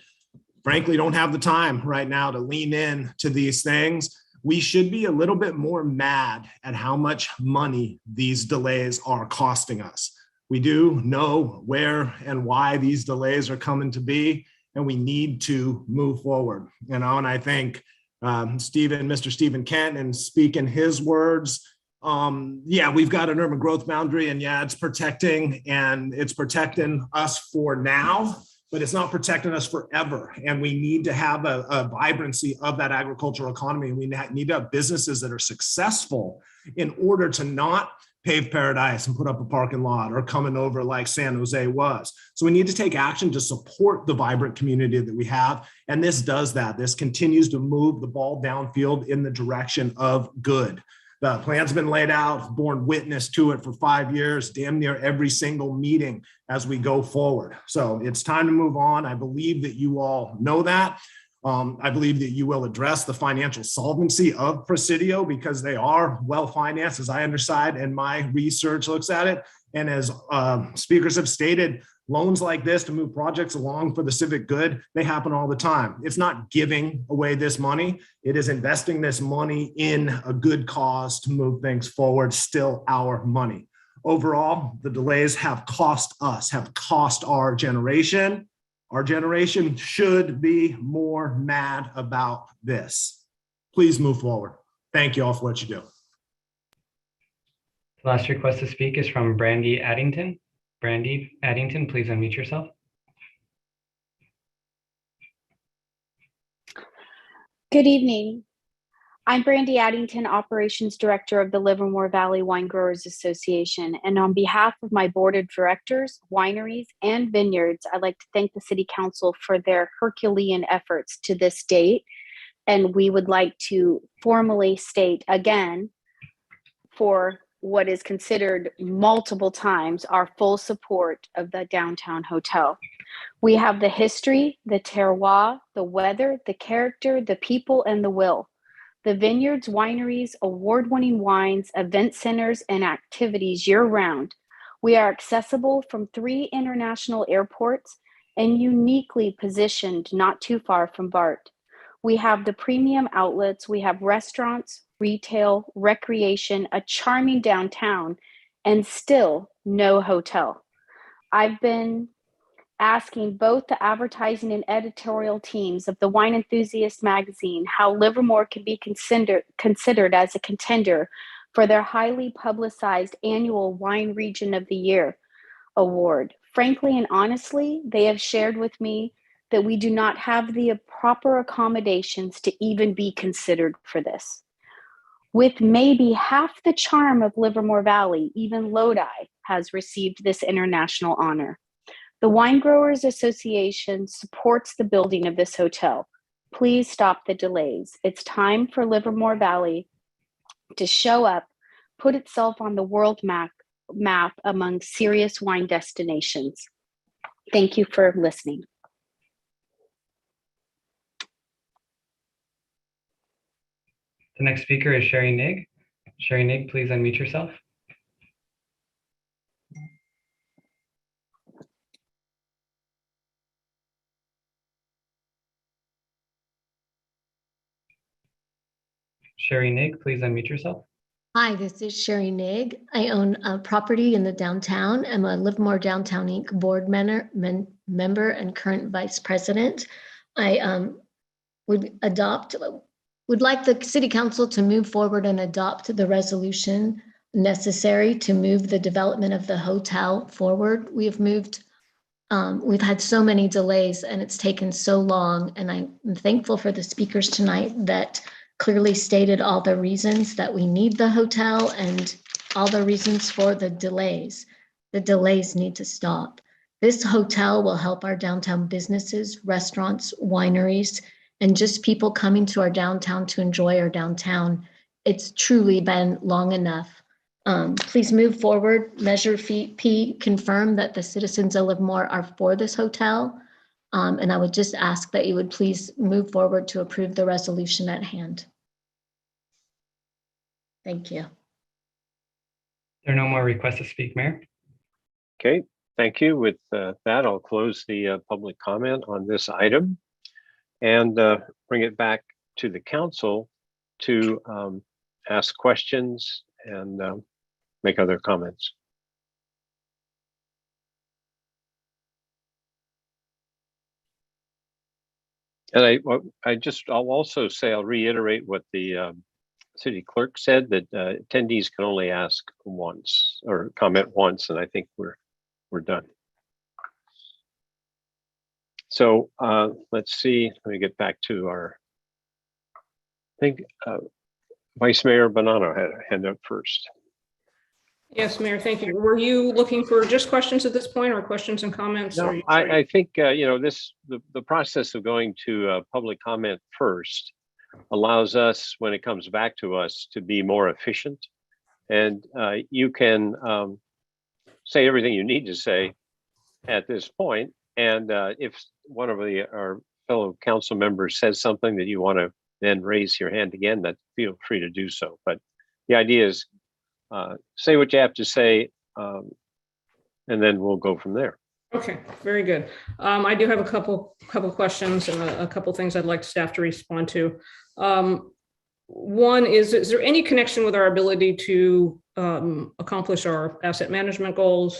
frankly don't have the time right now to lean in to these things, we should be a little bit more mad at how much money these delays are costing us. We do know where and why these delays are coming to be, and we need to move forward. And I think Mr. Stephen Kent, and speaking his words, we've got an urban growth boundary, and it's protecting us for now, but it's not protecting us forever. And we need to have a vibrancy of that agricultural economy. We need to have businesses that are successful in order to not pave paradise and put up a parking lot or coming over like San Jose was. So we need to take action to support the vibrant community that we have. And this does that. This continues to move the ball downfield in the direction of good. The plan's been laid out, borne witness to it for 5 years, damn near every single meeting as we go forward. So it's time to move on. I believe that you all know that. I believe that you will address the financial solvency of Presidio because they are well-financed, as I understand, and my research looks at it. And as speakers have stated, loans like this to move projects along for the civic good, they happen all the time. It's not giving away this money. It is investing this money in a good cause to move things forward, still our money. Overall, the delays have cost us, have cost our generation. Our generation should be more mad about this. Please move forward. Thank you all for what you do. The last request to speak is from Brandy Addington. Brandy Addington, please unmute yourself. Good evening. I'm Brandy Addington, Operations Director of the Livermore Valley Wine Growers Association. And on behalf of my board of directors, wineries, and vineyards, I'd like to thank the City Council for their Herculean efforts to this date. And we would like to formally state again, for what is considered multiple times, our full support of the downtown hotel. We have the history, the terroir, the weather, the character, the people, and the will. The vineyards, wineries, award-winning wines, event centers, and activities year-round. We are accessible from 3 international airports and uniquely positioned not too far from BART. We have the premium outlets, we have restaurants, retail, recreation, a charming downtown, and still no hotel. I've been asking both the advertising and editorial teams of the Wine Enthusiast magazine how Livermore can be considered as a contender for their highly publicized annual Wine Region of the Year award. Frankly and honestly, they have shared with me that we do not have the proper accommodations to even be considered for this. With maybe half the charm of Livermore Valley, even Lodi has received this international honor. The Wine Growers Association supports the building of this hotel. Please stop the delays. It's time for Livermore Valley to show up, put itself on the world map among serious wine destinations. Thank you for listening. The next speaker is Sherry Nigg. Sherry Nigg, please unmute yourself. Sherry Nigg, please unmute yourself. Hi, this is Sherry Nigg. I own a property in the downtown. I'm a Livermore Downtown Inc. board member and current vice president. I would like the city council to move forward and adopt the resolution necessary to move the development of the hotel forward. We've had so many delays and it's taken so long, and I'm thankful for the speakers tonight that clearly stated all the reasons that we need the hotel and all the reasons for the delays. The delays need to stop. This hotel will help our downtown businesses, restaurants, wineries, and just people coming to our downtown to enjoy our downtown. It's truly been long enough. Please move forward. Measure P confirm that the citizens of Livermore are for this hotel. And I would just ask that you would please move forward to approve the resolution at hand. Thank you. There are no more requests to speak, Mayor. Okay, thank you. With that, I'll close the public comment on this item and bring it back to the council to ask questions and make other comments. And I'll also say, I'll reiterate what the city clerk said, that attendees can only ask once or comment once, and I think we're done. So let's see, let me get back to our, I think Vice Mayor Bonanno had a hand up first. Yes, Mayor, thank you. Were you looking for just questions at this point or questions and comments? No, I think, the process of going to public comment first allows us, when it comes back to us, to be more efficient. And you can say everything you need to say at this point. And if one of our fellow council members says something that you want to then raise your hand again, that feel free to do so. But the idea is say what you have to say, and then we'll go from there. Okay, very good. I do have a couple questions and a couple things I'd like staff to respond to. One is there any connection with our ability to accomplish our asset management goals?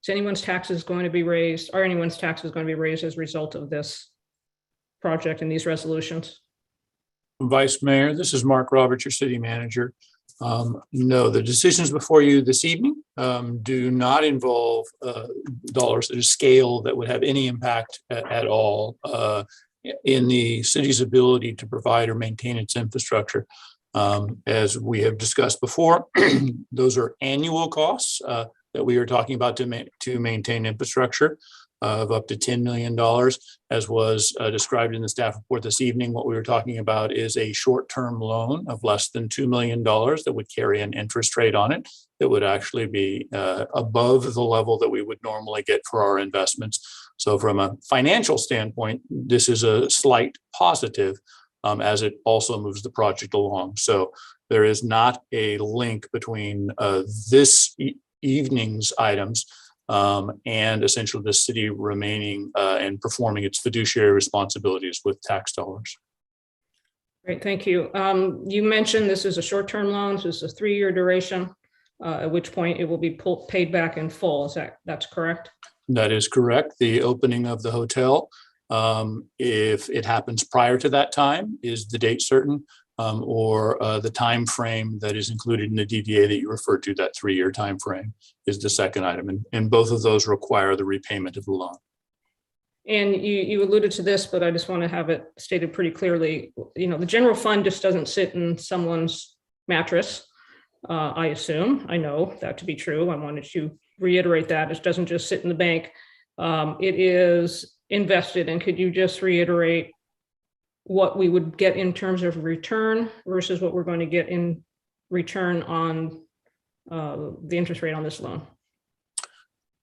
Is anyone's taxes going to be raised? Are anyone's taxes going to be raised as a result of this project and these resolutions? Vice Mayor, this is Mark Roberts, your city manager. No, the decisions before you this evening do not involve dollars at a scale that would have any impact at all in the city's ability to provide or maintain its infrastructure. As we have discussed before, those are annual costs that we are talking about to maintain infrastructure of up to $10 million. As was described in the staff report this evening, what we were talking about is a short-term loan of less than $2 million that would carry an interest rate on it that would actually be above the level that we would normally get for our investments. So from a financial standpoint, this is a slight positive as it also moves the project along. So there is not a link between this evening's items and essentially the city remaining and performing its fiduciary responsibilities with tax dollars. Great, thank you. You mentioned this is a short-term loan, so it's a 3-year duration, at which point it will be paid back in full. That's correct? That is correct. The opening of the hotel, if it happens prior to that time, is the date certain, or the time frame that is included in the DDA that you referred to, that 3-year time frame, is the second item, and both of those require the repayment of the loan. And you alluded to this, but I just want to have it stated pretty clearly. You know, the general fund just doesn't sit in someone's mattress. I assume, I know that to be true. I wanted to reiterate that it doesn't just sit in the bank. It is invested. And could you just reiterate what we would get in terms of return versus what we're going to get in return on the interest rate on this loan?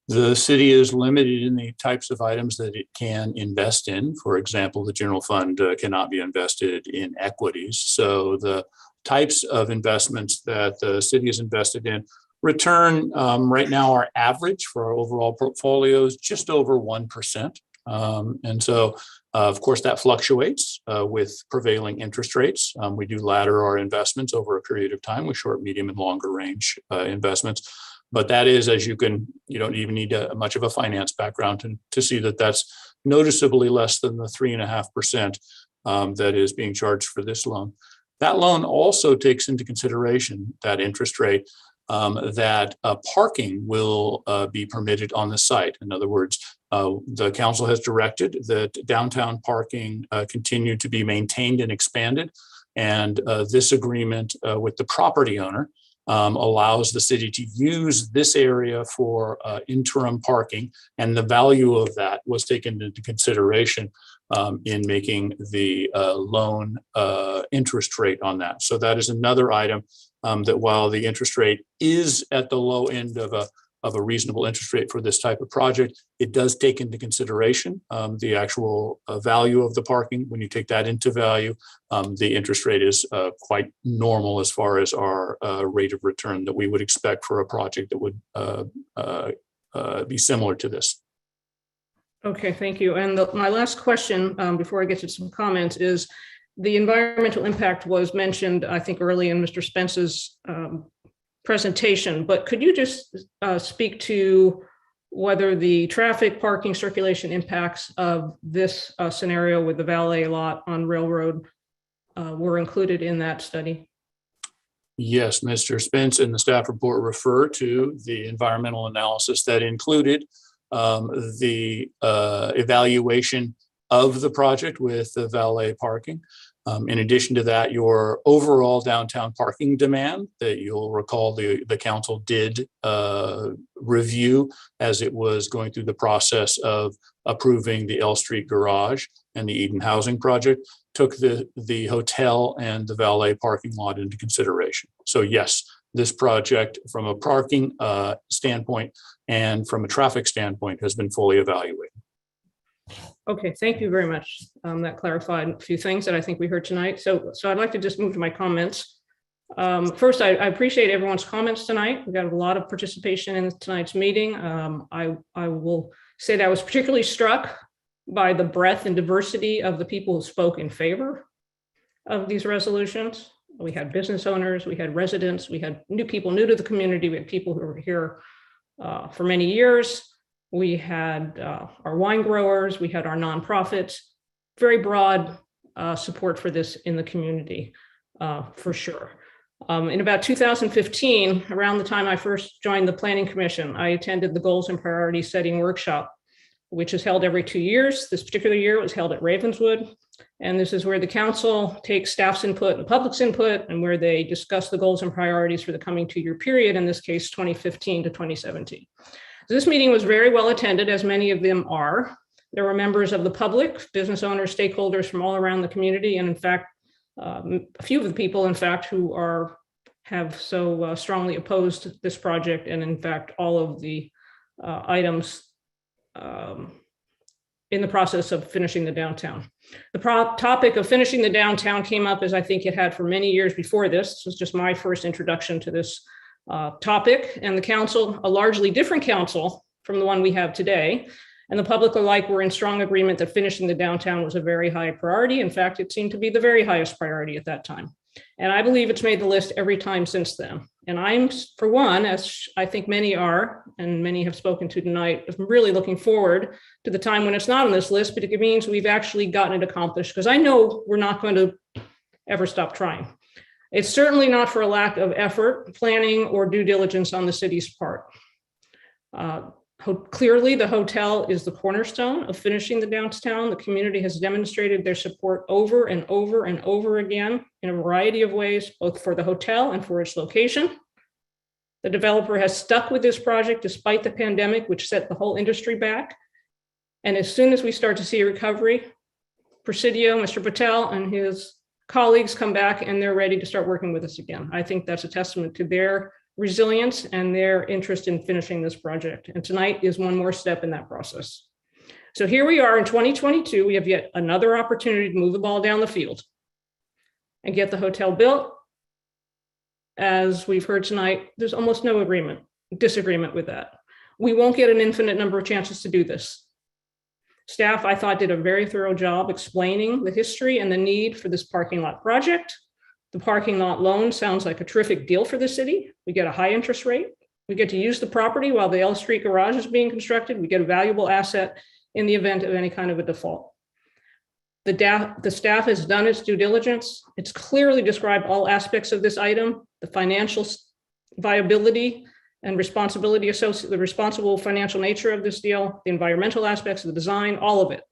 The city is limited in the types of items that it can invest in. For example, the general fund cannot be invested in equities. So the types of investments that the city is invested in return right now, our average for our overall portfolio is just over 1%. And so, of course, that fluctuates with prevailing interest rates. We do ladder our investments over a period of time with short, medium, and longer range investments. But that is, as you don't even need much of a finance background to see that that's noticeably less than the 3.5% that is being charged for this loan. That loan also takes into consideration, that interest rate, that parking will be permitted on the site. In other words, the council has directed that downtown parking continue to be maintained and expanded. And this agreement with the property owner allows the city to use this area for interim parking, and the value of that was taken into consideration in making the loan interest rate on that. So that is another item that, while the interest rate is at the low end of a reasonable interest rate for this type of project, it does take into consideration the actual value of the parking. When you take that into value, the interest rate is quite normal as far as our rate of return that we would expect for a project that would be similar to this. Okay, thank you. And my last question before I get to some comments is, the environmental impact was mentioned, I think, early in Mr. Spence's presentation, but could you just speak to whether the traffic, parking, circulation impacts of this scenario with the valet lot on Railroad were included in that study? Yes, Mr. Spence and the staff report refer to the environmental analysis that included the evaluation of the project with the valet parking. In addition to that, your overall downtown parking demand that you'll recall the council did review as it was going through the process of approving the L Street garage and the Eden housing project, took the hotel and the valet parking lot into consideration. So yes, this project from a parking standpoint and from a traffic standpoint has been fully evaluated. Okay, thank you very much. That clarified a few things that I think we heard tonight. So I'd like to just move to my comments. First, I appreciate everyone's comments tonight. We got a lot of participation in tonight's meeting. I will say that I was particularly struck by the breadth and diversity of the people who spoke in favor of these resolutions. We had business owners, we had residents, we had new people new to the community, we had people who were here for many years. We had our wine growers, we had our nonprofits, very broad support for this in the community, for sure. In about 2015, around the time I first joined the Planning Commission, I attended the Goals and Priorities Setting Workshop, which is held every 2 years. This particular year it was held at Ravenswood. And this is where the council takes staff's input and the public's input, and where they discuss the goals and priorities for the coming 2-year period, in this case, 2015 to 2017. So this meeting was very well attended, as many of them are. There were members of the public, business owners, stakeholders from all around the community, and in fact, a few of the people, in fact, who have so strongly opposed this project, and in fact, all of the items in the process of finishing the downtown. The topic of finishing the downtown came up, as I think it had for many years before this. This was just my first introduction to this topic, and the council, a largely different council from the one we have today, and the public alike were in strong agreement that finishing the downtown was a very high priority. In fact, it seemed to be the very highest priority at that time. And I believe it's made the list every time since then. And I'm, for one, as I think many are, and many have spoken to tonight, I'm really looking forward to the time when it's not on this list, but it means we've actually gotten it accomplished, because I know we're not going to ever stop trying. It's certainly not for a lack of effort, planning, or due diligence on the city's part. Clearly, the hotel is the cornerstone of finishing the downtown. The community has demonstrated their support over and over and over again in a variety of ways, both for the hotel and for its location. The developer has stuck with this project despite the pandemic, which set the whole industry back. And as soon as we start to see a recovery, Presidio, Mr. Patel, and his colleagues come back and they're ready to start working with us again. I think that's a testament to their resilience and their interest in finishing this project. And tonight is one more step in that process. So here we are in 2022, we have yet another opportunity to move the ball down the field and get the hotel built. As we've heard tonight, there's almost no disagreement with that. We won't get an infinite number of chances to do this. Staff, I thought, did a very thorough job explaining the history and the need for this parking lot project. The parking lot loan sounds like a terrific deal for the city. We get a high interest rate. We get to use the property while the L Street garage is being constructed. We get a valuable asset in the event of any kind of a default. The staff has done its due diligence. It's clearly described all aspects of this item, the financial viability and responsibility associated, the responsible financial nature of this deal, the environmental aspects of the design, all of it.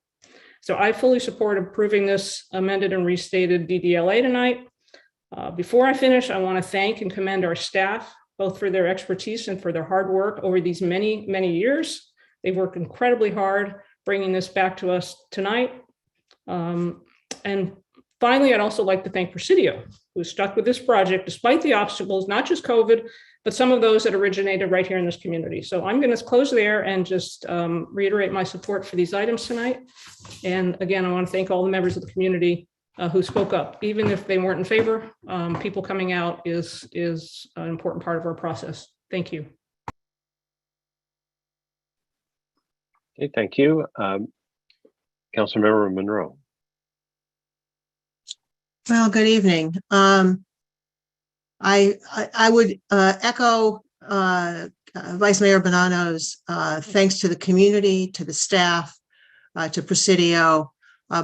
So I fully support approving this amended and restated DDLA tonight. Before I finish, I want to thank and commend our staff, both for their expertise and for their hard work over these many, many years. They've worked incredibly hard bringing this back to us tonight. And finally, I'd also like to thank Presidio, who stuck with this project despite the obstacles, not just COVID, but some of those that originated right here in this community. So I'm going to close there and just reiterate my support for these items tonight. And again, I want to thank all the members of the community who spoke up. Even if they weren't in favor, people coming out is an important part of our process. Thank you. Okay, thank you. Councilmember Monroe. Well, good evening. I would echo Vice Mayor Bonanno's thanks to the community, to the staff, to Presidio,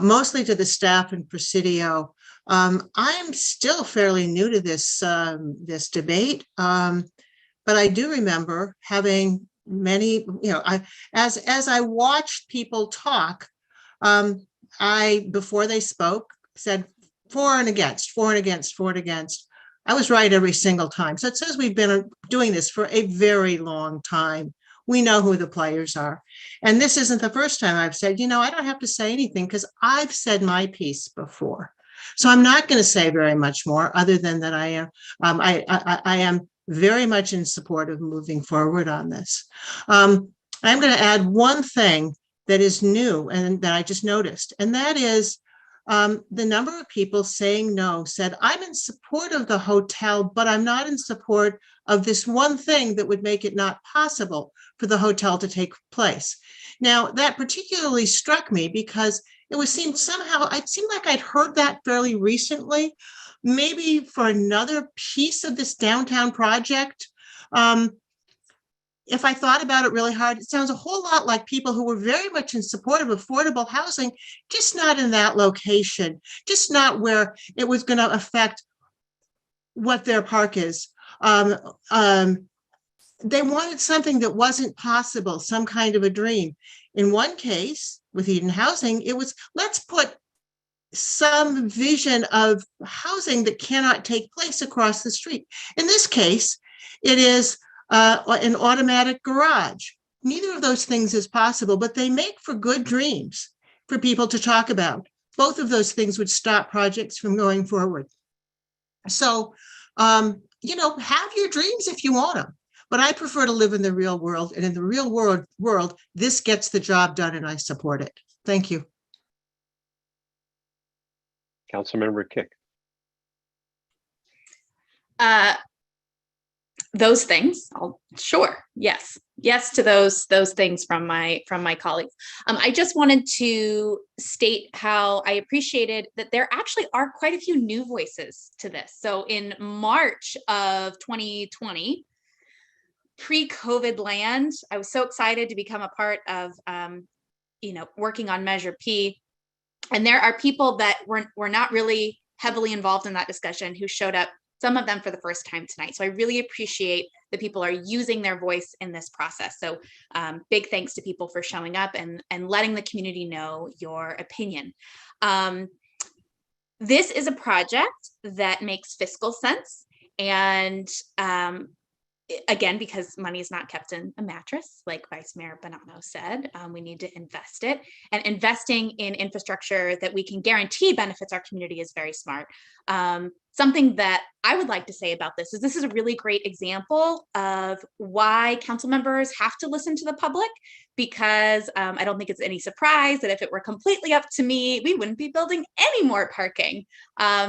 mostly to the staff and Presidio. I'm still fairly new to this this debate, but I do remember having many, as I watched people talk, before they spoke, said for and against, for and against, for and against. I was right every single time. So it says we've been doing this for a very long time. We know who the players are. And this isn't the first time I've said, I don't have to say anything because I've said my piece before. So I'm not going to say very much more other than that I am very much in support of moving forward on this. I'm going to add one thing that is new and that I just noticed, and that is the number of people saying no said, I'm in support of the hotel, but I'm not in support of this one thing that would make it not possible for the hotel to take place. Now, that particularly struck me because it seemed like I'd heard that fairly recently, maybe for another piece of this downtown project. If I thought about it really hard, it sounds a whole lot like people who were very much in support of affordable housing, just not in that location, just not where it was going to affect what their park is. They wanted something that wasn't possible, some kind of a dream. In one case, with Eden Housing, it was, let's put some vision of housing that cannot take place across the street. In this case, it is an automatic garage. Neither of those things is possible, but they make for good dreams for people to talk about. Both of those things would stop projects from going forward. So, have your dreams if you want them, but I prefer to live in the real world, and in the real world, this gets the job done, and I support it. Thank you. Councilmember Kick. Those things, sure, yes to those things from my colleagues. I just wanted to state how I appreciated that there actually are quite a few new voices to this. So in March of 2020, pre-COVID land, I was so excited to become a part of working on Measure P, and there are people that were not really heavily involved in that discussion who showed up, some of them for the first time tonight. So I really appreciate that people are using their voice in this process. So big thanks to people for showing up and letting the community know your opinion. This is a project that makes fiscal sense. And again, because money is not kept in a mattress, like Vice Mayor Bonanno said, we need to invest it. And investing in infrastructure that we can guarantee benefits our community is very smart. Something that I would like to say about this is a really great example of why council members have to listen to the public, because I don't think it's any surprise that if it were completely up to me, we wouldn't be building any more parking,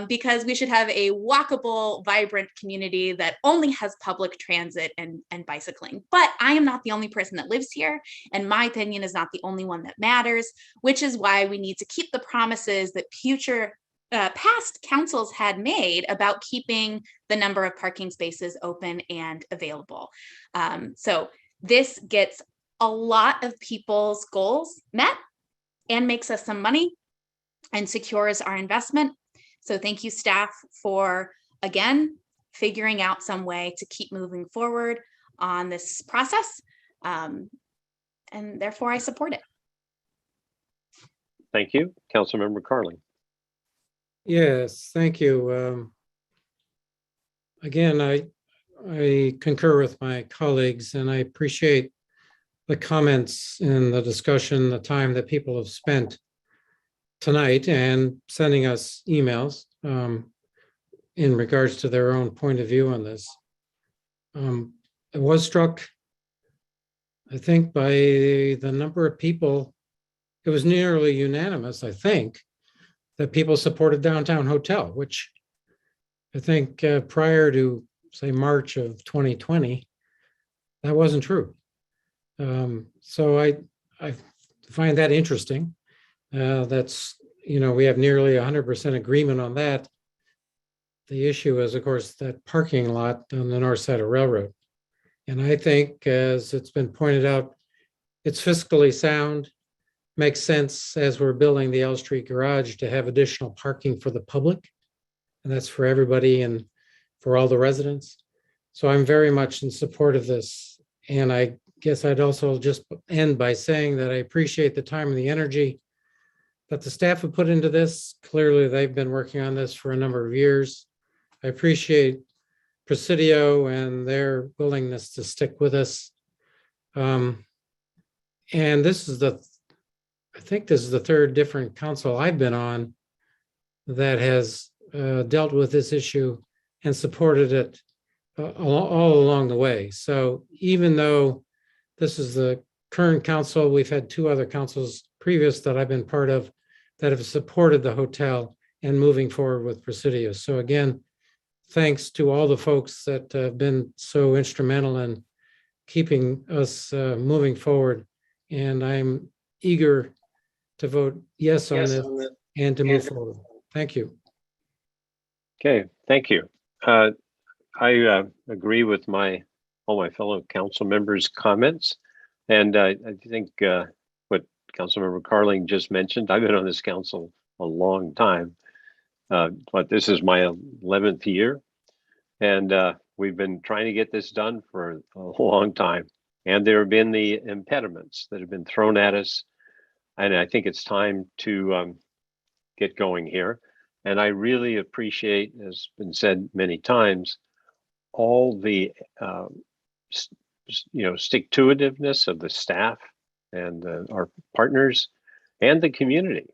because we should have a walkable, vibrant community that only has public transit and bicycling. But I am not the only person that lives here, and my opinion is not the only one that matters, which is why we need to keep the promises that past councils had made about keeping the number of parking spaces open and available. So this gets a lot of people's goals met and makes us some money and secures our investment. So thank you, staff, for, again, figuring out some way to keep moving forward on this process. And therefore I support it. Thank you. Councilmember Carling. Yes, thank you. Again, I concur with my colleagues, and I appreciate the comments and the discussion, the time that people have spent tonight and sending us emails in regards to their own point of view on this. I was struck, I think, by the number of people. It was nearly unanimous, I think, that people supported Downtown Hotel, which I think prior to, say, March of 2020, that wasn't true. So I find that interesting. That's, we have nearly 100% agreement on that. The issue is, of course, that parking lot on the north side of Railroad. And I think, as it's been pointed out, it's fiscally sound. Makes sense as we're building the L Street garage to have additional parking for the public. And that's for everybody and for all the residents. So I'm very much in support of this. And I guess I'd also just end by saying that I appreciate the time and the energy that the staff have put into this. Clearly, they've been working on this for a number of years. I appreciate Presidio and their willingness to stick with us. And this is I think this is the third different council I've been on that has dealt with this issue and supported it all along the way. So even though this is the current council, we've had two other councils previous that I've been part of that have supported the hotel and moving forward with Presidio. So again, thanks to all the folks that have been so instrumental in keeping us moving forward. And I'm eager to vote yes on this and to move forward. Thank you. Okay, thank you. I agree with all my fellow council members' comments. And I think what Councilmember Carling just mentioned, I've been on this council a long time, but this is my 11th year. And we've been trying to get this done for a long time. And there have been the impediments that have been thrown at us. And I think it's time to get going here. And I really appreciate, as been said many times, all the stick-to-itiveness of the staff and our partners and the community,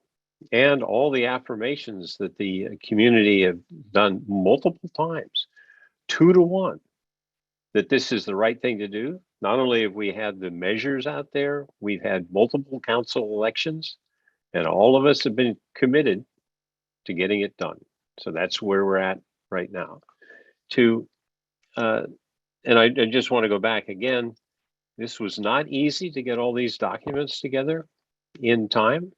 and all the affirmations that the community have done multiple times, 2-to-1, that this is the right thing to do. Not only have we had the measures out there, we've had multiple council elections, and all of us have been committed to getting it done. So that's where we're at right now. And I just want to go back again. This was not easy to get all these documents together in time,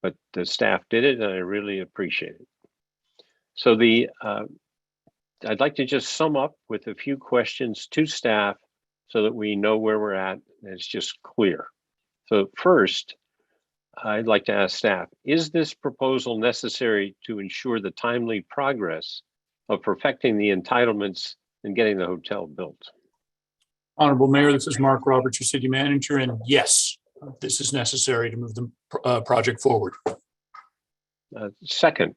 but the staff did it, and I really appreciate it. So I'd like to just sum up with a few questions to staff so that we know where we're at and it's just clear. So first, I'd like to ask staff, is this proposal necessary to ensure the timely progress of perfecting the entitlements and getting the hotel built? Honorable Mayor, this is Mark Roberts, your city manager, and yes, this is necessary to move the project forward. Second,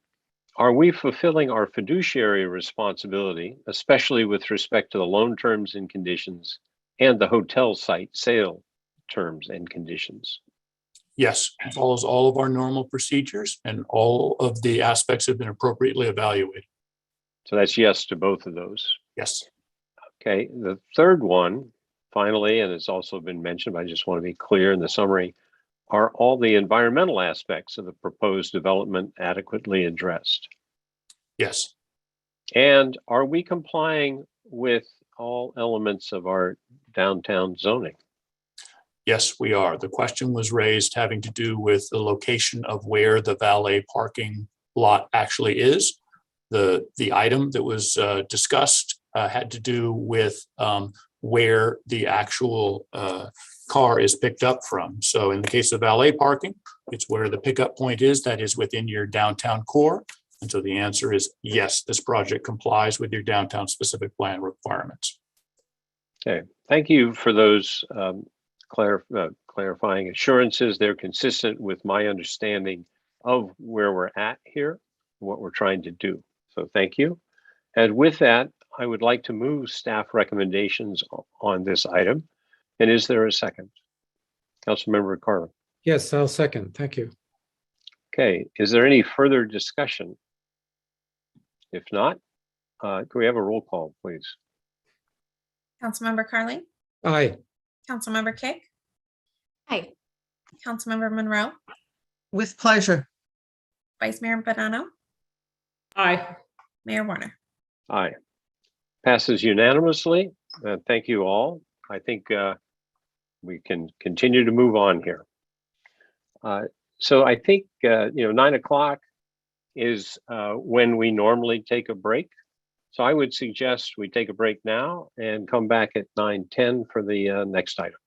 are we fulfilling our fiduciary responsibility, especially with respect to the loan terms and conditions and the hotel site sale terms and conditions? Yes, it follows all of our normal procedures and all of the aspects have been appropriately evaluated. So that's yes to both of those. Yes. Okay, the third one, finally, and it's also been mentioned, but I just want to be clear in the summary, are all the environmental aspects of the proposed development adequately addressed? Yes. And are we complying with all elements of our downtown zoning? Yes, we are. The question was raised having to do with the location of where the valet parking lot actually is. The item that was discussed had to do with where the actual car is picked up from. So in the case of valet parking, it's where the pickup point is, that is within your downtown core. And so the answer is yes, this project complies with your downtown specific plan requirements. Okay, thank you for those clarifying assurances. They're consistent with my understanding of where we're at here, what we're trying to do. So thank you. And with that, I would like to move staff recommendations on this item. And is there a second? Councilmember Carlin. Yes, I'll second. Thank you. Okay, is there any further discussion? If not, can we have a roll call, please? Councilmember Carling, Aye. Councilmember Kick, Hi. Councilmember Monroe, With pleasure. Vice Mayor Bonanno, Aye. Mayor Warner. Aye. Passes unanimously. Thank you all. I think we can continue to move on here. So I think 9 o'clock is when we normally take a break. So I would suggest we take a break now and come back at 9:10 for the next item.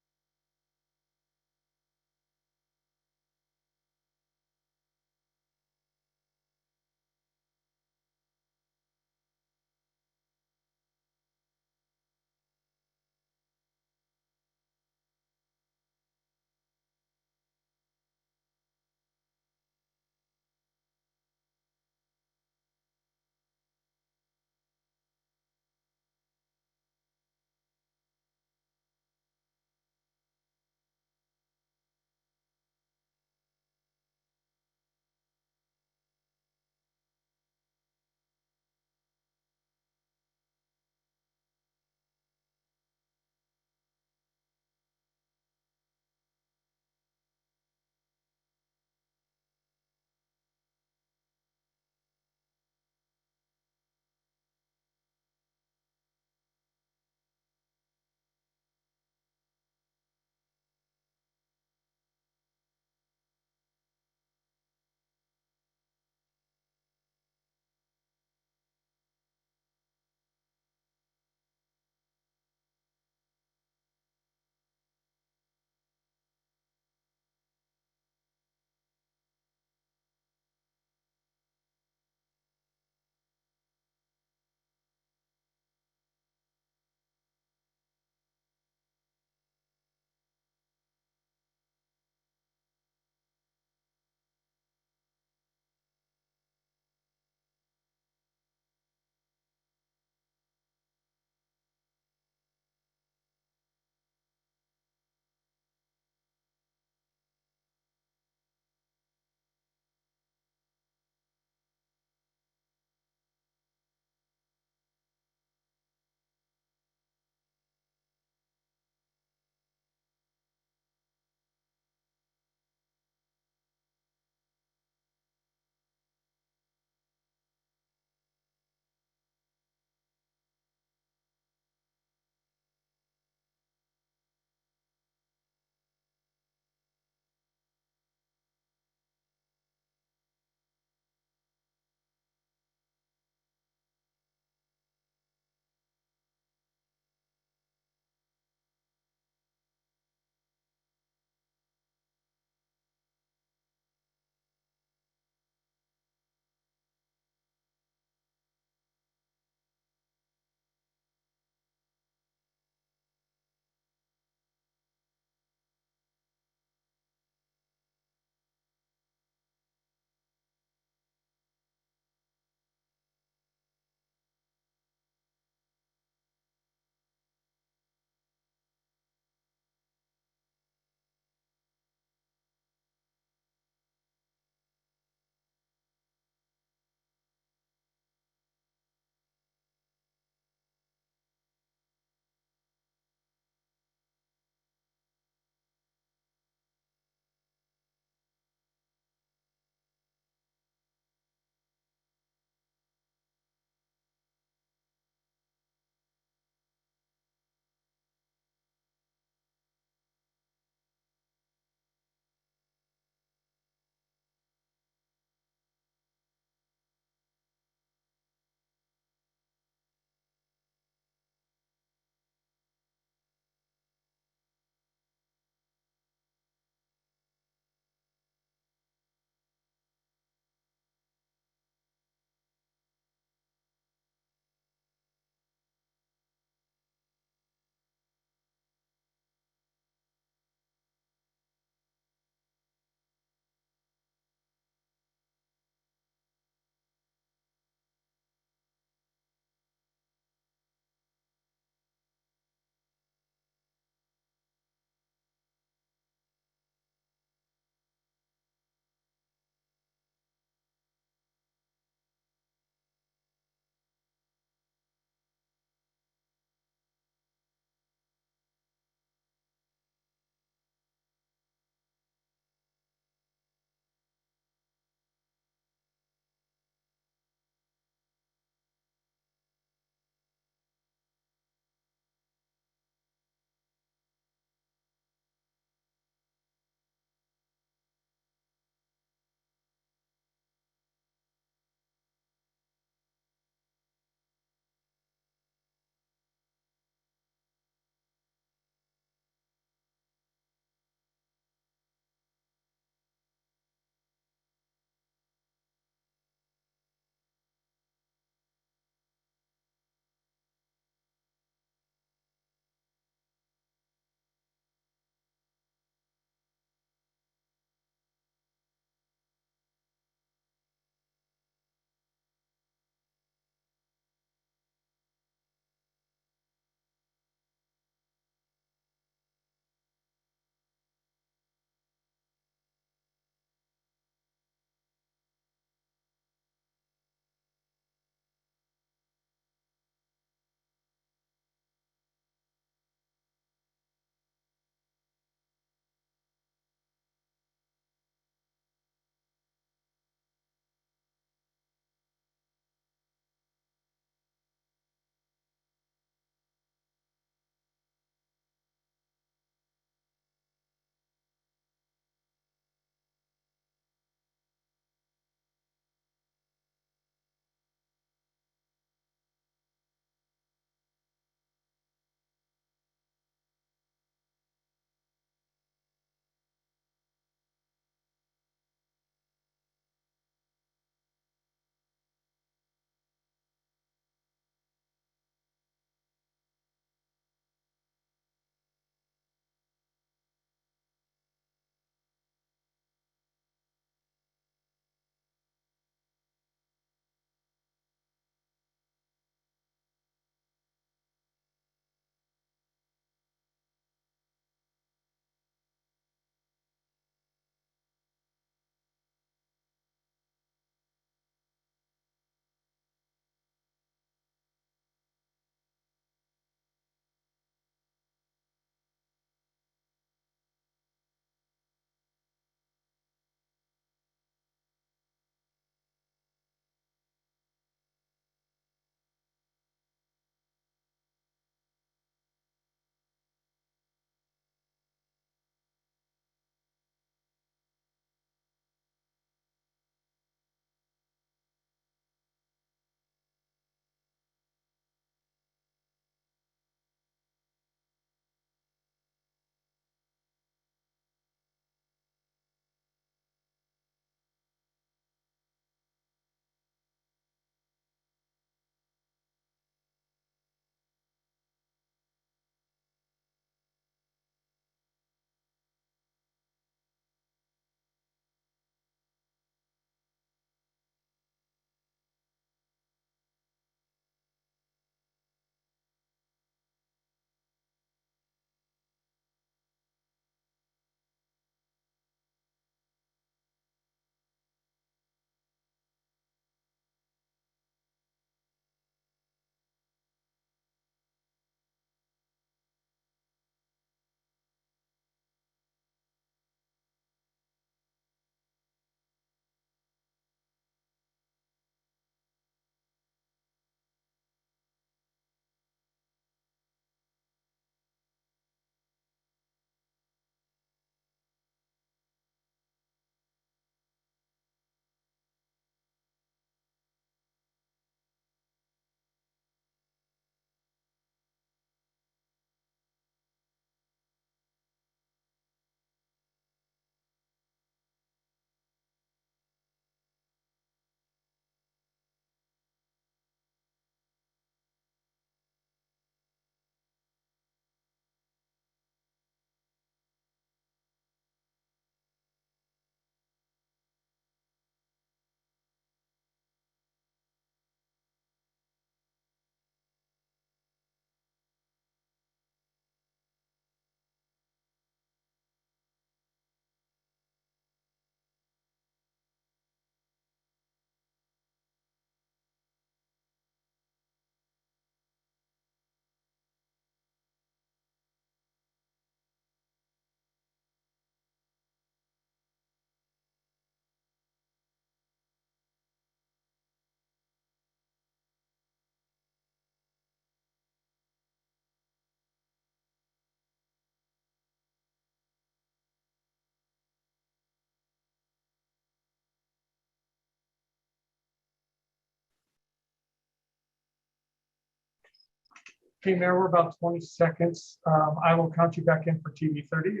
Okay, Mayor, we're about 20 seconds. I will count you back in for TV 30.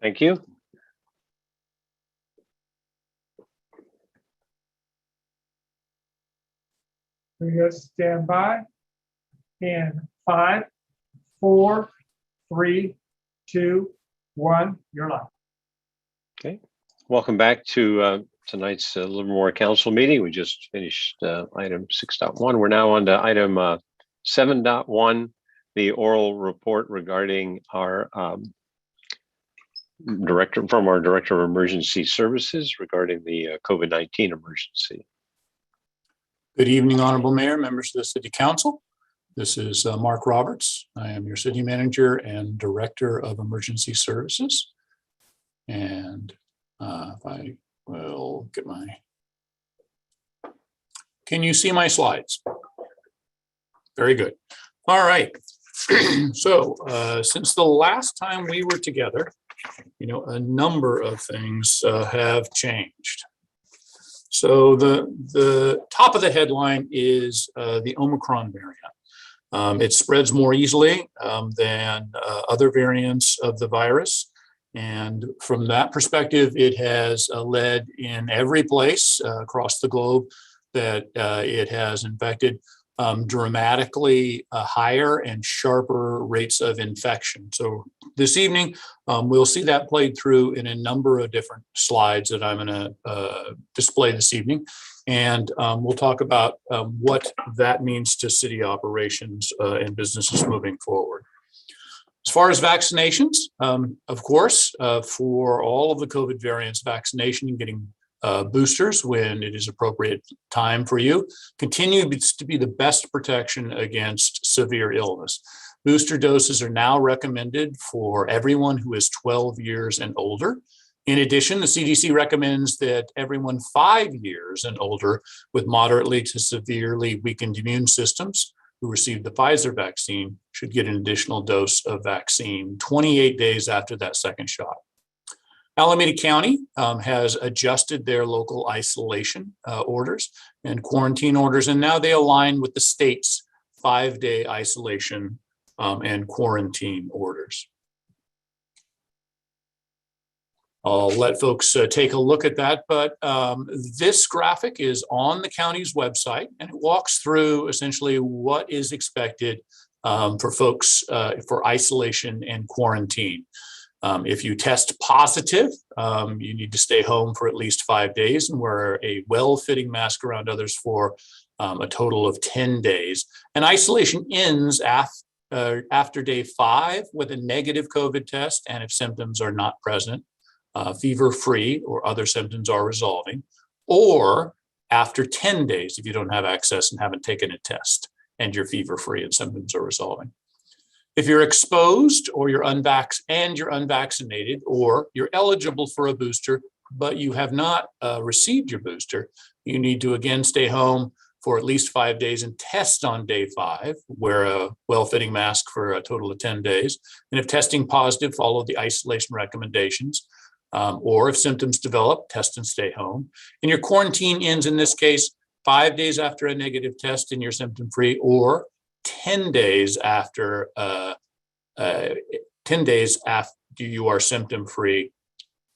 Thank you. We guys stand by. In 5, 4, 3, 2, 1, you're live. Okay. Welcome back to tonight's Livermore Council meeting. We just finished item 6.1. We're now on to item 7.1, the oral report regarding our Director of Emergency Services regarding the COVID-19 emergency. Good evening, Honorable Mayor, members of the City Council. This is Mark Roberts. I am your City Manager and Director of Emergency Services. And if I will get my, can you see my slides? Very good. All right. So since the last time we were together, you know, a number of things have changed. So the top of the headline is the Omicron variant. It spreads more easily than other variants of the virus. And from that perspective, it has led in every place across the globe that it has infected dramatically higher and sharper rates of infection. So this evening, we'll see that played through in a number of different slides that I'm going to display this evening. And we'll talk about what that means to city operations and businesses moving forward. As far as vaccinations, of course, for all of the COVID variants, vaccination and getting boosters when it is appropriate time for you continues to be the best protection against severe illness. Booster doses are now recommended for everyone who is 12 years and older. In addition, the CDC recommends that everyone 5 years and older with moderately to severely weakened immune systems who received the Pfizer vaccine should get an additional dose of vaccine 28 days after that second shot. Alameda County has adjusted their local isolation orders and quarantine orders, and now they align with the state's 5-day isolation and quarantine orders. I'll let folks take a look at that, but this graphic is on the county's website, and it walks through essentially what is expected for folks for isolation and quarantine. If you test positive, you need to stay home for at least 5 days and wear a well-fitting mask around others for a total of 10 days. And isolation ends after day 5 with a negative COVID test, and if symptoms are not present, fever-free or other symptoms are resolving, or after 10 days if you don't have access and haven't taken a test and you're fever-free and symptoms are resolving. If you're exposed or you're unvaccinated, or you're eligible for a booster, but you have not received your booster, you need to again stay home for at least 5 days and test on day 5, wear a well-fitting mask for a total of 10 days. And if testing positive, follow the isolation recommendations. Or if symptoms develop, test and stay home. And your quarantine ends in this case 5 days after a negative test and you're symptom-free, or 10 days after 10 days after you are symptom-free.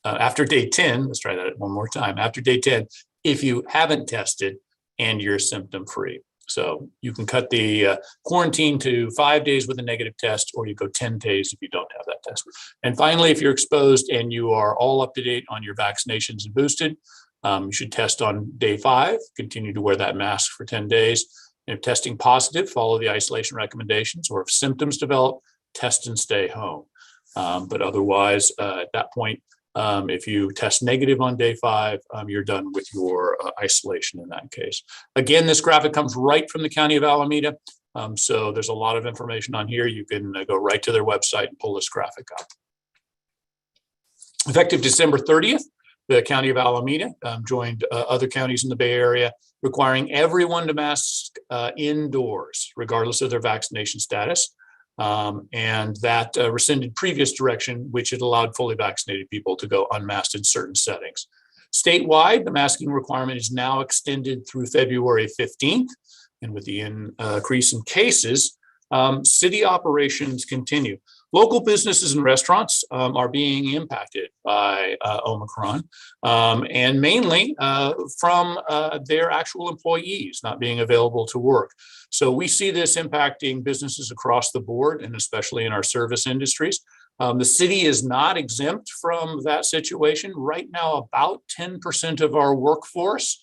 After day 10, let's try that one more time. After day 10, if you haven't tested and you're symptom-free. So you can cut the quarantine to 5 days with a negative test, or you go 10 days if you don't have that test. And finally, if you're exposed and you are all up to date on your vaccinations and boosted, you should test on day 5, continue to wear that mask for 10 days. And if testing positive, follow the isolation recommendations, or if symptoms develop, test and stay home. But otherwise, at that point, if you test negative on day 5, you're done with your isolation in that case. Again, this graphic comes right from the County of Alameda. So there's a lot of information on here. You can go right to their website and pull this graphic up. Effective December 30th, the County of Alameda joined other counties in the Bay Area, requiring everyone to mask indoors, regardless of their vaccination status. And that rescinded previous direction, which had allowed fully vaccinated people to go unmasked in certain settings. Statewide, the masking requirement is now extended through February 15th. And with the increase in cases, City operations continue. Local businesses and restaurants are being impacted by Omicron, and mainly from their actual employees not being available to work. So we see this impacting businesses across the board, and especially in our service industries. The city is not exempt from that situation. Right now, about 10% of our workforce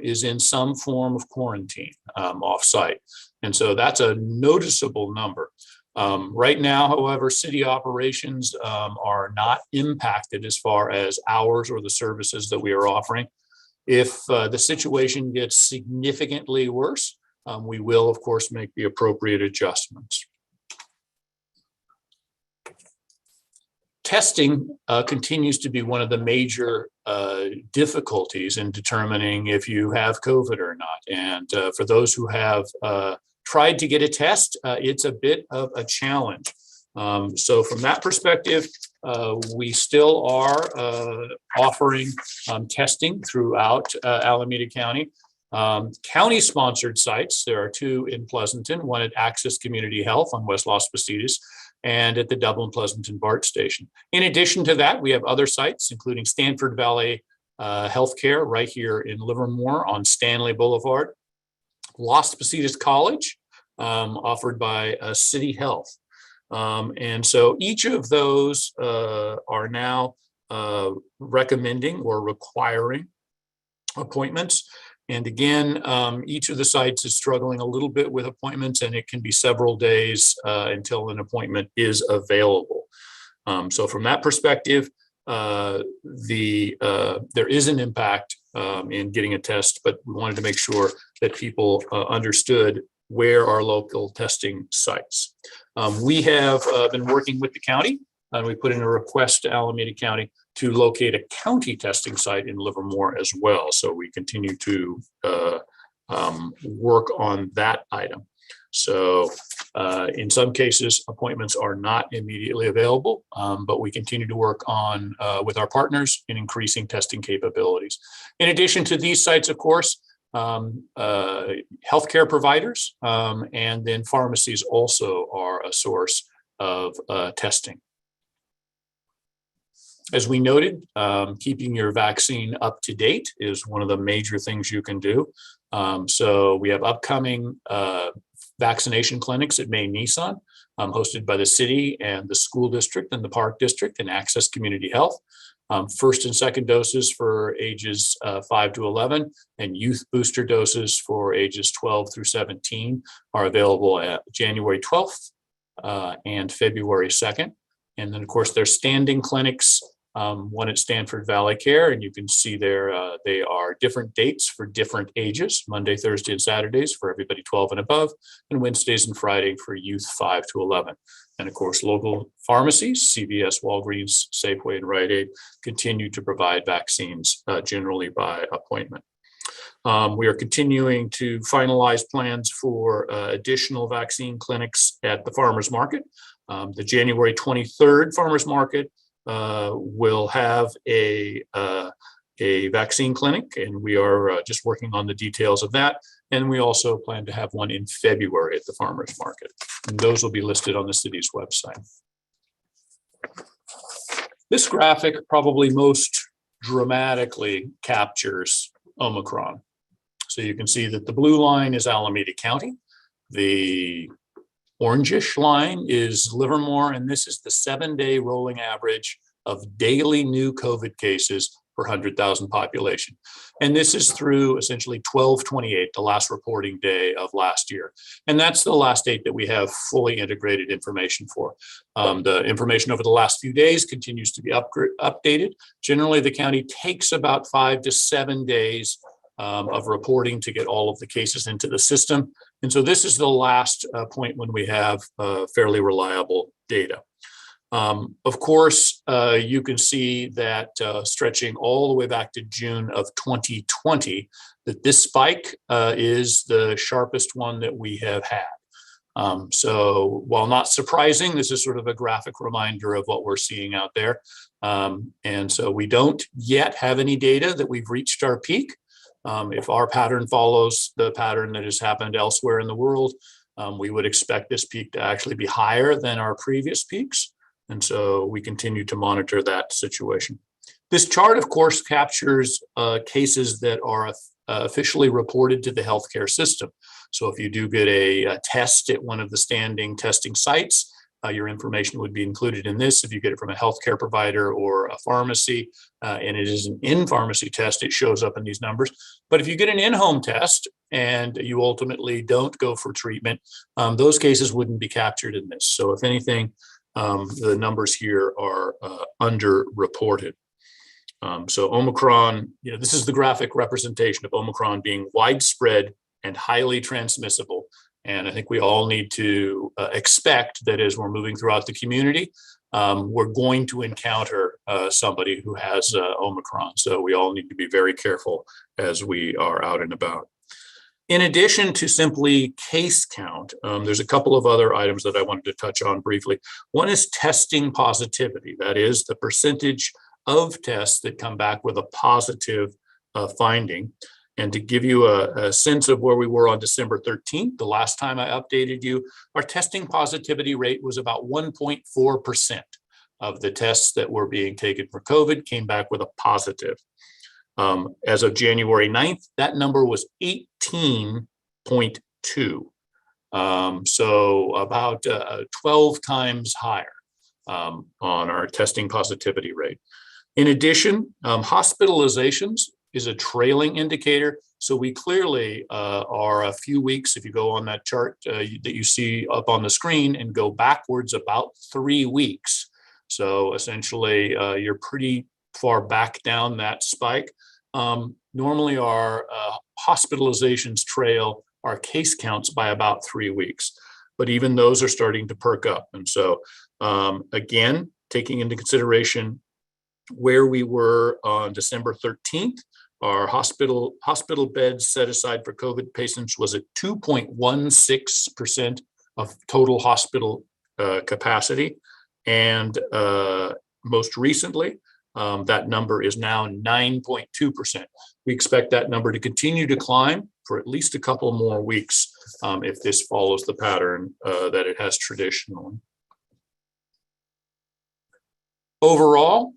is in some form of quarantine offsite. And so that's a noticeable number. Right now, however, city operations are not impacted as far as hours or the services that we are offering. If the situation gets significantly worse, we will, of course, make the appropriate adjustments. Testing continues to be one of the major difficulties in determining if you have COVID or not. And for those who have tried to get a test, it's a bit of a challenge. So from that perspective, we still are offering testing throughout Alameda County. County-sponsored sites, there are two in Pleasanton, one at Access Community Health on West Las Positas, and at the Dublin Pleasanton BART station. In addition to that, we have other sites, including Stanford Valley Healthcare right here in Livermore on Stanley Boulevard, Las Positas College, offered by City Health. And so each of those are now recommending or requiring appointments. And again, each of the sites is struggling a little bit with appointments, and it can be several days until an appointment is available. So from that perspective, there is an impact in getting a test, but we wanted to make sure that people understood where our local testing sites. We have been working with the county, and we put in a request to Alameda County to locate a county testing site in Livermore as well. So we continue to work on that item. So in some cases, appointments are not immediately available, but we continue to work on with our partners in increasing testing capabilities. In addition to these sites, of course, healthcare providers and then pharmacies also are a source of testing. As we noted, keeping your vaccine up to date is one of the major things you can do. So we have upcoming vaccination clinics at Maine Nissan, hosted by the city and the school district and the park district and Access Community Health. First and second doses for ages 5 to 11 and youth booster doses for ages 12 through 17 are available at January 12th and February 2nd. And then, of course, there's standing clinics, one at Stanford Valley Care, and you can see there they are different dates for different ages, Monday, Thursday, and Saturdays for everybody 12 and above, and Wednesdays and Friday for youth 5 to 11. And of course, local pharmacies, CVS, Walgreens, Safeway, and Rite Aid continue to provide vaccines generally by appointment. We are continuing to finalize plans for additional vaccine clinics at the farmers market. The January 23rd farmers market will have a vaccine clinic, and we are just working on the details of that. And we also plan to have one in February at the farmers market. And those will be listed on the city's website. This graphic probably most dramatically captures Omicron. So you can see that the blue line is Alameda County. The orangish line is Livermore, and this is the 7-day rolling average of daily new COVID cases per 100,000 population. And this is through essentially 12/28, the last reporting day of last year. And that's the last date that we have fully integrated information for. The information over the last few days continues to be updated. Generally, the county takes about 5 to 7 days of reporting to get all of the cases into the system. And so this is the last point when we have fairly reliable data. Of course, you can see that stretching all the way back to June of 2020, that this spike is the sharpest one that we have had. So while not surprising, this is sort of a graphic reminder of what we're seeing out there. And so we don't yet have any data that we've reached our peak. If our pattern follows the pattern that has happened elsewhere in the world, We would expect this peak to actually be higher than our previous peaks. And so we continue to monitor that situation. This chart, of course, captures cases that are officially reported to the healthcare system. So if you do get a test at one of the standing testing sites, your information would be included in this. If you get it from a healthcare provider or a pharmacy, and it is an in-pharmacy test, it shows up in these numbers. But if you get an in-home test and you ultimately don't go for treatment, those cases wouldn't be captured in this. So if anything, the numbers here are underreported. So Omicron, this is the graphic representation of Omicron being widespread and highly transmissible. And I think we all need to expect that as we're moving throughout the community, we're going to encounter somebody who has Omicron. So we all need to be very careful as we are out and about. In addition to simply case count, there's a couple of other items that I wanted to touch on briefly. One is testing positivity. That is the percentage of tests that come back with a positive finding. And to give you a sense of where we were on December 13th, the last time I updated you, our testing positivity rate was about 1.4% of the tests that were being taken for COVID came back with a positive. As of January 9th, that number was 18.2. So about 12 times higher on our testing positivity rate. In addition, hospitalizations is a trailing indicator. So we clearly are a few weeks, if you go on that chart that you see up on the screen and go backwards about 3 weeks. So essentially you're pretty far back down that spike. Normally our hospitalizations trail our case counts by about 3 weeks, but even those are starting to perk up. And so again, taking into consideration where we were on December 13th, our hospital beds set aside for COVID patients was at 2.16% of total hospital capacity. And most recently, that number is now 9.2%. We expect that number to continue to climb for at least a couple more weeks if this follows the pattern that it has traditionally. Overall,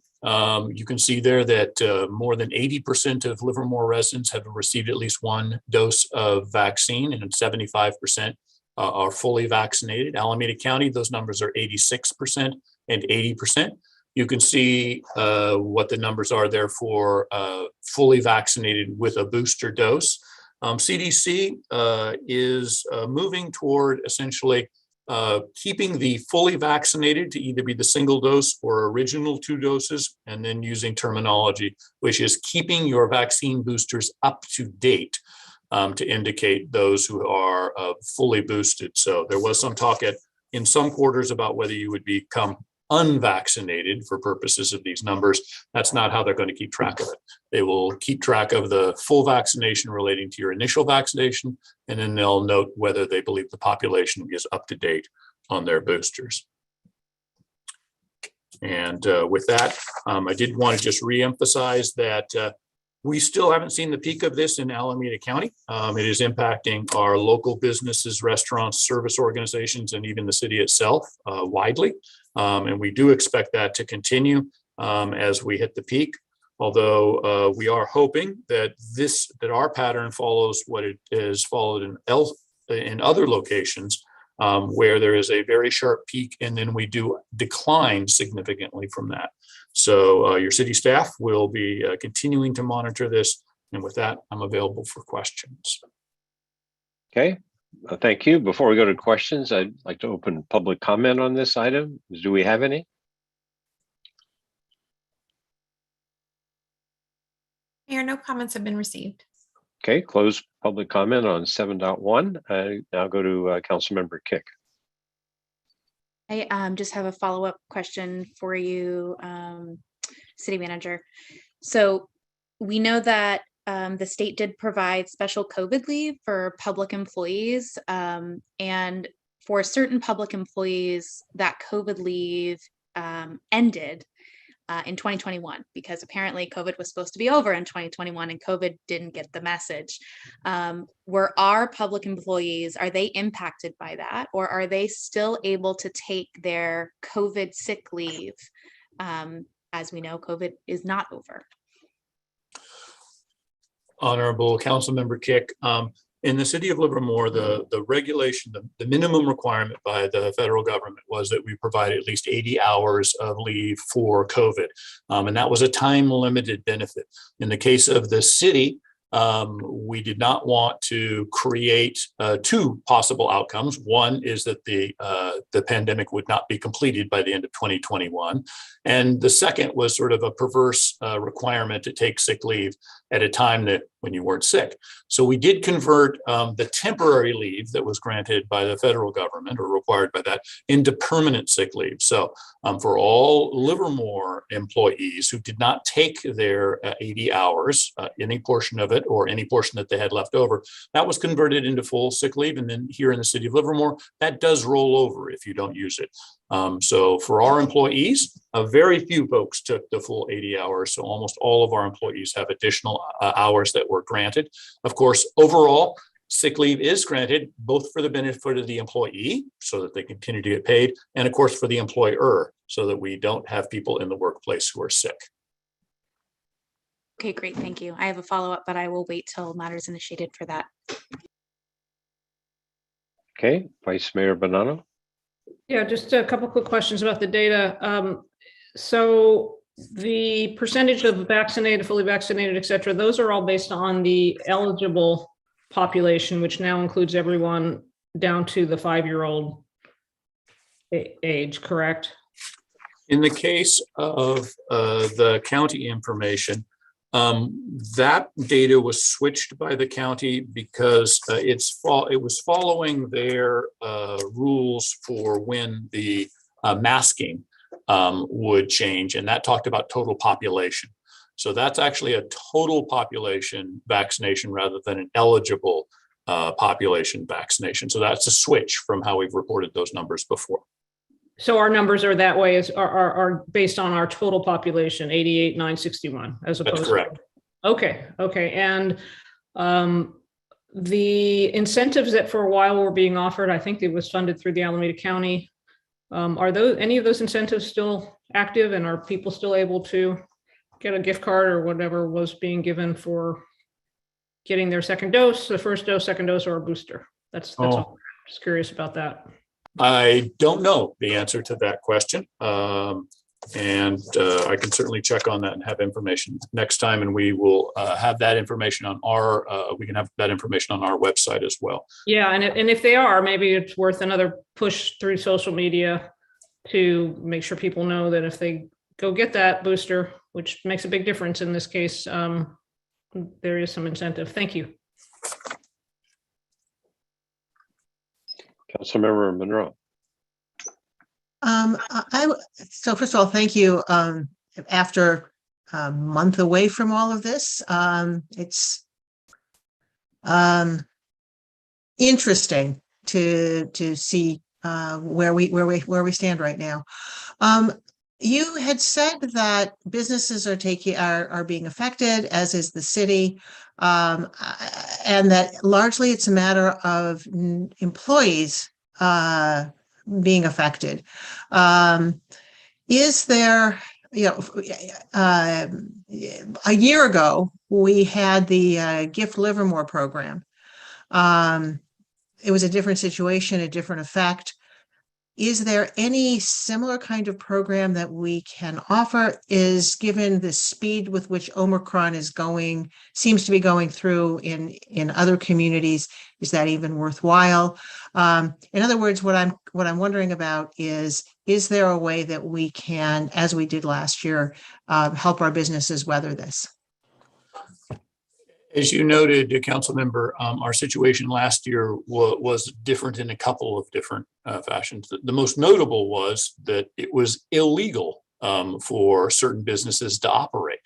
you can see there that more than 80% of Livermore residents have received at least one dose of vaccine, and 75% are fully vaccinated. Alameda County, those numbers are 86% and 80%. You can see what the numbers are there for fully vaccinated with a booster dose. CDC is moving toward essentially keeping the fully vaccinated to either be the single dose or original 2 doses, and then using terminology, which is keeping your vaccine boosters up to date to indicate those who are fully boosted. So there was some talk in some quarters about whether you would become unvaccinated for purposes of these numbers. That's not how they're going to keep track of it. They will keep track of the full vaccination relating to your initial vaccination, and then they'll note whether they believe the population is up to date on their boosters. And with that, I did want to just reemphasize that we still haven't seen the peak of this in Alameda County. It is impacting our local businesses, restaurants, service organizations, and even the city itself widely. And we do expect that to continue as we hit the peak. Although we are hoping that our pattern follows what it is followed in other locations where there is a very sharp peak, and then we do decline significantly from that. So your city staff will be continuing to monitor this. And with that, I'm available for questions. Okay, thank you. Before we go to questions, I'd like to open public comment on this item. Do we have any? Mayor, no comments have been received. Okay, close public comment on 7.1. I now go to Councilmember Kick. I just have a follow-up question for you, City Manager. So we know that the state did provide special COVID leave for public employees, and for certain public employees, that COVID leave ended. in 2021, because apparently COVID was supposed to be over in 2021 and COVID didn't get the message. Were our public employees, are they impacted by that, or are they still able to take their COVID sick leave? As we know, COVID is not over. Honorable Councilmember Kick, in the city of Livermore, the regulation, the minimum requirement by the federal government was that we provide at least 80 hours of leave for COVID. And that was a time limited benefit. In the case of the city, we did not want to create two possible outcomes. One is that the pandemic would not be completed by the end of 2021. And the second was sort of a perverse requirement to take sick leave at a time that when you weren't sick. So we did convert the temporary leave that was granted by the federal government or required by that into permanent sick leave. So for all Livermore employees who did not take their 80 hours, any portion of it or any portion that they had left over, that was converted into full sick leave. And then here in the city of Livermore, that does roll over if you don't use it. So for our employees, very few folks took the full 80 hours. So almost all of our employees have additional hours that were granted. Of course, overall, sick leave is granted both for the benefit of the employee so that they continue to get paid, and of course for the employer so that we don't have people in the workplace who are sick. Okay, great, thank you. I have a follow-up, but I will wait till matters initiated for that. Okay, Vice Mayor Bonanno. Yeah, just a couple quick questions about the data. So the percentage of vaccinated, fully vaccinated, et cetera, those are all based on the eligible population, which now includes everyone down to the 5-year-old age, correct? In the case of the county information, that data was switched by the county because it was following their rules for when the masking would change, and that talked about total population. So that's actually a total population vaccination rather than an eligible population vaccination. So that's a switch from how we've reported those numbers before. So our numbers are that way, are based on our total population, 88,961, as opposed That's correct. to. Okay. And the incentives that for a while were being offered, I think it was funded through the Alameda County. Are any of those incentives still active, and are people still able to get a gift card or whatever was being given for getting their second dose, the first dose, second dose, or a booster? That's all. Just curious about that. I don't know the answer to that question. And I can certainly check on that and have information next time. And we will have that information on we can have that information on our website as well. Yeah, and if they are, maybe it's worth another push through social media to make sure people know that if they go get that booster, which makes a big difference in this case, there is some incentive. Thank you. Councilmember Monroe. So first of all, thank you. After a month away from all of this, it's interesting to see where we stand right now. You had said that businesses are being affected, as is the city, and that largely it's a matter of employees being affected. Is there, a year ago, we had the Gift Livermore program. It was a different situation, a different effect. Is there any similar kind of program that we can offer? Is, given the speed with which Omicron seems to be going through in other communities, is that even worthwhile? In other words, what I'm wondering about is there a way that we can, as we did last year, help our businesses weather this? As you noted, Council Member, our situation last year was different in a couple of different fashions. The most notable was that it was illegal for certain businesses to operate.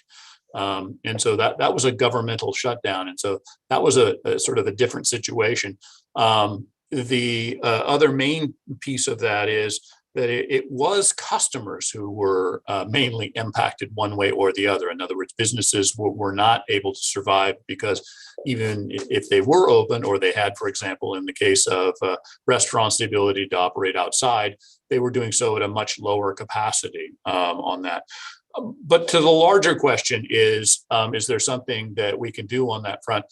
And so that was a governmental shutdown. And so that was a sort of a different situation. The other main piece of that is that it was customers who were mainly impacted one way or the other. In other words, businesses were not able to survive because even if they were open, or they had, for example, in the case of restaurants, the ability to operate outside, they were doing so at a much lower capacity on that. But to the larger question is there something that we can do on that front?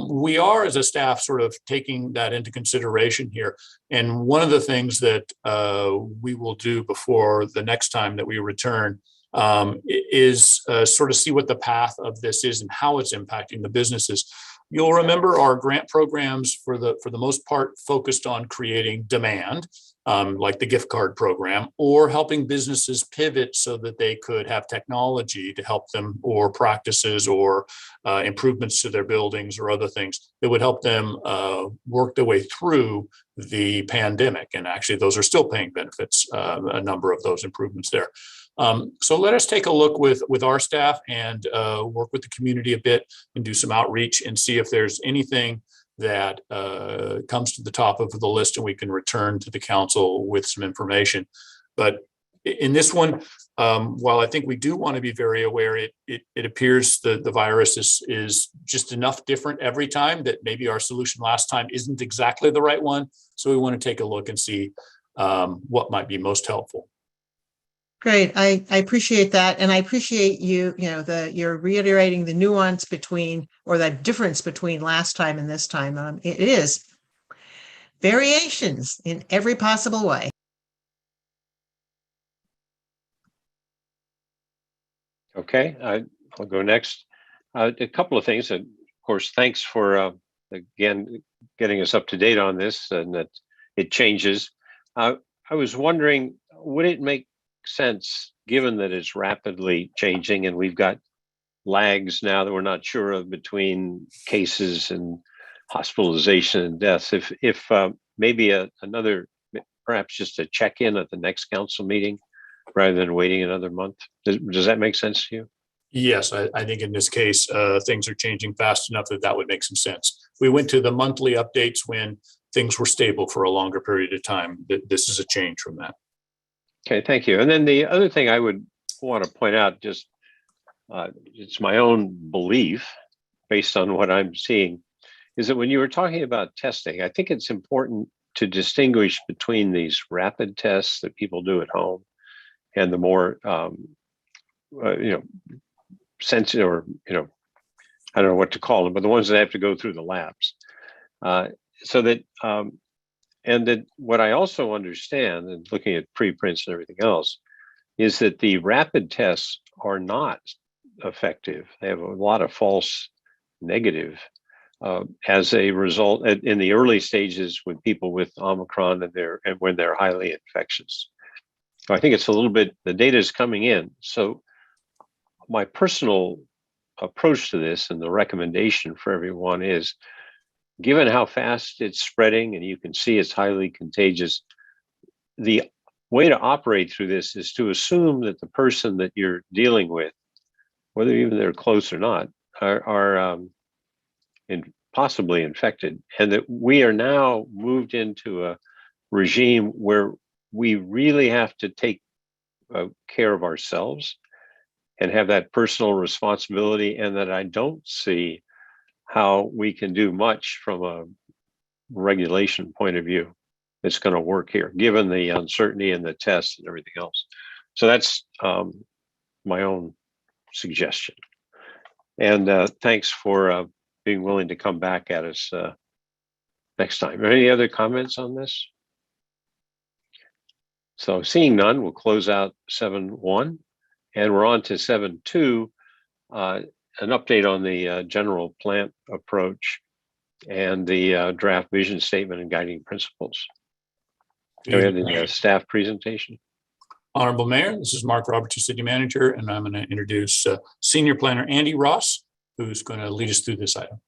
We are, as a staff, sort of taking that into consideration here. And one of the things that we will do before the next time that we return is sort of see what the path of this is and how it's impacting the businesses. You'll remember our grant programs for the most part focused on creating demand, like the gift card program, or helping businesses pivot so that they could have technology to help them, or practices, or improvements to their buildings, or other things that would help them work their way through the pandemic. And actually, those are still paying benefits, a number of those improvements there. So let us take a look with our staff and work with the community a bit and do some outreach and see if there's anything that comes to the top of the list, and we can return to the council with some information. But in this one, while I think we do want to be very aware, it appears the virus is just enough different every time that maybe our solution last time isn't exactly the right one. So we want to take a look and see what might be most helpful. Great. I appreciate that. And I appreciate you're reiterating the nuance between, or that difference between last time and this time. It is variations in every possible way. Okay, I'll go next. A couple of things. And of course, thanks for, again, getting us up to date on this, and that it changes. I was wondering, would it make sense, given that it's rapidly changing and we've got lags now that we're not sure of between cases and hospitalization and deaths, if maybe another, perhaps just a check-in at the next council meeting rather than waiting another month? Does that make sense to you? Yes, I think in this case, things are changing fast enough that would make some sense. We went to the monthly updates when things were stable for a longer period of time. This is a change from that. Okay, thank you. And then the other thing I would want to point out, just it's my own belief based on what I'm seeing, is that when you were talking about testing, I think it's important to distinguish between these rapid tests that people do at home and the more, sensitive, or, I don't know what to call them, but the ones that have to go through the labs. So that, and that what I also understand, and looking at preprints and everything else, is that the rapid tests are not effective. They have a lot of false negative as a result in the early stages with people with Omicron and when they're highly infectious. So I think it's a little bit, the data is coming in. So my personal approach to this and the recommendation for everyone is, given how fast it's spreading and you can see it's highly contagious, the way to operate through this is to assume that the person that you're dealing with, whether even they're close or not, are possibly infected, and that we are now moved into a regime where we really have to take care of ourselves and have that personal responsibility, and that I don't see how we can do much from a regulation point of view that's going to work here, given the uncertainty and the tests and everything else. So that's my own suggestion. And thanks for being willing to come back at us next time. Any other comments on this? So seeing none, we'll close out 7.1, and we're on to 7.2. An update on the general plant approach and the draft vision statement and guiding principles. Do we have the staff presentation? Honorable Mayor, this is Mark Roberts, your city manager, and I'm going to introduce Senior Planner Andy Ross, who's going to lead us through this item.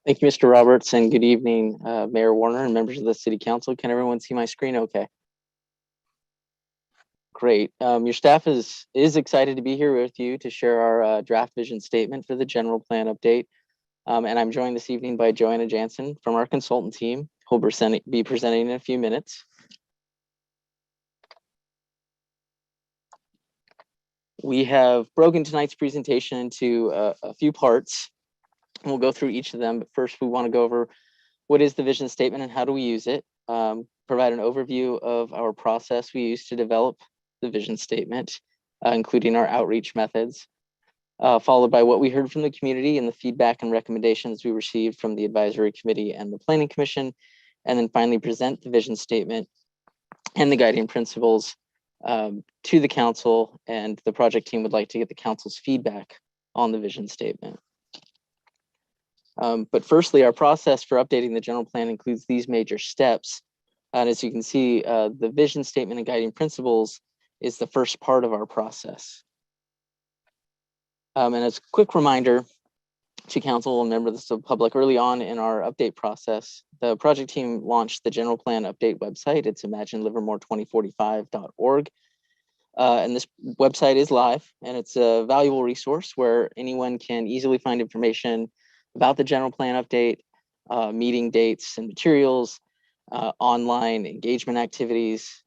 Thank you, Mr. Roberts, and good evening, Mayor Warner and members of the City Council. Can everyone see my screen okay? Great. Your staff is excited to be here with you to share our draft vision statement for the general plan update. And I'm joined this evening by Joanna Jansen from our consultant team, who'll be presenting in a few minutes. We have broken tonight's presentation into a few parts. We'll go through each of them, but first we want to go over what is the vision statement and how do we use it, provide an overview of our process we use to develop the vision statement, including our outreach methods, followed by what we heard from the community and the feedback and recommendations we received from the advisory committee and the planning commission, and then finally present the vision statement and the guiding principles to the council, and the project team would like to get the council's feedback on the vision statement. But firstly, our process for updating the general plan includes these major steps. And as you can see, the vision statement and guiding principles is the first part of our process. And as a quick reminder to council and members of the public, early on in our update process, the project team launched the general plan update website. It's imaginelivermore2045.org. And this website is live, and it's a valuable resource where anyone can easily find information about the general plan update, meeting dates and materials, online engagement activities,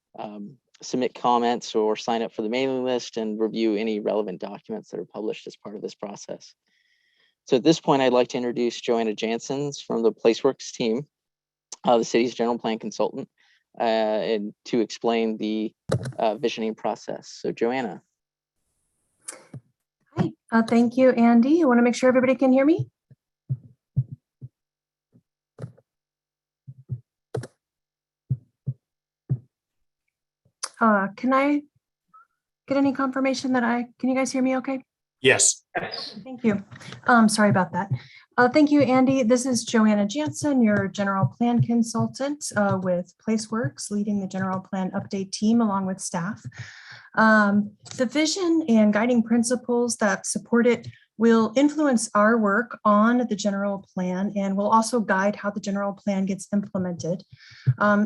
submit comments or sign up for the mailing list, and review any relevant documents that are published as part of this process. So at this point, I'd like to introduce Joanna Janssens from the PlaceWorks team, the city's general plan consultant, and to explain the visioning process. So Joanna. Hi, thank you, Andy. I want to make sure everybody can hear me. Can I get any confirmation that can you guys hear me okay? Yes. Thank you. Sorry about that. Thank you, Andy. This is Joanna Janssen, your general plan consultant with PlaceWorks, leading the general plan update team along with staff. The vision and guiding principles that support it will influence our work on the general plan and will also guide how the general plan gets implemented.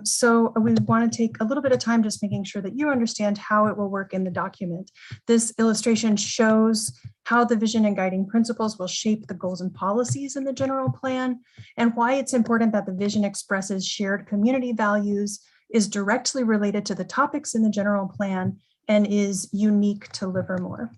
So we want to take a little bit of time just making sure that you understand how it will work in the document. This illustration shows how the vision and guiding principles will shape the goals and policies in the general plan, and why it's important that the vision expresses shared community values, is directly related to the topics in the general plan, and is unique to Livermore.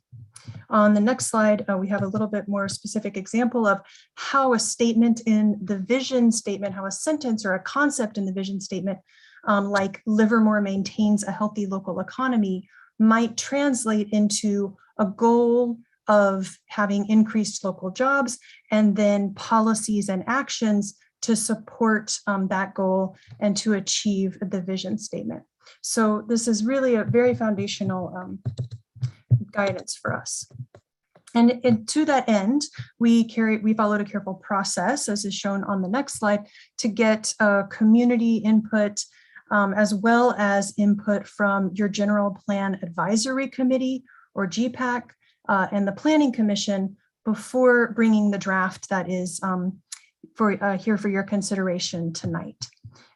On the next slide, we have a little bit more specific example of how a statement in the vision statement, how a sentence or a concept in the vision statement, like Livermore maintains a healthy local economy, might translate into a goal of having increased local jobs, and then policies and actions to support that goal and to achieve the vision statement. So this is really a very foundational guidance for us. And to that end, we followed a careful process, as is shown on the next slide, to get community input as well as input from your General Plan Advisory Committee, or GPAC, and the Planning Commission before bringing the draft that is here for your consideration tonight.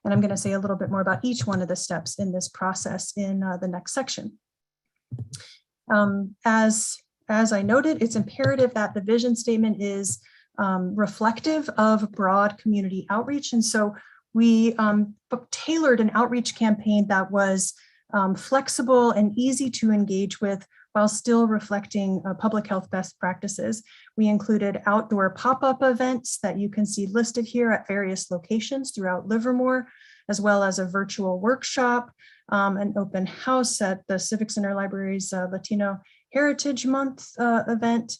And I'm going to say a little bit more about each one of the steps in this process in the next section. As I noted, it's imperative that the vision statement is reflective of broad community outreach. And so we tailored an outreach campaign that was flexible and easy to engage with while still reflecting public health best practices. We included outdoor pop-up events that you can see listed here at various locations throughout Livermore, as well as a virtual workshop, an open house at the Civic Center Library's Latino Heritage Month event,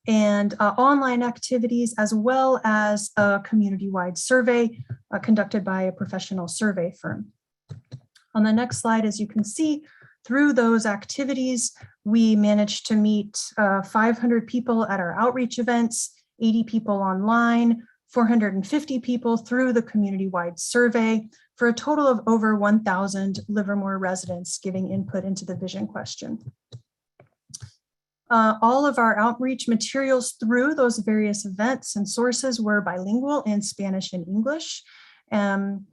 and online activities, as well as a community-wide survey conducted by a professional survey firm. On the next slide, as you can see, through those activities, we managed to meet 500 people at our outreach events, 80 people online, 450 people through the community-wide survey, for a total of over 1,000 Livermore residents giving input into the vision question. All of our outreach materials through those various events and sources were bilingual in Spanish and English. And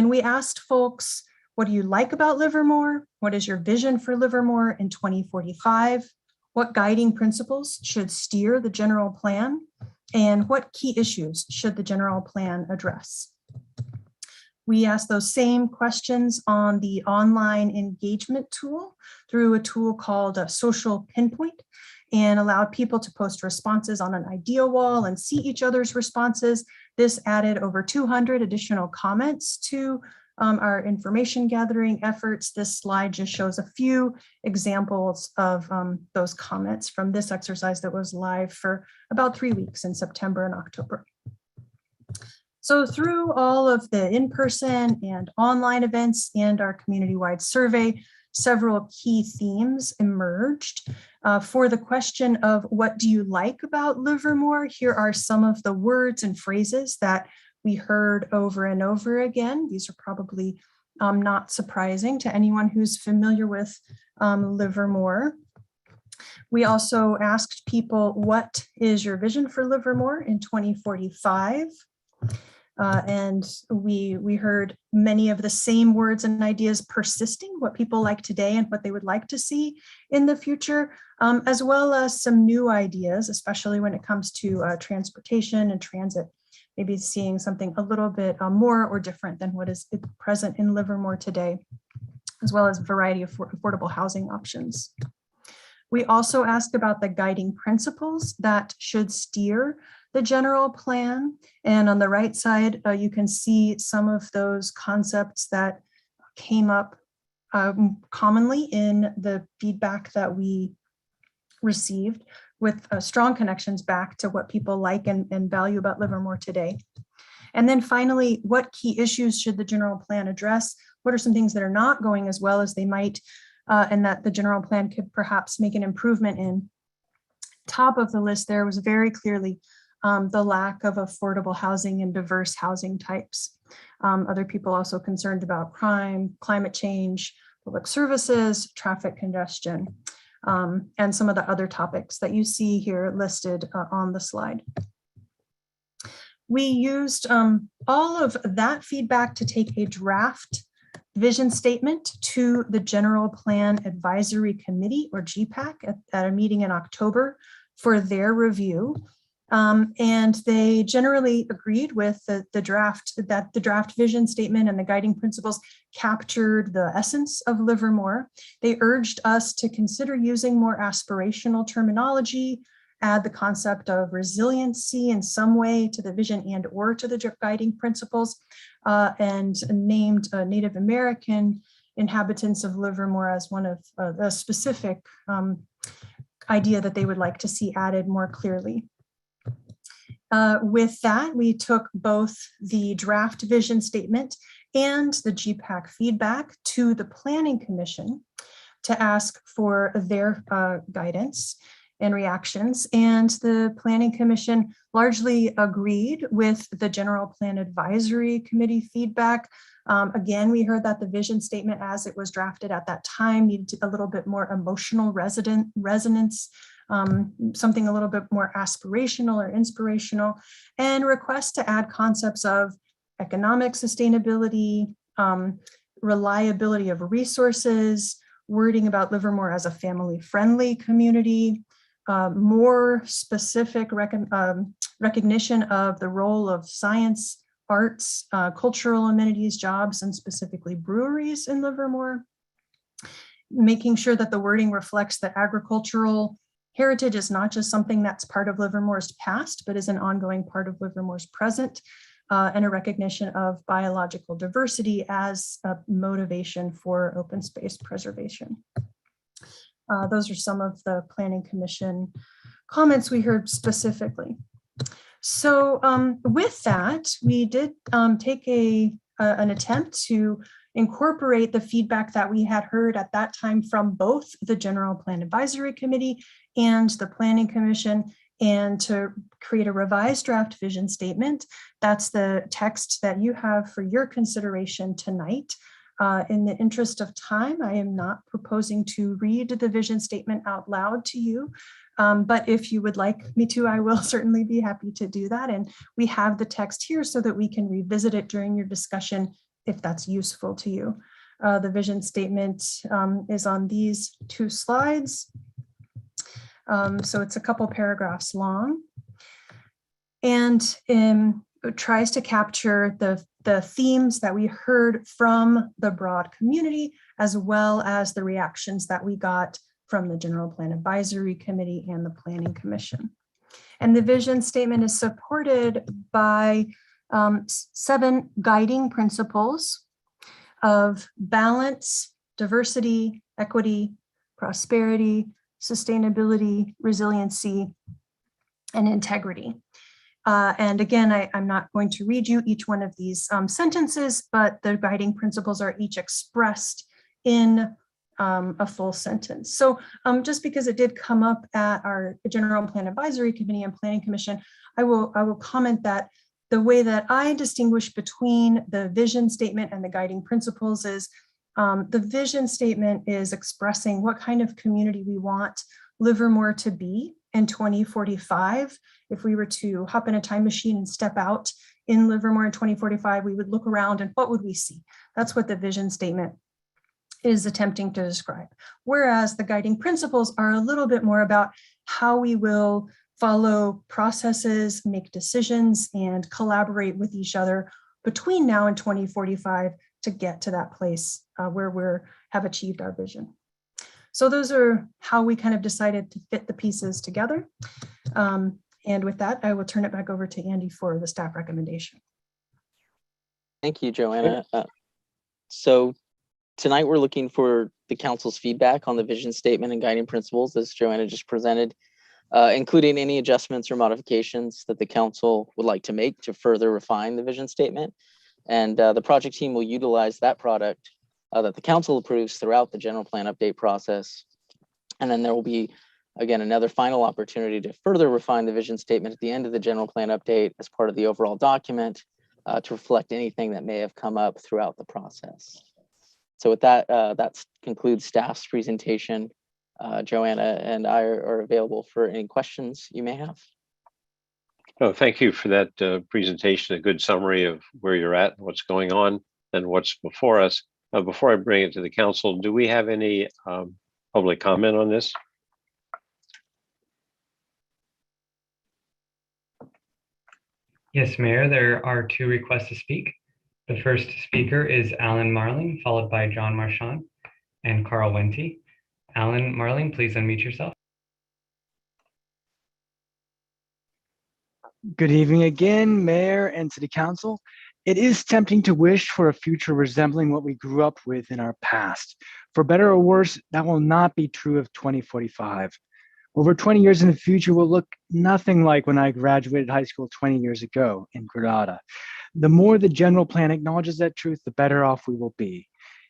we asked folks, what do you like about Livermore? What is your vision for Livermore in 2045? What guiding principles should steer the general plan? And what key issues should the general plan address? We asked those same questions on the online engagement tool through a tool called Social Pinpoint, and allowed people to post responses on an idea wall and see each other's responses. This added over 200 additional comments to our information gathering efforts. This slide just shows a few examples of those comments from this exercise that was live for about 3 weeks in September and October. So through all of the in-person and online events and our community-wide survey, several key themes emerged. For the question of what do you like about Livermore, here are some of the words and phrases that we heard over and over again. These are probably not surprising to anyone who's familiar with Livermore. We also asked people, what is your vision for Livermore in 2045? And we heard many of the same words and ideas persisting, what people like today and what they would like to see in the future, as well as some new ideas, especially when it comes to transportation and transit, maybe seeing something a little bit more or different than what is present in Livermore today, as well as a variety of affordable housing options. We also asked about the guiding principles that should steer the general plan. And on the right side, you can see some of those concepts that came up commonly in the feedback that we received, with strong connections back to what people like and value about Livermore today. And then finally, what key issues should the general plan address? What are some things that are not going as well as they might, and that the general plan could perhaps make an improvement in? Top of the list there was very clearly the lack of affordable housing and diverse housing types. Other people also concerned about crime, climate change, public services, traffic congestion, and some of the other topics that you see here listed on the slide. We used all of that feedback to take a draft vision statement to the General Plan Advisory Committee, or GPAC, at a meeting in October for their review. And they generally agreed with the draft vision statement and the guiding principles captured the essence of Livermore. They urged us to consider using more aspirational terminology, add the concept of resiliency in some way to the vision and or to the guiding principles, and named Native American inhabitants of Livermore as one of the specific idea that they would like to see added more clearly. With that, we took both the draft vision statement and the GPAC feedback to the Planning Commission to ask for their guidance and reactions. And the Planning Commission largely agreed with the General Plan Advisory Committee feedback. Again, we heard that the vision statement as it was drafted at that time needed a little bit more emotional resonance, something a little bit more aspirational or inspirational, and requests to add concepts of economic sustainability, reliability of resources, wording about Livermore as a family-friendly community, more specific recognition of the role of science, arts, cultural amenities, jobs, and specifically breweries in Livermore, making sure that the wording reflects that agricultural heritage is not just something that's part of Livermore's past, but is an ongoing part of Livermore's present, and a recognition of biological diversity as a motivation for open space preservation. Those are some of the Planning Commission comments we heard specifically. So with that, we did take an attempt to incorporate the feedback that we had heard at that time from both the General Plan Advisory Committee and the Planning Commission, and to create a revised draft vision statement. That's the text that you have for your consideration tonight. In the interest of time, I am not proposing to read the vision statement out loud to you, but if you would like me to, I will certainly be happy to do that. And we have the text here so that we can revisit it during your discussion if that's useful to you. The vision statement is on these 2 slides. So it's a couple paragraphs long, and it tries to capture the the themes that we heard from the broad community, as well as the reactions that we got from the General Plan Advisory Committee and the Planning Commission. And the vision statement is supported by 7 guiding principles of balance, diversity, equity, prosperity, sustainability, resiliency, and integrity. And again, I'm not going to read you each one of these sentences, but the guiding principles are each expressed in a full sentence. So just because it did come up at our General Plan Advisory Committee and Planning Commission, I will comment that the way that I distinguish between the vision statement and the guiding principles is the vision statement is expressing what kind of community we want Livermore to be in 2045. If we were to hop in a time machine and step out in Livermore in 2045, we would look around and what would we see? That's what the vision statement is attempting to describe. Whereas the guiding principles are a little bit more about how we will follow processes, make decisions, and collaborate with each other between now and 2045 to get to that place where we have achieved our vision. So those are how we kind of decided to fit the pieces together. And with that, I will turn it back over to Andy for the staff recommendation. Thank you, Joanna. So tonight we're looking for the council's feedback on the vision statement and guiding principles as Joanna just presented, including any adjustments or modifications that the council would like to make to further refine the vision statement. And the project team will utilize that product that the council approves throughout the general plan update process. And then there will be, again, another final opportunity to further refine the vision statement at the end of the general plan update as part of the overall document to reflect anything that may have come up throughout the process. So with that, that concludes staff's presentation. Joanna and I are available for any questions you may have. Oh, thank you for that presentation, a good summary of where you're at, what's going on, and what's before us. Before I bring it to the council, do we have any public comment on this? Yes, Mayor, there are 2 requests to speak. The first speaker is Alan Marling, followed by John Marchand and Carl Wente. Alan Marling, please unmute yourself. Good evening again, Mayor and City Council. It is tempting to wish for a future resembling what we grew up with in our past. For better or worse, that will not be true of 2045. Over 20 years in the future will look nothing like when I graduated high school 20 years ago in Granada. The more the general plan acknowledges that truth, the better off we will be.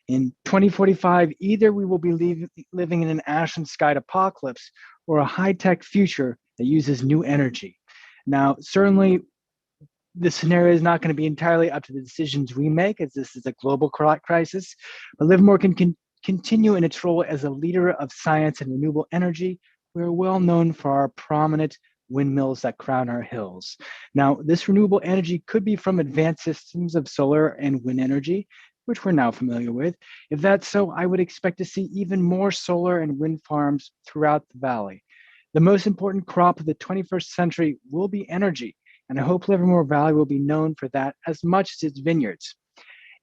In 2045, either we will be living in an ash and sky apocalypse or a high-tech future that uses new energy. Now, certainly, the scenario is not going to be entirely up to the decisions we make, as this is a global crisis, but Livermore can continue in its role as a leader of science and renewable energy. We're well known for our prominent windmills that crown our hills. Now, this renewable energy could be from advanced systems of solar and wind energy, which we're now familiar with. If that's so, I would expect to see even more solar and wind farms throughout the valley. The most important crop of the 21st century will be energy, and I hope Livermore Valley will be known for that as much as its vineyards.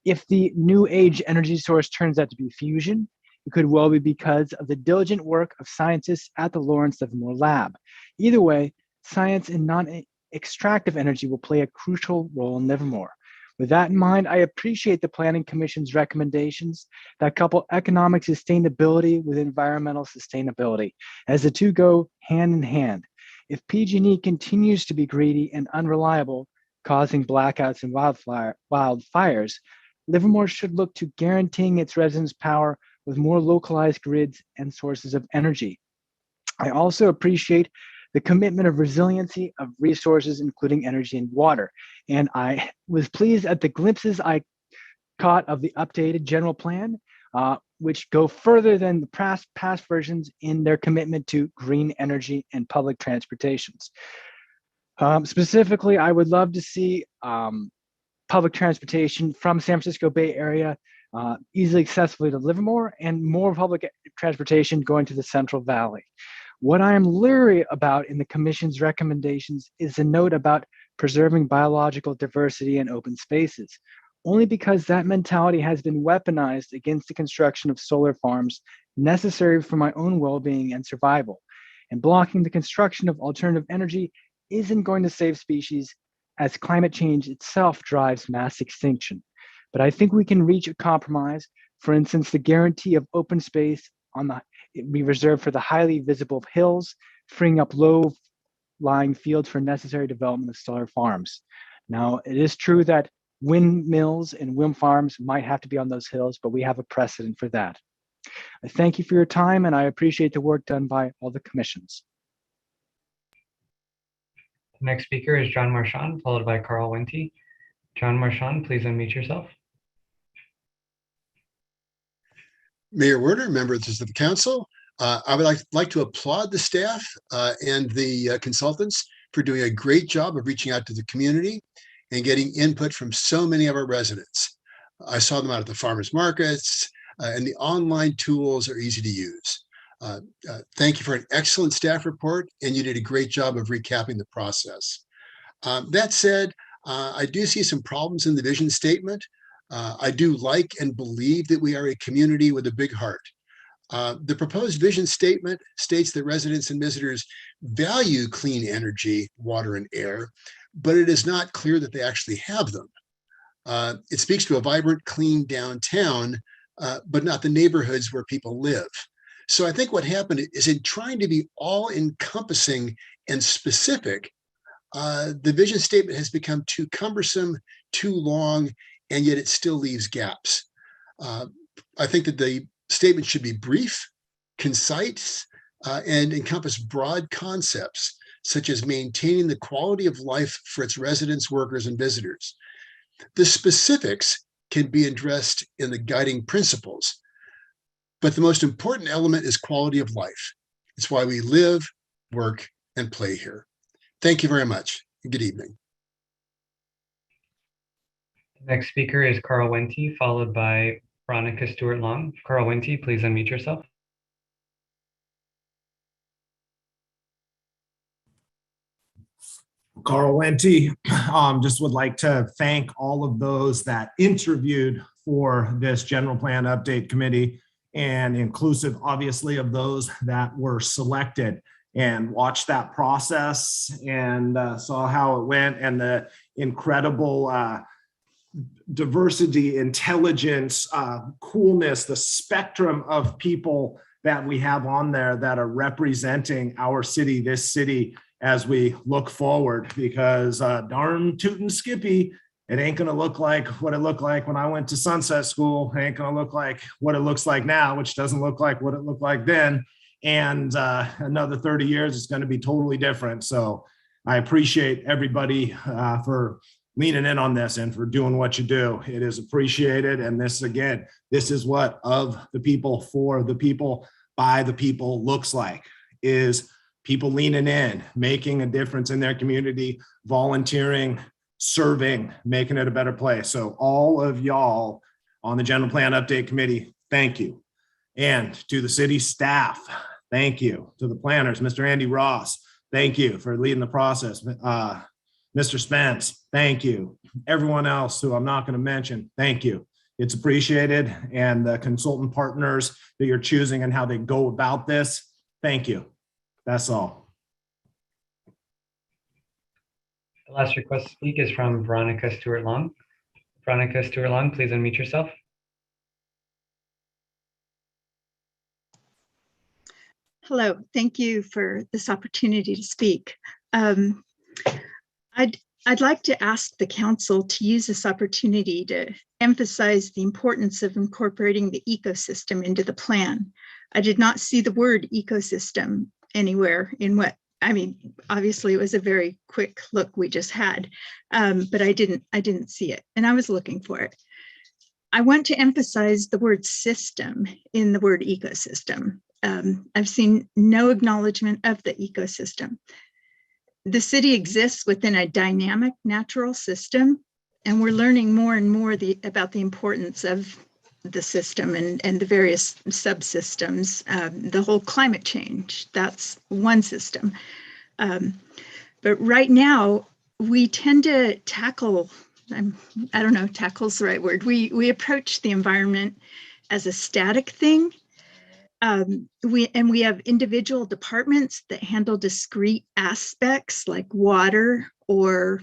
If the new age energy source turns out to be fusion, it could well be because of the diligent work of scientists at the Lawrence Livermore Lab. Either way, science and non-extractive energy will play a crucial role in Livermore. With that in mind, I appreciate the Planning Commission's recommendations that couple economic sustainability with environmental sustainability, as the two go hand in hand. If PG&E continues to be greedy and unreliable, causing blackouts and wildfires, Livermore should look to guaranteeing its residents power with more localized grids and sources of energy. I also appreciate the commitment of resiliency of resources, including energy and water. And I was pleased at the glimpses I caught of the updated general plan, which go further than the past versions in their commitment to green energy and public transportations. Specifically, I would love to see public transportation from San Francisco Bay Area easily accessible to Livermore, and more public transportation going to the Central Valley. What I am leery about in the Commission's recommendations is the note about preserving biological diversity and open spaces. only because that mentality has been weaponized against the construction of solar farms necessary for my own well-being and survival. And blocking the construction of alternative energy isn't going to save species, as climate change itself drives mass extinction. But I think we can reach a compromise. For instance, the guarantee of open space be reserved for the highly visible hills, freeing up low-lying fields for necessary development of solar farms. Now, it is true that windmills and wind farms might have to be on those hills, but we have a precedent for that. I thank you for your time, and I appreciate the work done by all the commissions. The next speaker is John Marchand, followed by Carl Wente. John Marchand, please unmute yourself. Mayor Werner, members of the council, I would like to applaud the staff and the consultants for doing a great job of reaching out to the community and getting input from so many of our residents. I saw them out at the farmers markets, and the online tools are easy to use. Thank you for an excellent staff report, and you did a great job of recapping the process. That said, I do see some problems in the vision statement. I do like and believe that we are a community with a big heart. The proposed vision statement states that residents and visitors value clean energy, water, and air, but it is not clear that they actually have them. It speaks to a vibrant, clean downtown, but not the neighborhoods where people live. So I think what happened is, in trying to be all-encompassing and specific, the vision statement has become too cumbersome, too long, and yet it still leaves gaps. I think that the statement should be brief, concise, and encompass broad concepts, such as maintaining the quality of life for its residents, workers, and visitors. The specifics can be addressed in the guiding principles, but the most important element is quality of life. It's why we live, work, and play here. Thank you very much. Good evening. The next speaker is Carl Wente, followed by Veronica Stewart-Long. Carl Wente, please unmute yourself. Carl Wente, just would like to thank all of those that interviewed for this general plan update committee, and inclusive, obviously, of those that were selected, and watched that process and saw how it went, and the incredible diversity, intelligence, coolness, the spectrum of people that we have on there that are representing our city, this city, as we look forward, because darn tootin' Skippy, it ain't gonna look like what it looked like when I went to Sunset School. It ain't gonna look like what it looks like now, which doesn't look like what it looked like then. And another 30 years, it's gonna be totally different. So I appreciate everybody for leaning in on this and for doing what you do. It is appreciated. And this, again, this is what of the people, for the people, by the people looks like, is people leaning in, making a difference in their community, volunteering, serving, making it a better place. So all of y'all on the General Plan Update Committee, thank you. And to the city staff, thank you. To the planners, Mr. Andy Ross, thank you for leading the process. Mr. Spence, thank you. Everyone else who I'm not going to mention, thank you. It's appreciated. And the consultant partners that you're choosing and how they go about this, thank you. That's all. The last request to speak is from Veronica Stewart-Long. Veronica Stewart-Long, please unmute yourself. Hello, thank you for this opportunity to speak. I'd like to ask the council to use this opportunity to emphasize the importance of incorporating the ecosystem into the plan. I did not see the word ecosystem anywhere in what, I mean, obviously it was a very quick look we just had, but I didn't see it, and I was looking for it. I want to emphasize the word system in the word ecosystem. I've seen no acknowledgement of the ecosystem. The city exists within a dynamic natural system, and we're learning more and more about the importance of the system and the various subsystems. The whole climate change, that's one system. But right now, we tend to tackle I don't know, tackle's the right word. We approach the environment as a static thing. We have individual departments that handle discrete aspects like water or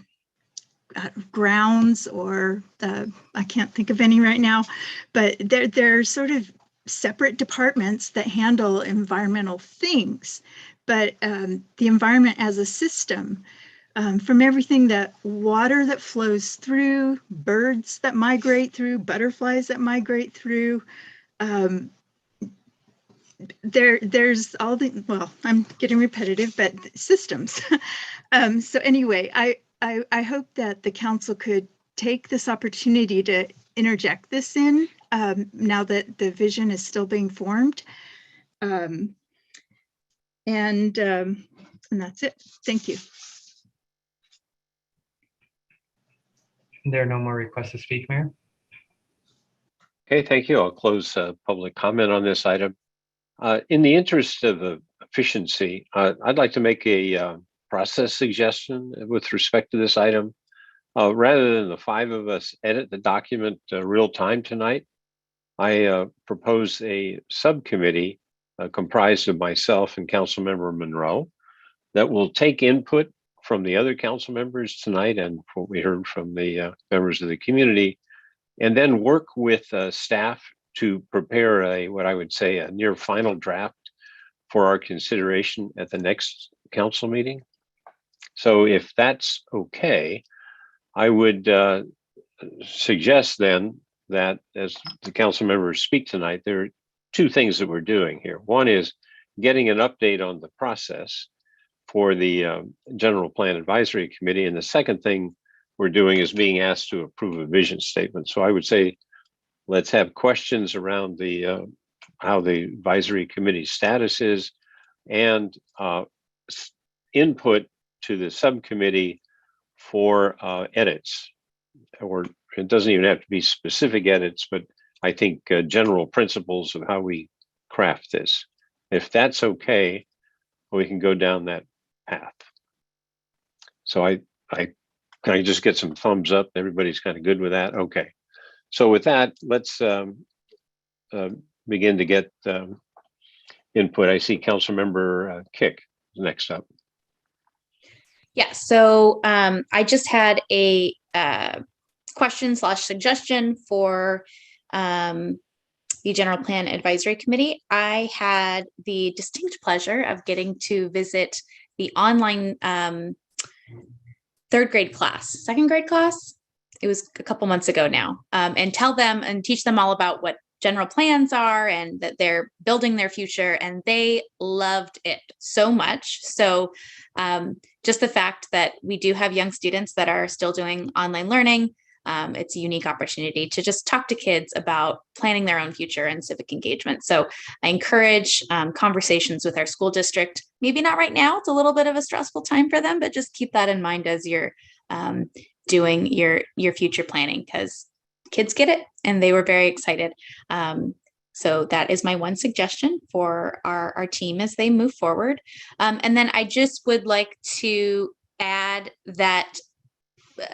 grounds, or I can't think of any right now, but they're sort of separate departments that handle environmental things. But the environment as a system, from everything that water that flows through, birds that migrate through, butterflies that migrate through, there's all the, well, I'm getting repetitive, but systems. So anyway, I hope that the council could take this opportunity to interject this in now that the vision is still being formed. And that's it. Thank you. There are no more requests to speak, Mayor. Okay, thank you. I'll close public comment on this item. In the interest of efficiency, I'd like to make a process suggestion with respect to this item. Rather than the 5 of us edit the document real time tonight, I propose a subcommittee comprised of myself and Councilmember Monroe that will take input from the other council members tonight and what we heard from the members of the community, and then work with staff to prepare what I would say a near final draft for our consideration at the next council meeting. So if that's okay, I would suggest then that as the council members speak tonight, there are 2 things that we're doing here. One is getting an update on the process for the General Plan Advisory Committee. And the second thing we're doing is being asked to approve a vision statement. So I would say, let's have questions around the how the advisory committee status is, and input to the subcommittee for edits, or it doesn't even have to be specific edits, but I think general principles of how we craft this. If that's okay, we can go down that path. So can I just get some thumbs up? Everybody's kind of good with that? Okay. So with that, let's begin to get input. I see Councilmember Kick next up. Yeah, so I just had a question / suggestion for the General Plan Advisory Committee. I had the distinct pleasure of getting to visit the online 3rd grade class, 2nd grade class. It was a couple months ago now, and tell them and teach them all about what general plans are and that they're building their future. And they loved it so much. So just the fact that we do have young students that are still doing online learning, it's a unique opportunity to just talk to kids about planning their own future and civic engagement. So I encourage conversations with our school district. Maybe not right now, it's a little bit of a stressful time for them, but just keep that in mind as you're doing your future planning, because kids get it and they were very excited. So that is my one suggestion for our team as they move forward. And then I just would like to add that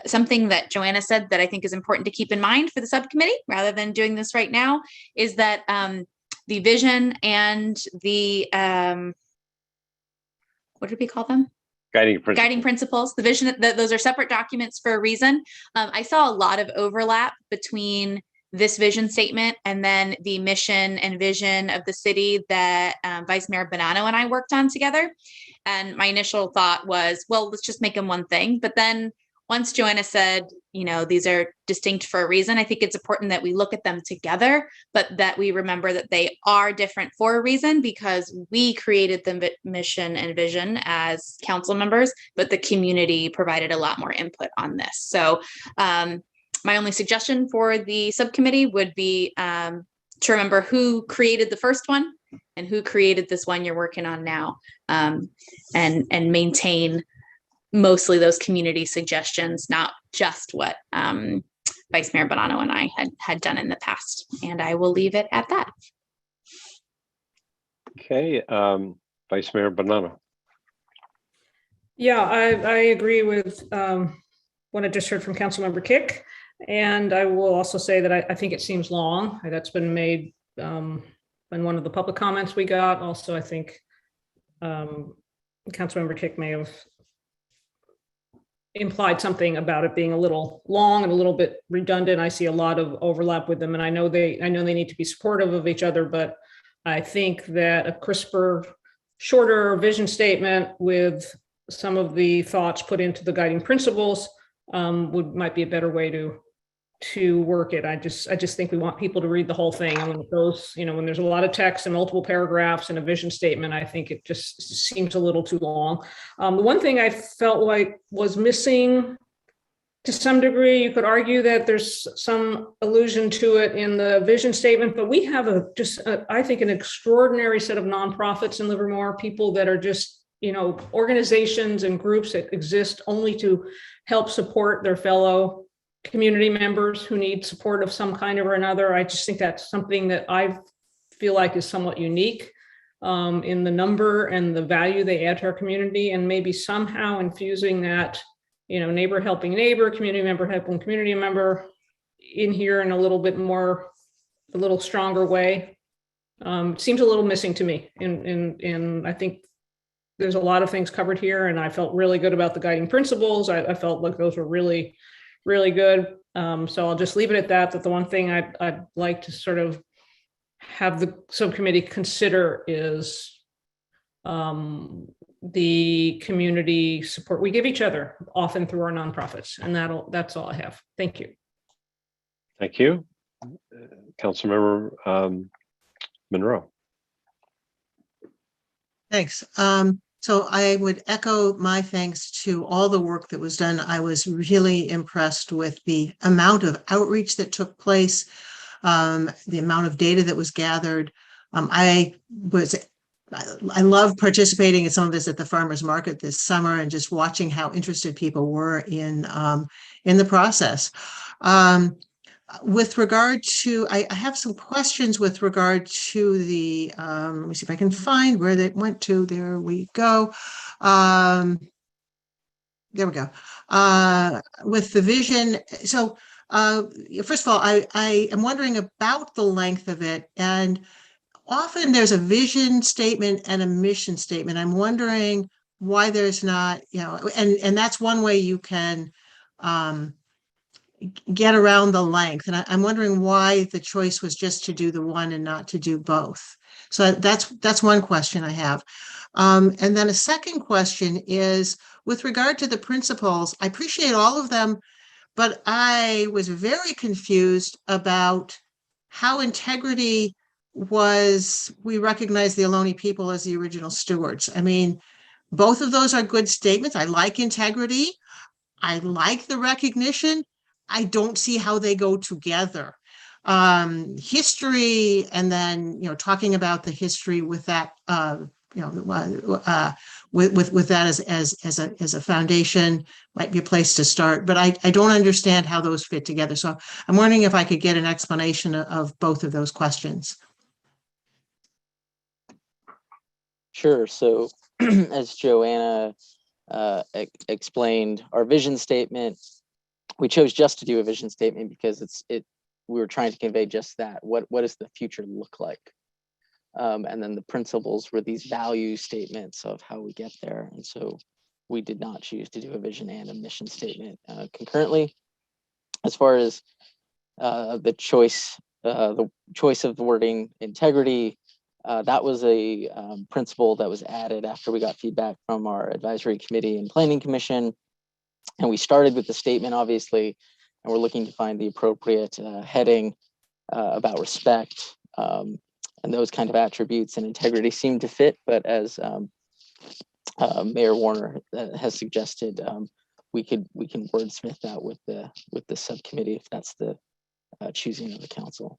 something that Joanna said that I think is important to keep in mind for the subcommittee, rather than doing this right now, is that the vision and the, what did we call them? Guiding principles. The vision, those are separate documents for a reason. I saw a lot of overlap between this vision statement and then the mission and vision of the city that Vice Mayor Bonanno and I worked on together. And my initial thought was, well, let's just make them one thing. But then once Joanna said, you know, these are distinct for a reason, I think it's important that we look at them together, but that we remember that they are different for a reason, because we created the mission and vision as council members, but the community provided a lot more input on this. So my only suggestion for the subcommittee would be to remember who created the first one and who created this one you're working on now, and maintain mostly those community suggestions, not just what Vice Mayor Bonanno and I had done in the past. And I will leave it at that. Okay, Vice Mayor Bonanno. Yeah, I agree with what I just heard from Councilmember Kick. And I will also say that I think it seems long. That's been made in one of the public comments we got. Also, I think Councilmember Kick may have implied something about it being a little long and a little bit redundant. I see a lot of overlap with them, and I know they need to be supportive of each other, but I think that a crisper, shorter vision statement with some of the thoughts put into the guiding principles might be a better way to work it. I just think we want people to read the whole thing. And when it goes, when there's a lot of text and multiple paragraphs and a vision statement, I think it just seems a little too long. The one thing I felt like was missing to some degree, you could argue that there's some allusion to it in the vision statement, but we have I think an extraordinary set of nonprofits in Livermore, people that are just, organizations and groups that exist only to help support their fellow community members who need support of some kind or another. I just think that's something that I feel like is somewhat unique in the number and the value they add to our community, and maybe somehow infusing that, neighbor helping neighbor, community member helping community member in here in a little stronger way. Seems a little missing to me. And I think there's a lot of things covered here, and I felt really good about the guiding principles. I felt like those were really, really good. So I'll just leave it at that. That the one thing I'd like to sort of have the subcommittee consider is the community support we give each other, often through our nonprofits, and that's all I have. Thank you. Thank you. Councilmember Monroe. Thanks. So I would echo my thanks to all the work that was done. I was really impressed with the amount of outreach that took place, the amount of data that was gathered. I love participating in some of this at the farmers market this summer and just watching how interested people were in the process. With regard to, I have some questions with regard to the, let me see if I can find where they went to. There we go. There we go. With the vision. So first of all, I am wondering about the length of it. And often there's a vision statement and a mission statement. I'm wondering why there's not, and that's one way you can get around the length. And I'm wondering why the choice was just to do the one and not to do both. So that's one question I have. And then a second question is with regard to the principles. I appreciate all of them, but I was very confused about how integrity was, we recognize the Ohlone people as the original stewards. I mean, both of those are good statements. I like integrity. I like the recognition. I don't see how they go together. History, and then talking about the history with that, with that as a foundation might be a place to start. But I don't understand how those fit together. So I'm wondering if I could get an explanation of both of those questions. Sure. So as Joanna explained, our vision statement, we chose just to do a vision statement because we were trying to convey just that. What does the future look like? And then the principles were these value statements of how we get there. And so we did not choose to do a vision and a mission statement concurrently. As far as the choice of the wording integrity, that was a principle that was added after we got feedback from our advisory committee and planning commission. And we started with the statement, obviously, and we're looking to find the appropriate heading about respect and those kind of attributes, and integrity seem to fit. But as Mayor Warner has suggested, we can wordsmith that with the subcommittee if that's the choosing of the council.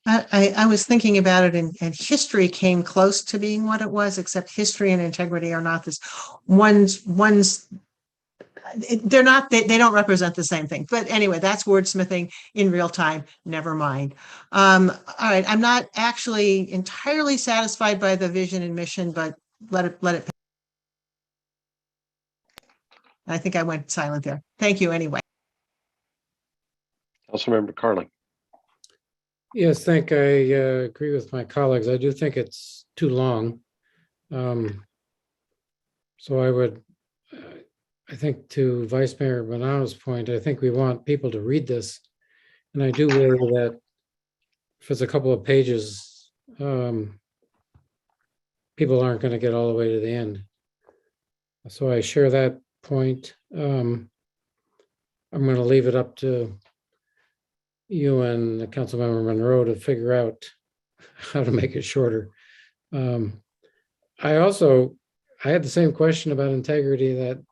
I was thinking about it, and history came close to being what it was, except history and integrity are not this. One's they're not, they don't represent the same thing. But anyway, that's wordsmithing in real time. Never mind. All right, I'm not actually entirely satisfied by the vision and mission, but let it. I think I went silent there. Thank you anyway. Councilmember Carling. Yes, I agree with my colleagues. I do think it's too long. So I think to Vice Mayor Bonanno's point, I think we want people to read this. And I do worry that if it's a couple of pages, people aren't going to get all the way to the end. So I share that point. I'm going to leave it up to you and Councilmember Monroe to figure out how to make it shorter. I had the same question about integrity that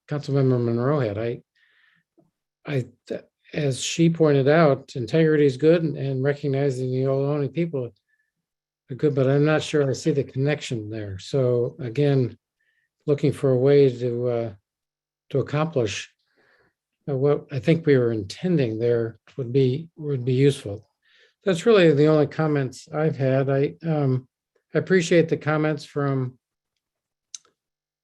Councilmember Monroe had. As she pointed out, integrity is good, and recognizing the only people are good, but I'm not sure I see the connection there. So again, looking for a way to accomplish what I think we were intending there would be useful. That's really the only comments I've had. I appreciate the comments from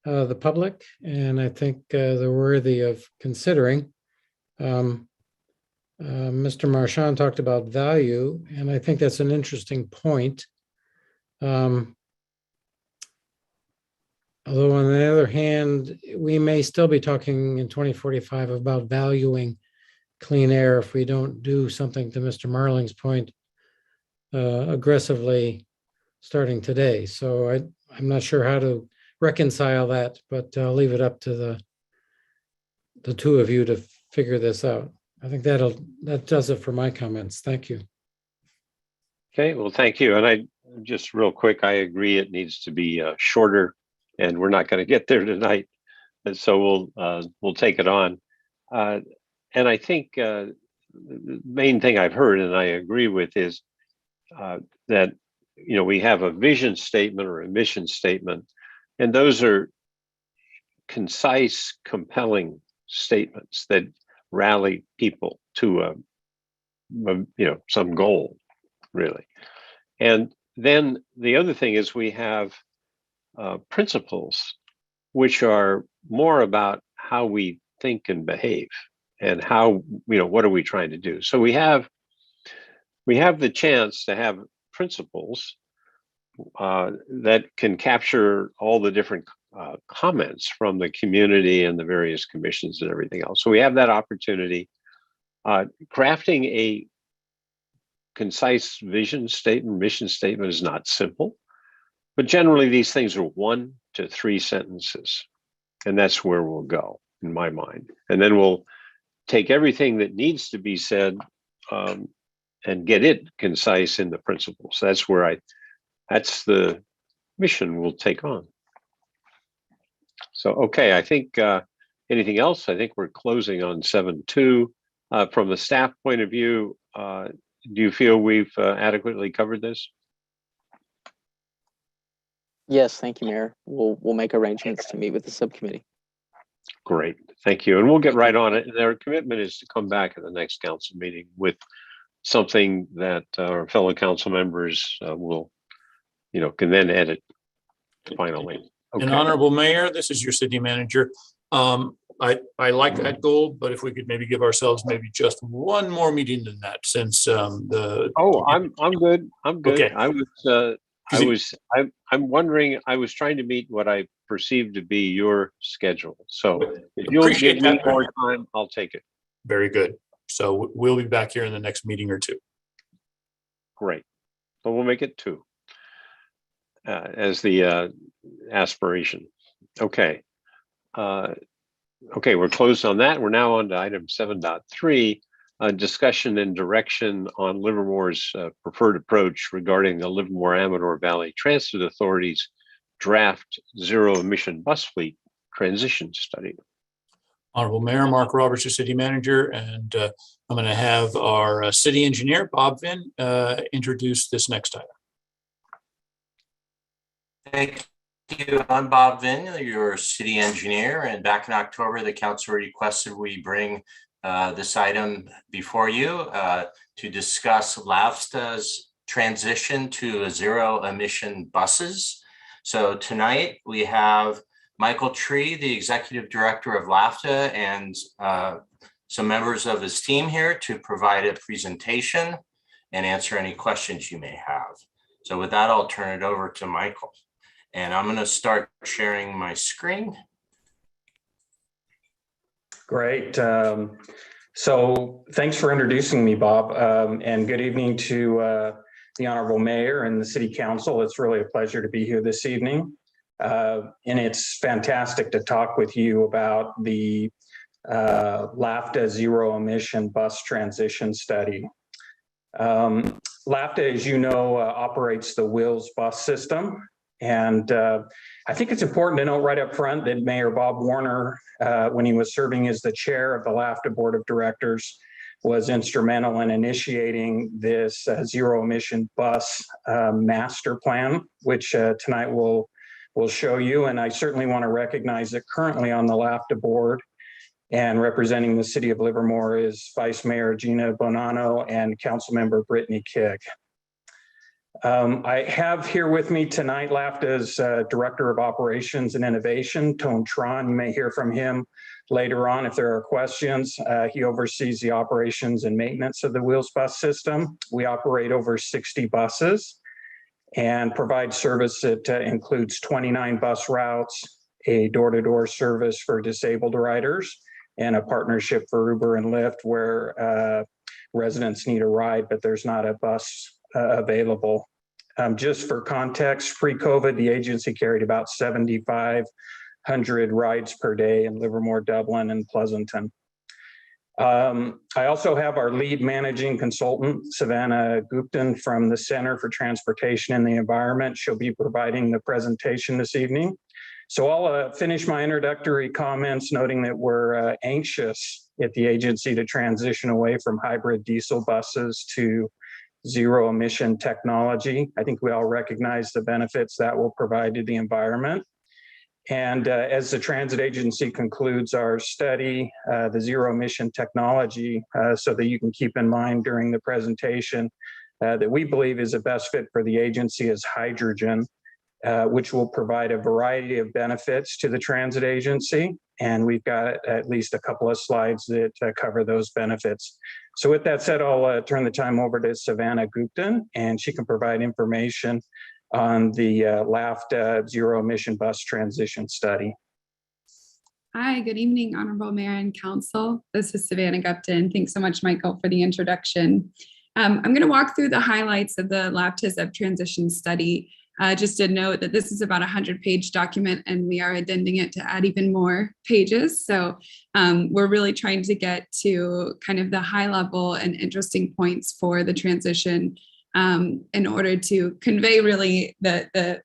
the public, and I think they're worthy of considering. Mr. Marchand talked about value, and I think that's an interesting point. Although on the other hand, we may still be talking in 2045 about valuing clean air if we don't do something, to Mr. Marling's point, aggressively starting today. So I'm not sure how to reconcile that, but I'll leave it up to the two of you to figure this out. I think that does it for my comments. Thank you. Okay, well, thank you. And I just real quick, I agree it needs to be shorter, and we're not going to get there tonight. And so we'll take it on. And I think the main thing I've heard, and I agree with, is that we have a vision statement or a mission statement, and those are concise, compelling statements that rally people to some goal, really. And then the other thing is we have principles, which are more about how we think and behave, and how, what are we trying to do. So we have the chance to have principles that can capture all the different comments from the community and the various commissions and everything else. So we have that opportunity. Crafting a concise vision statement, mission statement is not simple, but generally these things are 1 to 3 sentences, and that's where we'll go in my mind. And then we'll take everything that needs to be said and get it concise in the principles. That's the mission we'll take on. So, okay, I think anything else? I think we're closing on 7.2. From the staff point of view, do you feel we've adequately covered this? Yes, thank you, Mayor. We'll make arrangements to meet with the subcommittee. Great, thank you. And we'll get right on it. And our commitment is to come back at the next council meeting with something that our fellow council members can then edit finally. Okay. And Honorable Mayor, this is your city manager. I like that goal, but if we could maybe give ourselves maybe just one more meeting than that, since I'm good. I'm good. Okay. I'm wondering, I was trying to meet what I perceived to be your schedule. So if you'll give me more time, I'll take it. Very good. So we'll be back here in the next meeting or two. Great. So we'll make it 2 as the aspiration. Okay. Okay, we're closed on that. We're now on to item 7.3, discussion and direction on Livermore's preferred approach regarding the Livermore-Amador Valley Transit Authority's draft zero emission bus fleet transition study. Honorable Mayor, Mark Roberts, your city manager, and I'm going to have our city engineer, Bob Vinn, introduce this next item. Thank you. I'm Bob Vinn, your city engineer, and back in October, the council requested we bring this item before you to discuss LAVSTA's transition to zero emission buses. So tonight we have Michael Tree, the Executive Director of LAFTA, and some members of his team here to provide a presentation and answer any questions you may have. So with that, I'll turn it over to Michael. And I'm going to start sharing my screen. Great. So thanks for introducing me, Bob, and good evening to the Honorable Mayor and the City Council. It's really a pleasure to be here this evening. And it's fantastic to talk with you about the LAFTA zero emission bus transition study. LAFTA, as you know, operates the Wheels bus system. And I think it's important to note right up front that Mayor Bob Warner, when he was serving as the chair of the LAFTA Board of Directors, was instrumental in initiating this zero emission bus master plan, which tonight we'll show you. And I certainly want to recognize that currently on the LAFTA board and representing the city of Livermore is Vice Mayor Gina Bonanno and Councilmember Brittany Kick. I have here with me tonight LAFTA's Director of Operations and Innovation, Tone Tron. You may hear from him later on if there are questions. He oversees the operations and maintenance of the Wheels bus system. We operate over 60 buses and provide service that includes 29 bus routes, a door-to-door service for disabled riders, and a partnership for Uber and Lyft where residents need a ride, but there's not a bus available. Just for context, pre-COVID, the agency carried about 7,500 rides per day in Livermore, Dublin, and Pleasanton. I also have our lead managing consultant, Savannah Guptan from the Center for Transportation and the Environment. She'll be providing the presentation this evening. So I'll finish my introductory comments noting that we're anxious at the agency to transition away from hybrid diesel buses to zero emission technology. I think we all recognize the benefits that will provide to the environment. And as the transit agency concludes our study, the zero emission technology, so that you can keep in mind during the presentation, that we believe is the best fit for the agency is hydrogen, which will provide a variety of benefits to the transit agency. And we've got at least a couple of slides that cover those benefits. So with that said, I'll turn the time over to Savannah Guptan, and she can provide information on the LAFTA zero emission bus transition study. Hi, good evening, Honorable Mayor and Council. This is Savannah Guptan. Thanks so much, Michael, for the introduction. I'm going to walk through the highlights of the LAFTA ZEB transition study. Just to note that this is about a 100-page document and we are addending it to add even more pages. So we're really trying to get to kind of the high level and interesting points for the transition in order to convey really the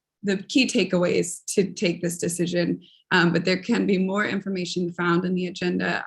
key takeaways to take this decision. But there can be more information found in the agenda,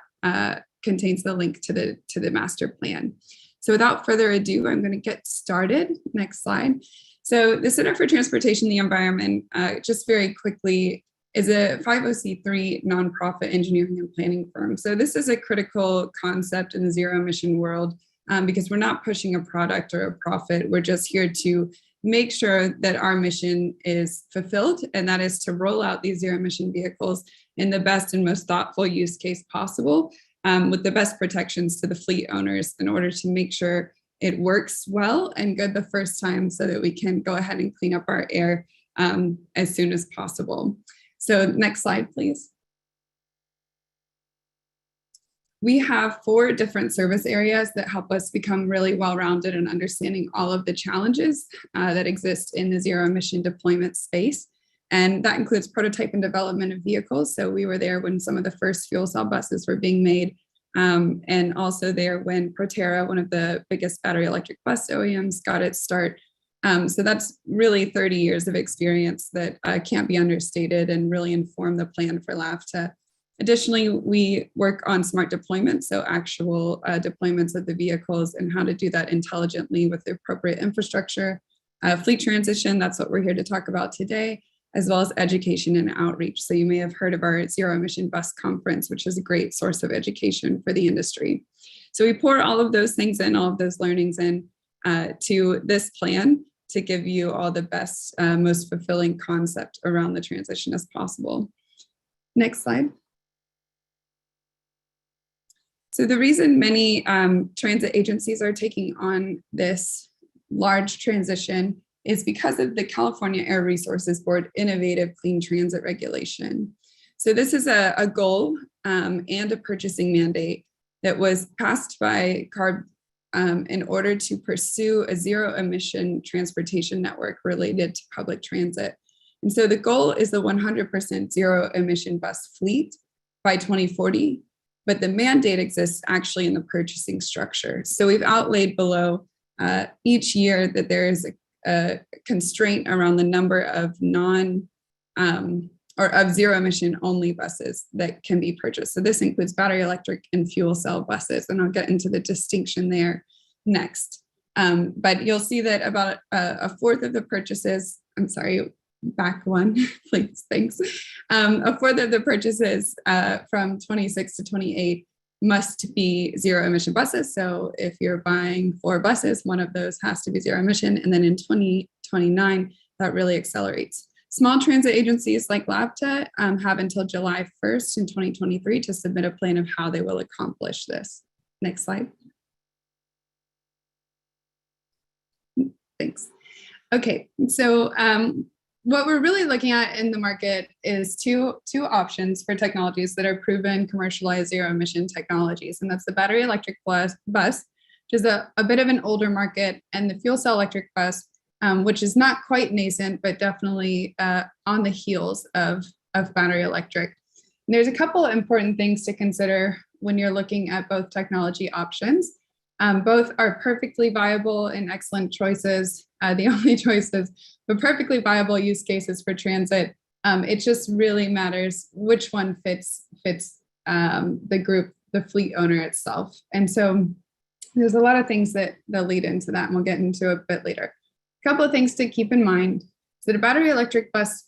contains the link to the master plan. So without further ado, I'm going to get started. Next slide. So the Center for Transportation and the Environment, just very quickly, is a 501c3 nonprofit engineering and planning firm. So this is a critical concept in the zero emission world because we're not pushing a product or a profit. We're just here to make sure that our mission is fulfilled, and that is to roll out these zero emission vehicles in the best and most thoughtful use case possible with the best protections to the fleet owners in order to make sure it works well and good the first time so that we can go ahead and clean up our air as soon as possible. So next slide, please. We have 4 different service areas that help us become really well-rounded in understanding all of the challenges that exist in the zero emission deployment space. And that includes prototype and development of vehicles. So we were there when some of the first fuel cell buses were being made. And also there when Proterra, one of the biggest battery electric bus OEMs, got its start. So that's really 30 years of experience that can't be understated and really inform the plan for LAFTA. Additionally, we work on smart deployment, so actual deployments of the vehicles and how to do that intelligently with the appropriate infrastructure. Fleet transition, that's what we're here to talk about today, as well as education and outreach. So you may have heard of our Zero Emission Bus Conference, which is a great source of education for the industry. So we pour all of those things in, all of those learnings in to this plan to give you all the best, most fulfilling concept around the transition as possible. Next slide. So the reason many transit agencies are taking on this large transition is because of the California Air Resources Board innovative clean transit regulation. So this is a goal and a purchasing mandate that was passed by CARB in order to pursue a zero emission transportation network related to public transit. And so the goal is the 100% zero emission bus fleet by 2040, but the mandate exists actually in the purchasing structure. So we've outlaid below each year that there is a constraint around the number of of zero emission only buses that can be purchased. So this includes battery electric and fuel cell buses, and I'll get into the distinction there next. But you'll see that about a fourth of the purchases, I'm sorry, back one, please, thanks. A fourth of the purchases from 26 to 28 must be zero emission buses. So if you're buying 4 buses, one of those has to be zero emission. And then in 2029, that really accelerates. Small transit agencies like LABTA have until July 1st in 2023 to submit a plan of how they will accomplish this. Next slide. Thanks. Okay, so what we're really looking at in the market is two options for technologies that are proven commercialized zero emission technologies. And that's the battery electric bus, which is a bit of an older market, and the fuel cell electric bus, which is not quite nascent, but definitely on the heels of battery electric. And there's a couple important things to consider when you're looking at both technology options. Both are perfectly viable and excellent choices. The only choices, but perfectly viable use cases for transit. It just really matters which one fits the group, the fleet owner itself. And so there's a lot of things that lead into that, and we'll get into a bit later. A couple of things to keep in mind is that a battery electric bus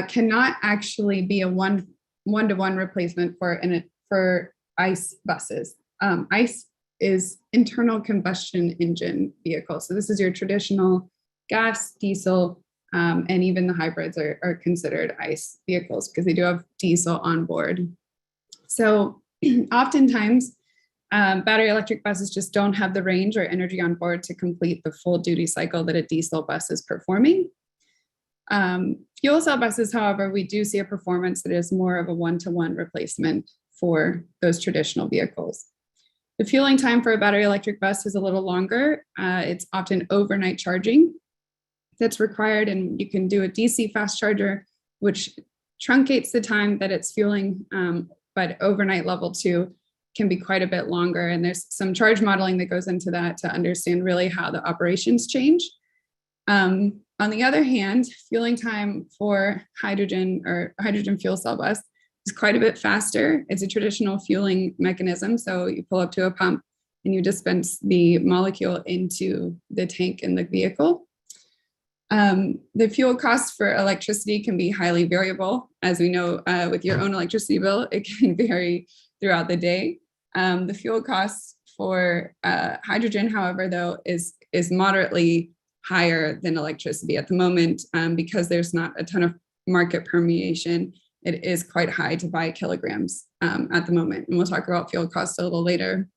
cannot actually be a one-to-one replacement for ICE buses. ICE is internal combustion engine vehicle. So this is your traditional gas, diesel, and even the hybrids are considered ICE vehicles because they do have diesel on board. So oftentimes, battery electric buses just don't have the range or energy on board to complete the full duty cycle that a diesel bus is performing. Fuel cell buses, however, we do see a performance that is more of a one-to-one replacement for those traditional vehicles. The fueling time for a battery electric bus is a little longer. It's often overnight charging that's required, and you can do a DC fast charger, which truncates the time that it's fueling, but overnight level 2 can be quite a bit longer. And there's some charge modeling that goes into that to understand really how the operations change. On the other hand, fueling time for hydrogen or hydrogen fuel cell bus is quite a bit faster. It's a traditional fueling mechanism. So you pull up to a pump and you dispense the molecule into the tank in the vehicle. The fuel cost for electricity can be highly variable. As we know, with your own electricity bill, it can vary throughout the day. The fuel cost for hydrogen, however, though, is moderately higher than electricity at the moment because there's not a ton of market permeation. It is quite high to buy kilograms at the moment. And we'll talk about fuel costs a little later.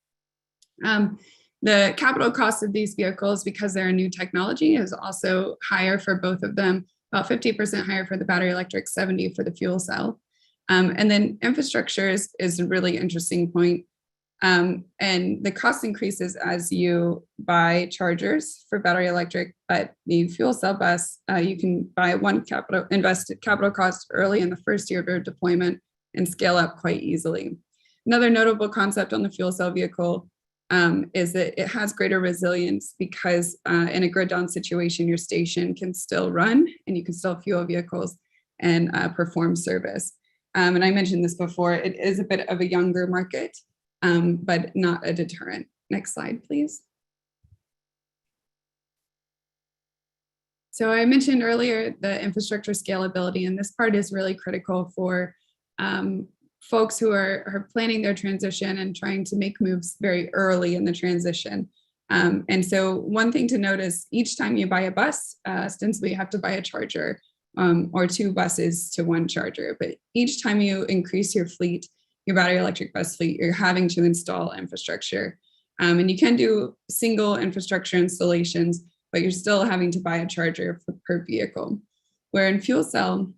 The capital cost of these vehicles, because they're a new technology, is also higher for both of them, about 50% higher for the battery electric, 70% for the fuel cell. And then infrastructure is a really interesting point. And the cost increases as you buy chargers for battery electric, but the fuel cell bus, you can buy invested capital cost early in the first year of your deployment and scale up quite easily. Another notable concept on the fuel cell vehicle is that it has greater resilience because in a grid down situation, your station can still run and you can still fuel vehicles and perform service. And I mentioned this before, it is a bit of a younger market, but not a deterrent. Next slide, please. So I mentioned earlier the infrastructure scalability, and this part is really critical for folks who are planning their transition and trying to make moves very early in the transition. And so one thing to note is each time you buy a bus, ostensibly you have to buy a charger. or 2 buses to 1 charger. But each time you increase your fleet, your battery electric bus fleet, you're having to install infrastructure. And you can do single infrastructure installations, but you're still having to buy a charger per vehicle. Where in fuel cell,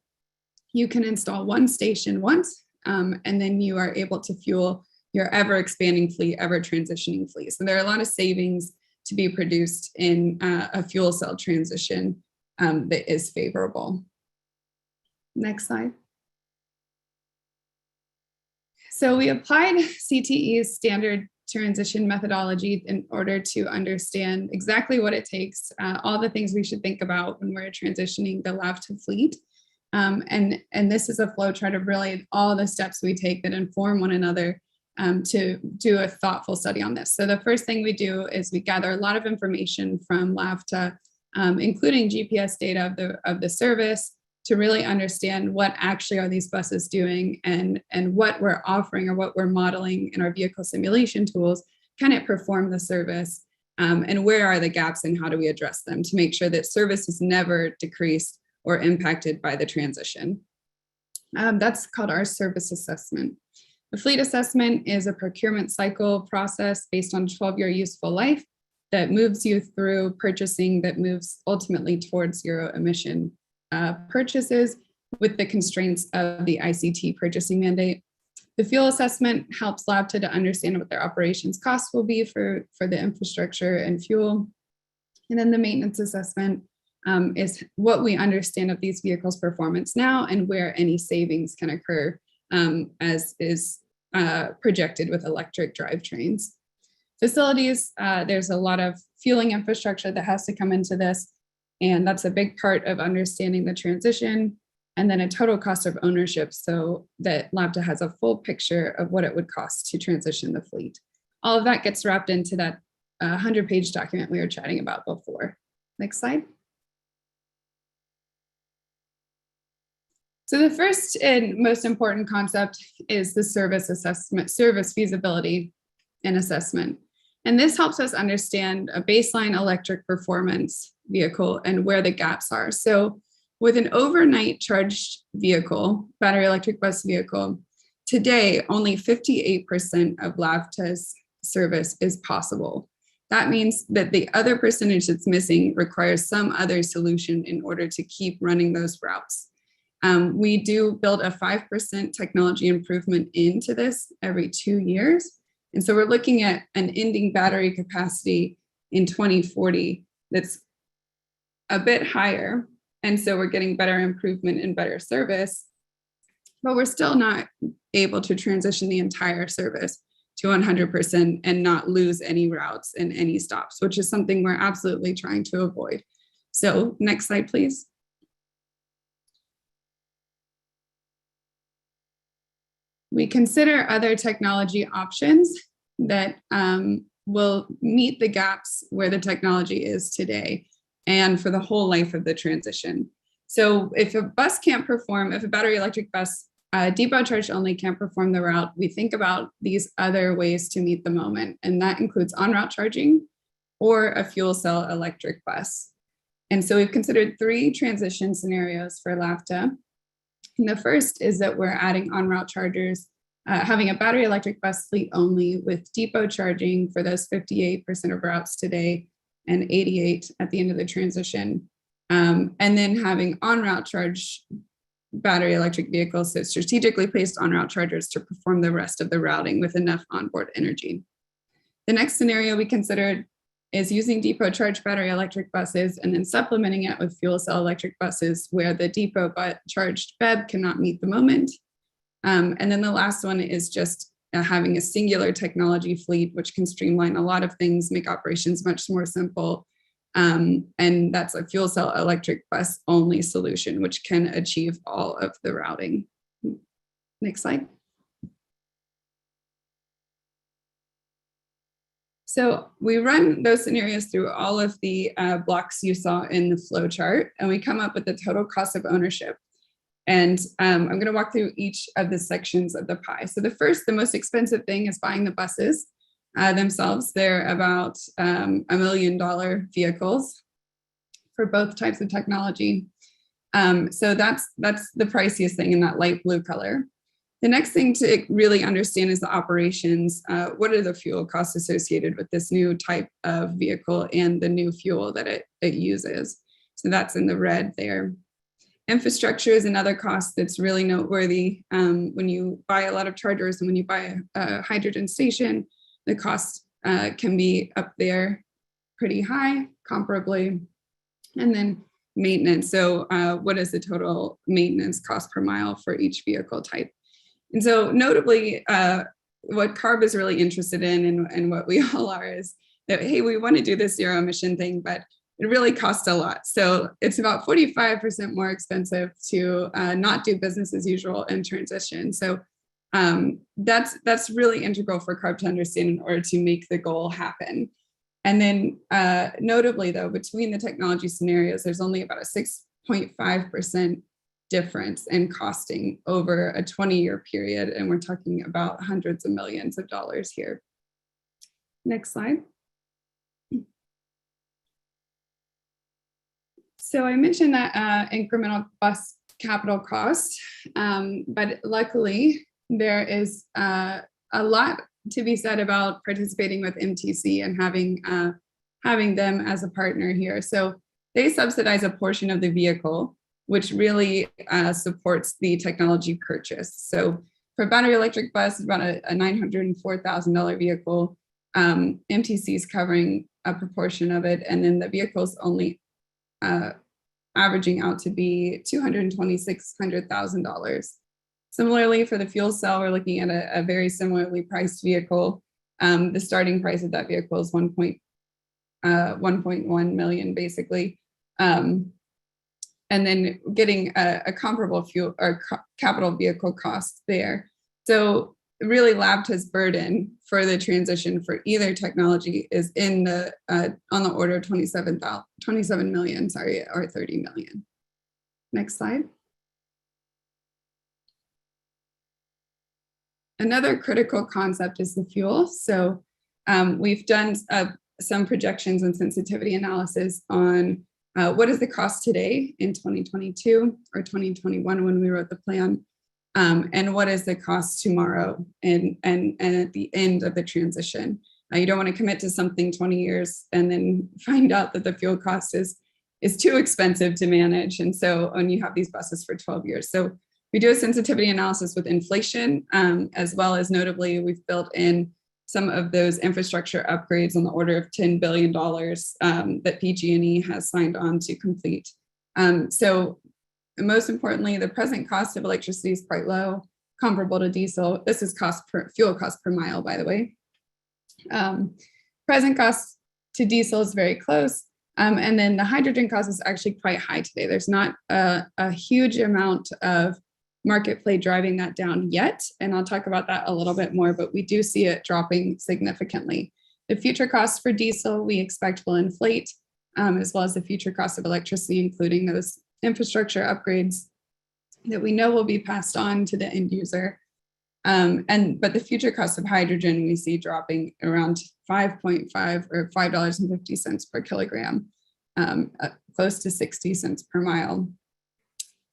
you can install 1 station once, and then you are able to fuel your ever expanding fleet, ever transitioning fleet. So there are a lot of savings to be produced in a fuel cell transition that is favorable. Next slide. So we applied CTE's standard transition methodology in order to understand exactly what it takes, all the things we should think about when we're transitioning the LAV to fleet. And this is a flow chart of really all the steps we take that inform one another to do a thoughtful study on this. So the first thing we do is we gather a lot of information from LAVTA, including GPS data of the service, to really understand what actually are these buses doing, and what we're offering or what we're modeling in our vehicle simulation tools. Can it perform the service? And where are the gaps and how do we address them to make sure that service is never decreased or impacted by the transition? That's called our service assessment. The fleet assessment is a procurement cycle process based on 12-year useful life that moves you through purchasing that moves ultimately towards zero emission purchases with the constraints of the ICT purchasing mandate. The fuel assessment helps LAVTA to understand what their operations costs will be for the infrastructure and fuel. And then the maintenance assessment is what we understand of these vehicles' performance now and where any savings can occur, as is projected with electric drivetrains. Facilities, there's a lot of fueling infrastructure that has to come into this, and that's a big part of understanding the transition. And then a total cost of ownership, so that LAVTA has a full picture of what it would cost to transition the fleet. All of that gets wrapped into that 100-page document we were chatting about before. Next slide. So the first and most important concept is the service assessment, service feasibility and assessment. And this helps us understand a baseline electric performance vehicle and where the gaps are. So with an overnight charged vehicle, battery electric bus vehicle, today only 58% of LAVTA's service is possible. That means that the other percentage that's missing requires some other solution in order to keep running those routes. We do build a 5% technology improvement into this every 2 years. And so we're looking at an ending battery capacity in 2040 that's a bit higher. And so we're getting better improvement and better service, but we're still not able to transition the entire service to 100% and not lose any routes and any stops, which is something we're absolutely trying to avoid. So next slide, please. We consider other technology options that will meet the gaps where the technology is today and for the whole life of the transition. So if a bus can't perform, if a battery electric bus depot charge only can't perform the route, we think about these other ways to meet the moment. And that includes on-route charging or a fuel cell electric bus. And so we've considered 3 transition scenarios for LAVTA. And the first is that we're adding on-route chargers, having a battery electric bus fleet only with depot charging for those 58% of routes today and 88 at the end of the transition. And then having on-route charge battery electric vehicles, so strategically placed on-route chargers to perform the rest of the routing with enough onboard energy. The next scenario we considered is using depot charge battery electric buses and then supplementing it with fuel cell electric buses where the depot charged BEV cannot meet the moment. And then the last one is just having a singular technology fleet, which can streamline a lot of things, make operations much more simple. And that's a fuel cell electric bus only solution, which can achieve all of the routing. Next slide. So we run those scenarios through all of the blocks you saw in the flow chart, and we come up with the total cost of ownership. And I'm going to walk through each of the sections of the pie. So the most expensive thing is buying the buses themselves. They're about $1 million vehicles for both types of technology. So that's the priciest thing in that light blue color. The next thing to really understand is the operations. What are the fuel costs associated with this new type of vehicle and the new fuel that it uses? So that's in the red there. Infrastructure is another cost that's really noteworthy. When you buy a lot of chargers and when you buy a hydrogen station, the cost can be up there pretty high, comparably. And then maintenance. So what is the total maintenance cost per mile for each vehicle type? And so notably, what CARB is really interested in and what we all are is that, hey, we want to do this zero emission thing, but it really costs a lot. So it's about 45% more expensive to not do business as usual and transition. So that's really integral for CARB to understand in order to make the goal happen. And then notably though, between the technology scenarios, there's only about a 6.5% difference in costing over a 20-year period. And we're talking about hundreds of millions of dollars here. Next slide. So I mentioned that incremental bus capital cost, but luckily there is a lot to be said about participating with MTC and having them as a partner here. So they subsidize a portion of the vehicle, which really supports the technology purchase. So for battery electric bus, about a $904,000 vehicle, MTC is covering a proportion of it, and then the vehicle's only averaging out to be $226,000. Similarly, for the fuel cell, we're looking at a very similarly priced vehicle. The starting price of that vehicle is 1.1 million, basically. And then getting a comparable fuel or capital vehicle cost there. So really Labta's burden for the transition for either technology is in the on the order of 27 million, sorry, or 30 million. Next slide. Another critical concept is the fuel. So we've done some projections and sensitivity analysis on what is the cost today in 2022 or 2021 when we wrote the plan, and what is the cost tomorrow and at the end of the transition. You don't want to commit to something 20 years and then find out that the fuel cost is too expensive to manage. And so when you have these buses for 12 years. So we do a sensitivity analysis with inflation, as well as notably we've built in some of those infrastructure upgrades on the order of $10 billion that PG&E has signed on to complete. So most importantly, the present cost of electricity is quite low, comparable to diesel. This is fuel cost per mile, by the way. Present cost to diesel is very close. And then the hydrogen cost is actually quite high today. There's not a huge amount of market play driving that down yet. And I'll talk about that a little bit more, but we do see it dropping significantly. The future costs for diesel we expect will inflate, as well as the future cost of electricity, including those infrastructure upgrades that we know will be passed on to the end user. But the future cost of hydrogen we see dropping around 5.5 or $5.50 per kilogram, close to 60 cents per mile.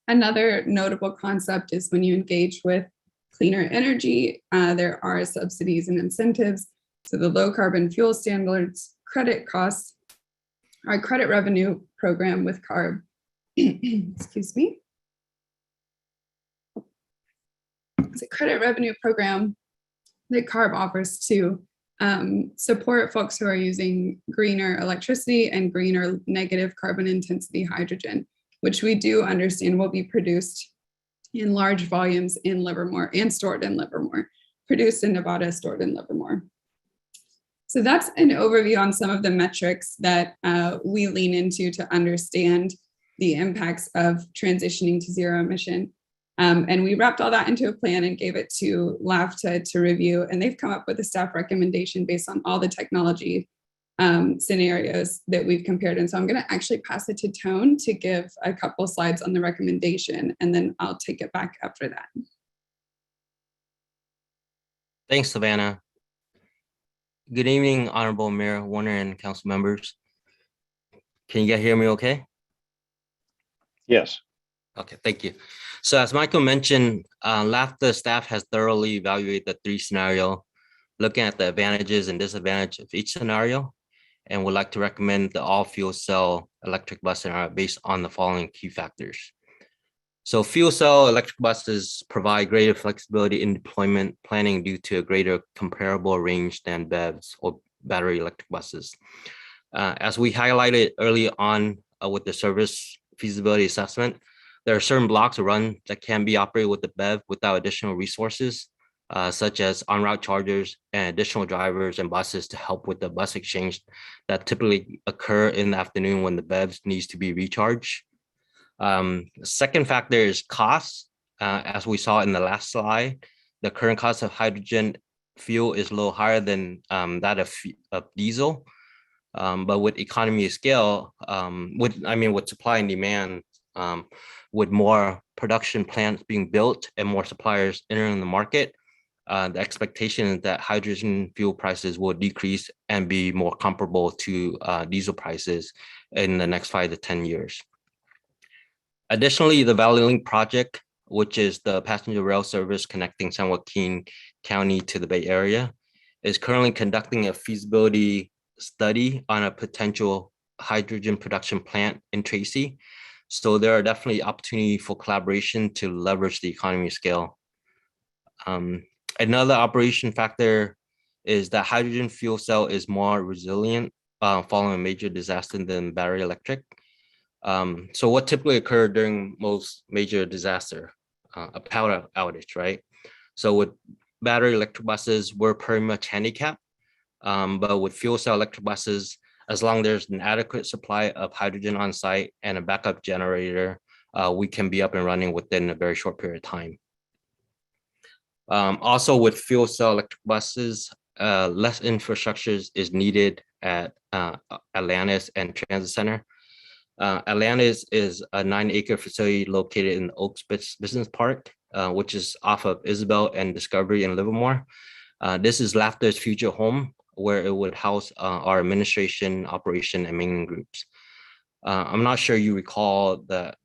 Another notable concept is when you engage with cleaner energy, there are subsidies and incentives. So the low carbon fuel standards credit costs, our credit revenue program with CARB, excuse me. It's a credit revenue program that CARB offers to support folks who are using greener electricity and greener negative carbon intensity hydrogen, which we do understand will be produced in large volumes in Livermore and stored in Livermore, produced in Nevada, stored in Livermore. So that's an overview on some of the metrics that we lean into to understand the impacts of transitioning to zero emission. And we wrapped all that into a plan and gave it to LAFTA to review, and they've come up with a staff recommendation based on all the technology scenarios that we've compared. And so I'm going to actually pass it to Tone to give a couple slides on the recommendation, and then I'll take it back after that. Thanks, Savannah. Good evening, Honorable Mayor Warner and council members. Can you guys hear me okay? Yes. Okay, thank you. So as Michael mentioned, LAFTA staff has thoroughly evaluated the 3 scenario, looking at the advantages and disadvantages of each scenario, and would like to recommend the all fuel cell electric bus scenario based on the following key factors. So fuel cell electric buses provide greater flexibility in deployment planning due to a greater comparable range than BEVs or battery electric buses. As we highlighted early on with the service feasibility assessment, there are certain blocks of run that can be operated with the BEV without additional resources, such as on-route chargers and additional drivers and buses to help with the bus exchange that typically occur in the afternoon when the BEVs needs to be recharged. Second factor is cost. As we saw in the last slide, the current cost of hydrogen fuel is a little higher than that of diesel. But with economy of scale, with supply and demand, with more production plants being built and more suppliers entering the market, the expectation is that hydrogen fuel prices will decrease and be more comparable to diesel prices in the next 5 to 10 years. Additionally, the Valley Link project, which is the passenger rail service connecting San Joaquin County to the Bay Area, is currently conducting a feasibility study on a potential hydrogen production plant in Tracy. So there are definitely opportunity for collaboration to leverage the economy of scale. Another operation factor is that hydrogen fuel cell is more resilient following a major disaster than battery electric. So what typically occurred during most major disaster? A power outage, right? So with battery electric buses, we're pretty much handicapped. But with fuel cell electric buses, as long as there's an adequate supply of hydrogen on site and a backup generator, we can be up and running within a very short period of time. Also with fuel cell electric buses, less infrastructure is needed at Atlantis and Transit Center. Atlantis is a 9-acre facility located in the Oaks Business Park, which is off of Isabel and Discovery in Livermore. This is LAFTA's future home, where it would house our administration, operation, and maintenance groups. I'm not sure you recall the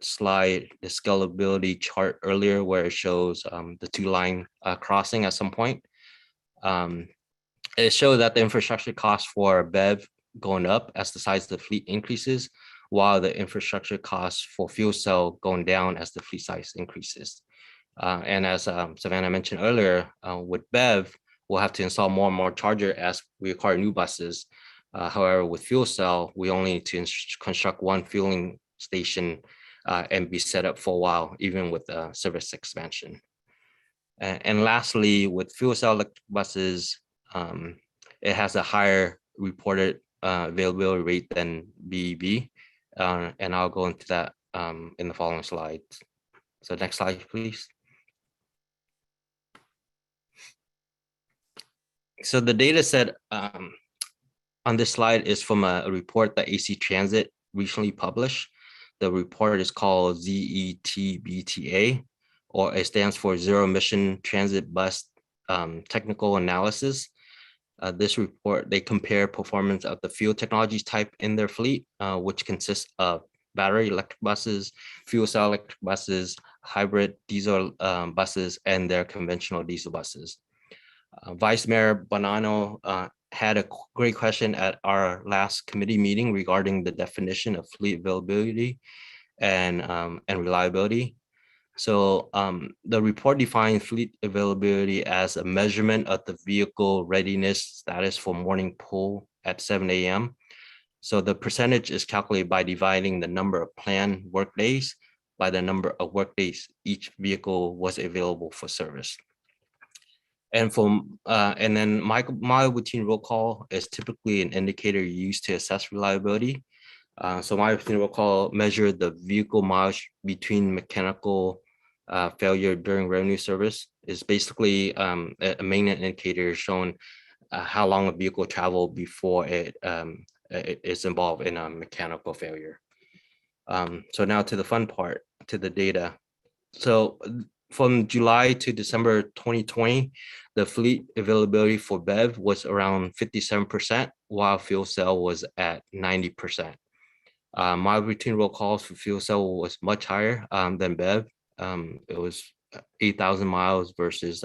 slide, the scalability chart earlier, where it shows the 2-line crossing at some point. It showed that the infrastructure costs for BEV going up as the size of the fleet increases, while the infrastructure costs for fuel cell going down as the fleet size increases. And as Savannah mentioned earlier, with BEV, we'll have to install more and more charger as we acquire new buses. However, with fuel cell, we only need to construct one fueling station and be set up for a while, even with service expansion. And lastly, with fuel cell electric buses, it has a higher reported availability rate than BEV. And I'll go into that in the following slides. So next slide, please. So the data set on this slide is from a report that AC Transit recently published. The report is called ZETBTA, or it stands for Zero Emission Transit Bus Technical Analysis. This report, they compare performance of the fuel technologies type in their fleet, which consists of battery electric buses, fuel cell electric buses, hybrid diesel buses, and their conventional diesel buses. Vice Mayor Bonanno had a great question at our last committee meeting regarding the definition of fleet availability and reliability. So the report defines fleet availability as a measurement of the vehicle readiness status for morning pull at 7 a.m. So the percentage is calculated by dividing the number of planned work days by the number of work days each vehicle was available for service. And then my routine roll call is typically an indicator used to assess reliability. So my routine roll call measure the vehicle mileage between mechanical failure during revenue service. Is basically a maintenance indicator showing how long a vehicle traveled before it is involved in a mechanical failure. So now to the fun part, to the data. So from July to December 2020, the fleet availability for BEV was around 57%, while fuel cell was at 90%. My routine roll calls for fuel cell was much higher than BEV. It was 8,000 miles versus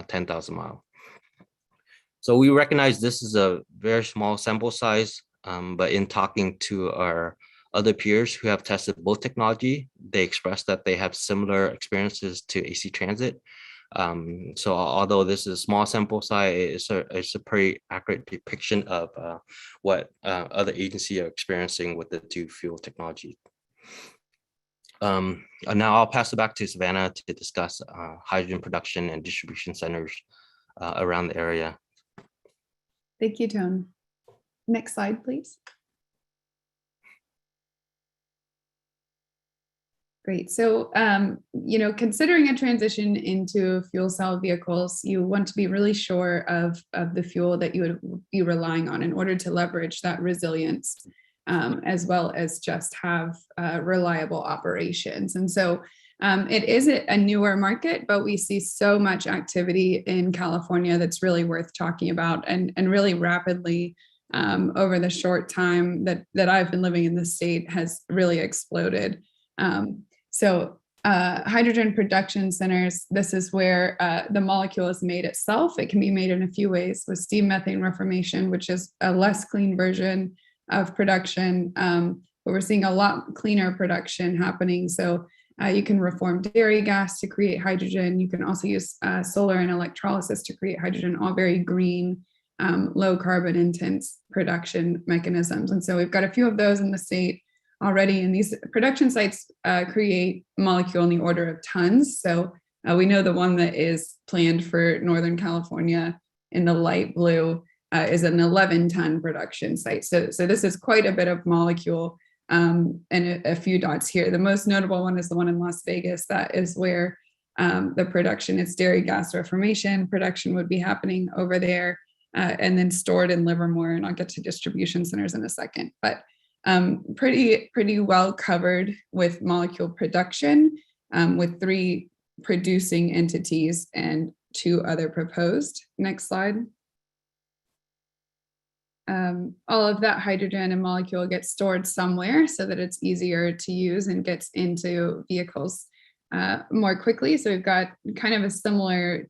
10,000 miles. So we recognize this is a very small sample size, but in talking to our other peers who have tested both technology, they expressed that they have similar experiences to AC Transit. So although this is a small sample size, it's a pretty accurate depiction of what other agencies are experiencing with the two fuel technology. And now I'll pass it back to Savannah to discuss hydrogen production and distribution centers around the area. Thank you, Tone. Next slide, please. Great. So, considering a transition into fuel cell vehicles, you want to be really sure of the fuel that you would be relying on in order to leverage that resilience, as well as just have reliable operations. And so it is a newer market, but we see so much activity in California that's really worth talking about, and really rapidly over the short time that I've been living in the state has really exploded. Hydrogen production centers, this is where the molecule is made itself. It can be made in a few ways with steam methane reformation, which is a less clean version of production, but we're seeing a lot cleaner production happening. So you can reform dairy gas to create hydrogen. You can also use solar and electrolysis to create hydrogen, all very green, low carbon intense production mechanisms. And so we've got a few of those in the state already, and these production sites create molecule in the order of tons. So we know the one that is planned for Northern California in the light blue is an 11-ton production site. So this is quite a bit of molecule, and a few dots here. The most notable one is the one in Las Vegas. That is where the production, it's dairy gas reformation production would be happening over there, and then stored in Livermore. And I'll get to distribution centers in a second, but pretty well covered with molecule production, with 3 producing entities and 2 other proposed. Next slide. All of that hydrogen and molecule gets stored somewhere so that it's easier to use and gets into vehicles more quickly. So we've got kind of a similar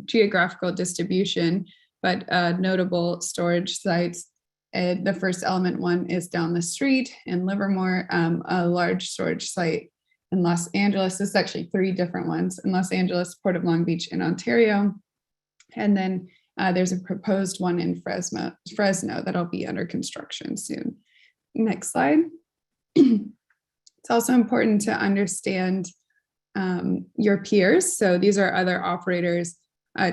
geographical distribution, but notable storage sites. The first element one is down the street in Livermore, a large storage site in Los Angeles. This is actually 3 different ones in Los Angeles, Port of Long Beach, and Ontario. And then there's a proposed one in Fresno that'll be under construction soon. Next slide. It's also important to understand your peers. So these are other operators,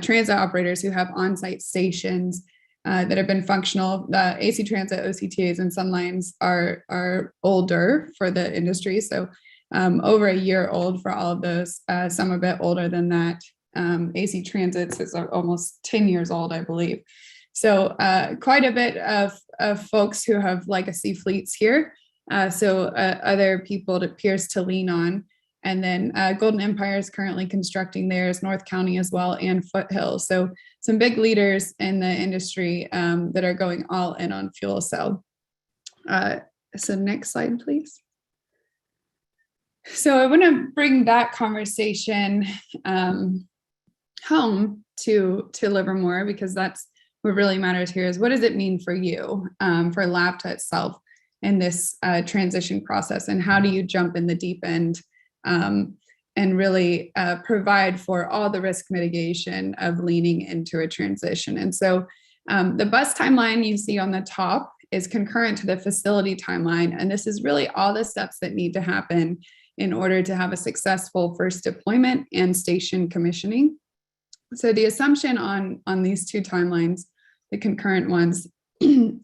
transit operators who have on-site stations that have been functional. The AC Transit, OCTAs, and Sunlines are older for the industry. So over a year old for all of those, some a bit older than that. AC Transits is almost 10 years old, I believe. So quite a bit of folks who have legacy fleets here. Other people, peers to lean on. And then Golden Empire is currently constructing theirs, North County as well, and Foothill. So some big leaders in the industry that are going all in on fuel cell. So next slide, please. So I want to bring that conversation home to Livermore, because that's what really matters here is what does it mean for you, for LAPTA itself in this transition process, and how do you jump in the deep end and really provide for all the risk mitigation of leaning into a transition. And so the bus timeline you see on the top is concurrent to the facility timeline. And this is really all the steps that need to happen in order to have a successful first deployment and station commissioning. So the assumption on these 2 timelines, the concurrent ones,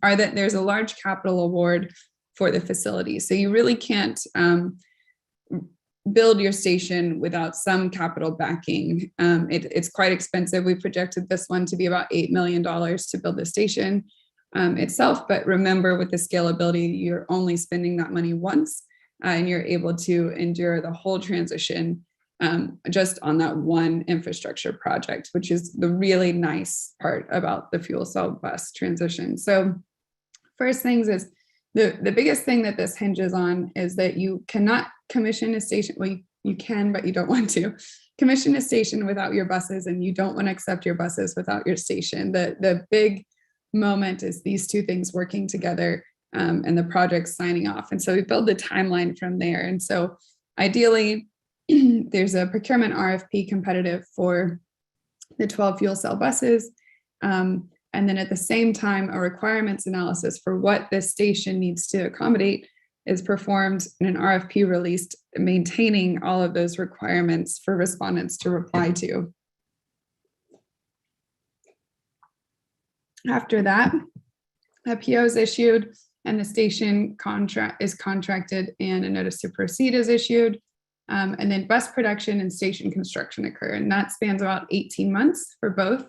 are that there's a large capital award for the facility. So you really can't build your station without some capital backing. It's quite expensive. We projected this one to be about $8 million to build the station itself. But remember, with the scalability, you're only spending that money once, and you're able to endure the whole transition just on that one infrastructure project, which is the really nice part about the fuel cell bus transition. So first things is The biggest thing that this hinges on is that you cannot commission a station. Well, you can, but you don't want to commission a station without your buses, and you don't want to accept your buses without your station. The big moment is these two things working together, and the project signing off. And so we build the timeline from there. And so ideally, there's a procurement RFP competitive for the 12 fuel cell buses. And then at the same time, a requirements analysis for what this station needs to accommodate is performed in an RFP released, maintaining all of those requirements for respondents to reply to. After that, a PO is issued and the station contract is contracted and a notice to proceed is issued. And then bus production and station construction occur, and that spans about 18 months for both.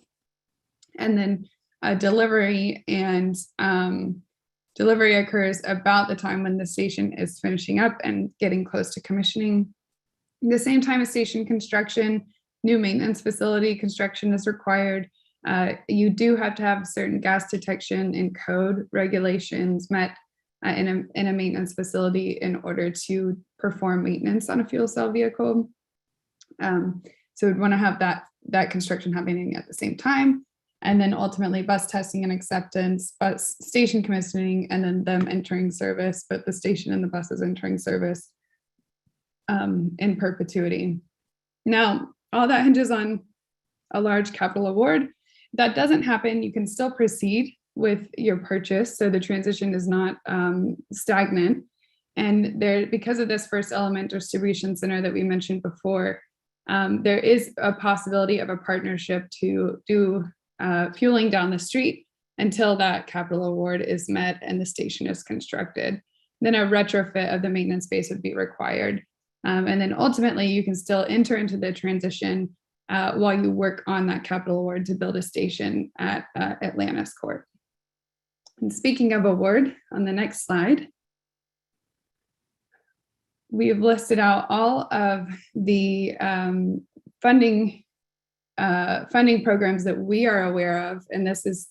And then delivery occurs about the time when the station is finishing up and getting close to commissioning. At the same time as station construction, new maintenance facility construction is required. You do have to have certain gas detection and code regulations met in a maintenance facility in order to perform maintenance on a fuel cell vehicle. So we'd want to have that construction happening at the same time. And then ultimately bus testing and acceptance, bus station commissioning, and then them entering service, but the station and the buses entering service in perpetuity. Now, all that hinges on a large capital award. That doesn't happen, you can still proceed with your purchase, so the transition is not stagnant. And there, because of this first element distribution center that we mentioned before, there is a possibility of a partnership to do fueling down the street until that capital award is met and the station is constructed. Then a retrofit of the maintenance space would be required. And then ultimately you can still enter into the transition while you work on that capital award to build a station at Atlantis Court. And speaking of award, on the next slide, we have listed out all of the funding programs that we are aware of, and this is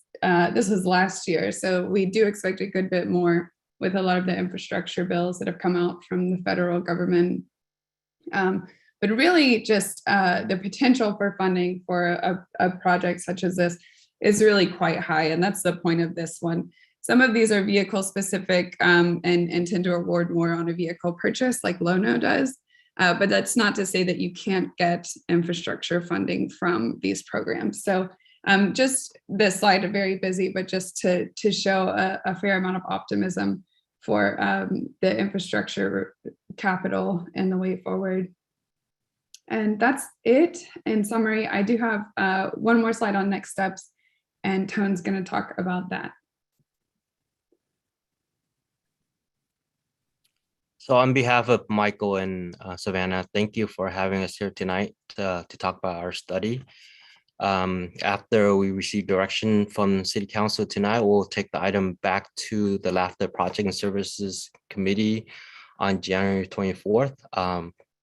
last year, so we do expect a good bit more with a lot of the infrastructure bills that have come out from the federal government. But really just the potential for funding for a project such as this is really quite high, and that's the point of this one. Some of these are vehicle specific and tend to award more on a vehicle purchase like Lono does. But that's not to say that you can't get infrastructure funding from these programs. So just this slide are very busy, but just to show a fair amount of optimism for the infrastructure capital and the way forward. And that's it. In summary, I do have one more slide on next steps, and Tone's going to talk about that. So on behalf of Michael and Savannah, thank you for having us here tonight to talk about our study. After we receive direction from City Council tonight, we'll take the item back to the LAFTA Project and Services Committee on January 24th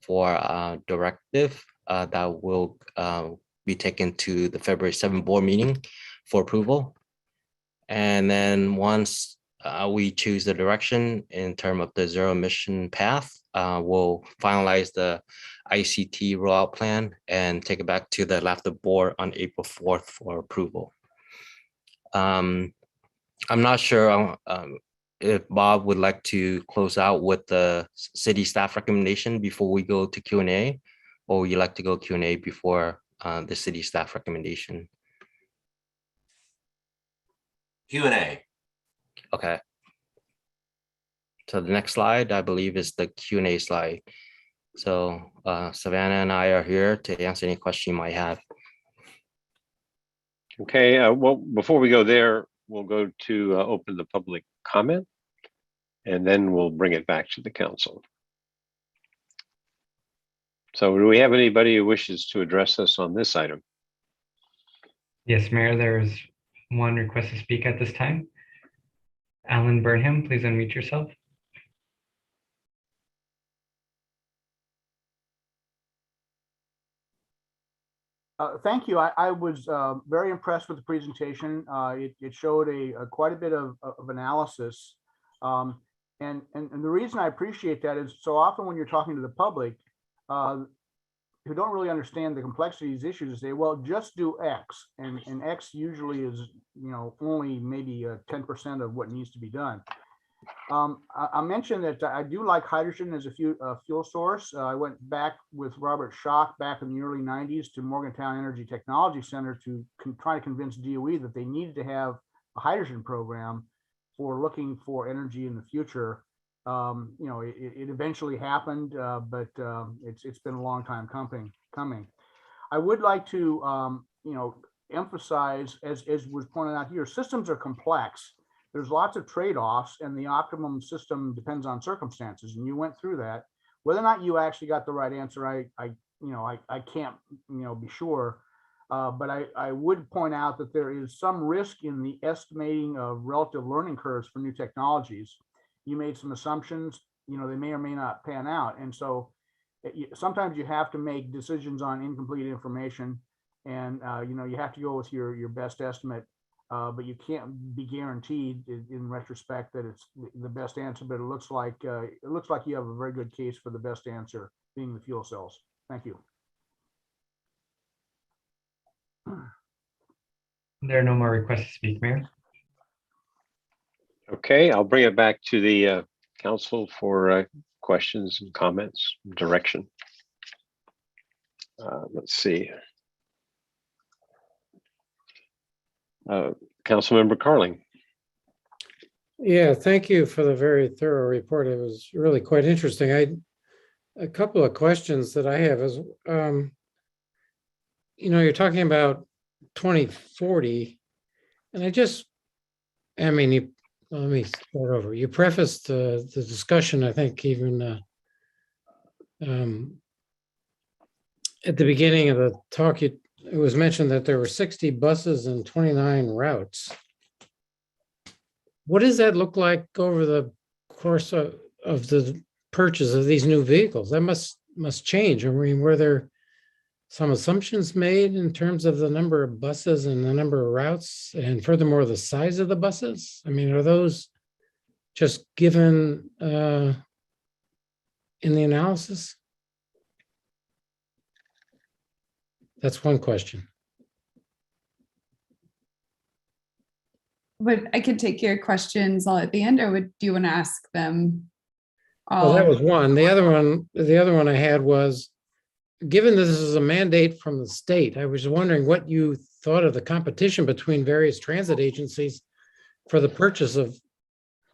for a directive that will be taken to the February 7th board meeting for approval. And then once we choose the direction in terms of the zero emission path, we'll finalize the ICT rollout plan and take it back to the LAFTA board on April 4th for approval. I'm not sure if Bob would like to close out with the city staff recommendation before we go to Q&A, or would you like to go Q&A before the city staff recommendation? Q&A. Okay. So the next slide, I believe, is the Q&A slide. So Savannah and I are here to answer any question you might have. Okay, well, before we go there, we'll go to open the public comment, and then we'll bring it back to the council. So do we have anybody who wishes to address us on this item? Yes, Mayor, there's one request to speak at this time. Alan Burnham, please unmute yourself. Thank you. I was very impressed with the presentation. It showed quite a bit of analysis And the reason I appreciate that is so often when you're talking to the public who don't really understand the complexity of these issues, say, well, just do X. And X usually is, only maybe 10% of what needs to be done. I mentioned that I do like hydrogen as a fuel source. I went back with Robert Schock back in the early 90s to Morgantown Energy Technology Center to try to convince DOE that they needed to have a hydrogen program for looking for energy in the future. It eventually happened, but it's been a long time coming. I would like to, emphasize, as was pointed out here, systems are complex. There's lots of trade-offs, and the optimum system depends on circumstances. And you went through that. Whether or not you actually got the right answer, I can't, be sure. But I would point out that there is some risk in the estimating of relative learning curves for new technologies. You made some assumptions, they may or may not pan out. And so sometimes you have to make decisions on incomplete information, and you have to go with your best estimate. But you can't be guaranteed in retrospect that it's the best answer, but it looks like you have a very good case for the best answer being the fuel cells. Thank you. There are no more requests to speak, Mayor. Okay, I'll bring it back to the council for questions and comments, direction. Let's see. Councilmember Carling. Yeah, thank you for the very thorough report. It was really quite interesting. A couple of questions that I have is, you're talking about 2040, and let me start over. You prefaced the discussion, I think, even at the beginning of the talk, it was mentioned that there were 60 buses and 29 routes. What does that look like over the course of the purchase of these new vehicles? That must change. I mean, were there some assumptions made in terms of the number of buses and the number of routes, and furthermore, the size of the buses? I mean, are those just given in the analysis? That's one question. But I could take your questions all at the end, or do you want to ask them all? Well, that was one. The other one I had was, given this is a mandate from the state, I was wondering what you thought of the competition between various transit agencies for the purchase of,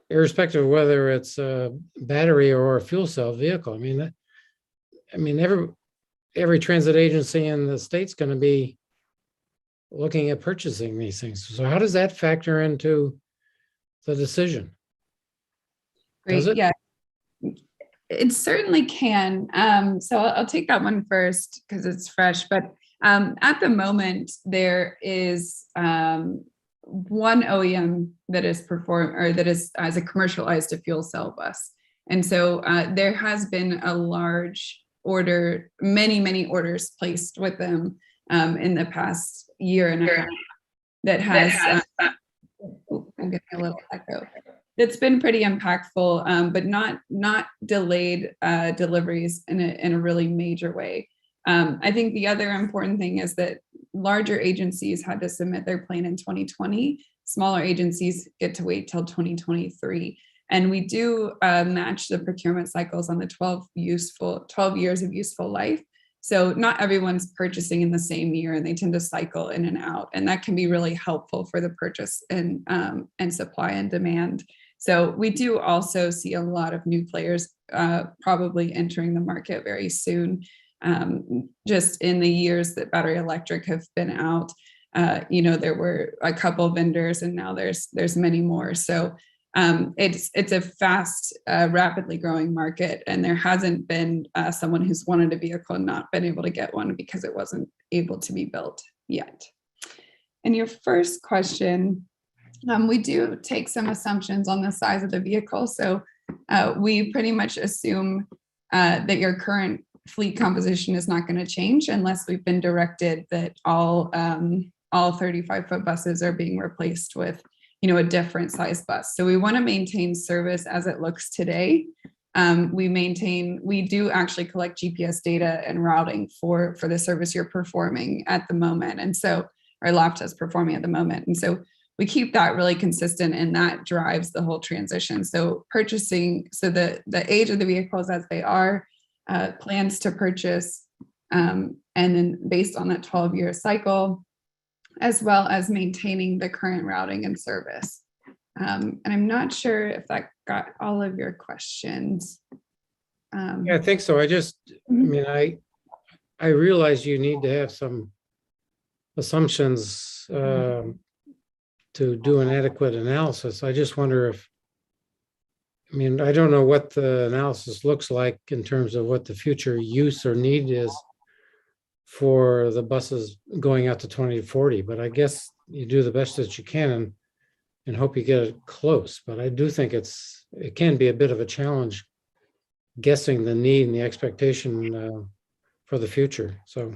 irrespective of whether it's a battery or a fuel cell vehicle. I mean, every transit agency in the state's going to be looking at purchasing these things. So how does that factor into the decision? Great. Yeah, it certainly can. So I'll take that one first because it's fresh. But at the moment, there is one OEM that has a commercialized a fuel cell bus, and so there has been a large order, many orders placed with them in the past year and a half that has I'm getting a little echo. It's been pretty impactful, but not delayed deliveries in a really major way. I think the other important thing is that larger agencies had to submit their plan in 2020. Smaller agencies get to wait till 2023. And we do match the procurement cycles on the 12 years of useful life. So not everyone's purchasing in the same year, and they tend to cycle in and out. And that can be really helpful for the purchase and supply and demand. So we do also see a lot of new players probably entering the market very soon. Just in the years that battery electric have been out, there were a couple vendors, and now there's many more. So it's a fast, rapidly growing market, and there hasn't been someone who's wanted a vehicle and not been able to get one because it wasn't able to be built yet. And your first question, we do take some assumptions on the size of the vehicle. So we pretty much assume that your current fleet composition is not going to change unless we've been directed that all 35-foot buses are being replaced with a different size bus. So we want to maintain service as it looks today. We do actually collect GPS data and routing for the service you're performing at the moment. And so our LAFTA is performing at the moment. And so we keep that really consistent, and that drives the whole transition. So the age of the vehicles as they are, plans to purchase, and then based on that 12-year cycle, as well as maintaining the current routing and service. And I'm not sure if that got all of your questions. Yeah, I think so. I realize you need to have some assumptions to do an adequate analysis. I just wonder I don't know what the analysis looks like in terms of what the future use or need is for the buses going out to 2040, but I guess you do the best that you can and hope you get it close. But I do think it can be a bit of a challenge guessing the need and the expectation for the future. So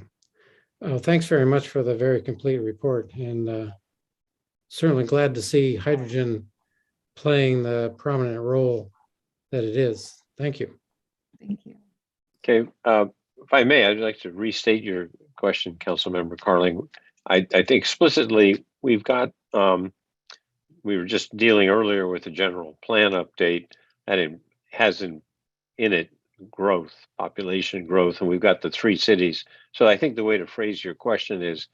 thanks very much for the very complete report, and certainly glad to see hydrogen playing the prominent role that it is. Thank you. Thank you. Okay, if I may, I'd like to restate your question, Councilmember Carling. I think explicitly we've got, we were just dealing earlier with the general plan update, and it has in it growth, population growth, and we've got the 3 cities. So I think the way to phrase your question is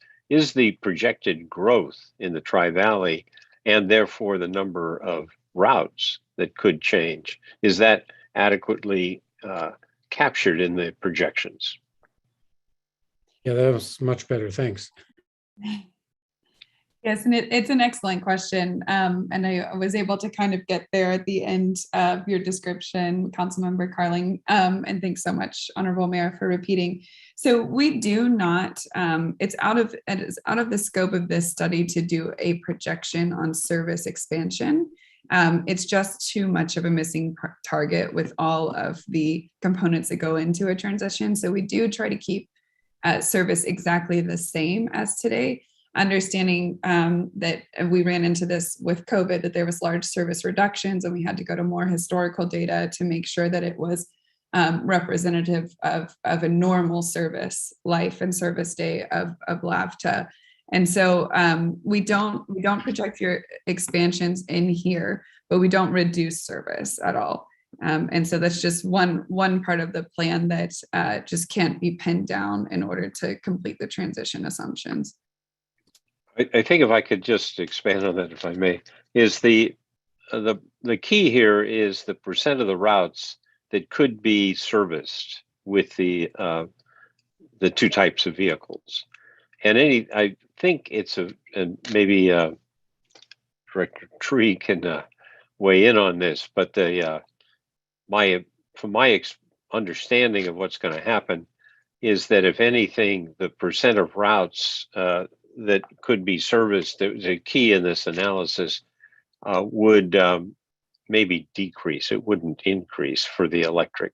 the projected growth in the Tri-Valley, and therefore the number of routes that could change, is that adequately captured in the projections? Yeah, that was much better. Thanks. Yes, and it's an excellent question. And I was able to kind of get there at the end of your description, Councilmember Carling. And thanks so much, Honorable Mayor, for repeating. So we do not, it is out of the scope of this study to do a projection on service expansion. It's just too much of a missing target with all of the components that go into a transition. So we do try to keep service exactly the same as today, understanding that we ran into this with COVID, that there was large service reductions, and we had to go to more historical data to make sure that it was representative of a normal service life and service day of LAVTA. And so we don't project your expansions in here, but we don't reduce service at all. And so that's just one part of the plan that just can't be pinned down in order to complete the transition assumptions. I think if I could just expand on that, if I may, is the key here is the percent of the routes that could be serviced with the 2 types of vehicles. And I think it's and maybe Director Tree can weigh in on this, but from my understanding of what's going to happen is that if anything, the percent of routes that could be serviced, that was a key in this analysis, would maybe decrease. It wouldn't increase for the electric.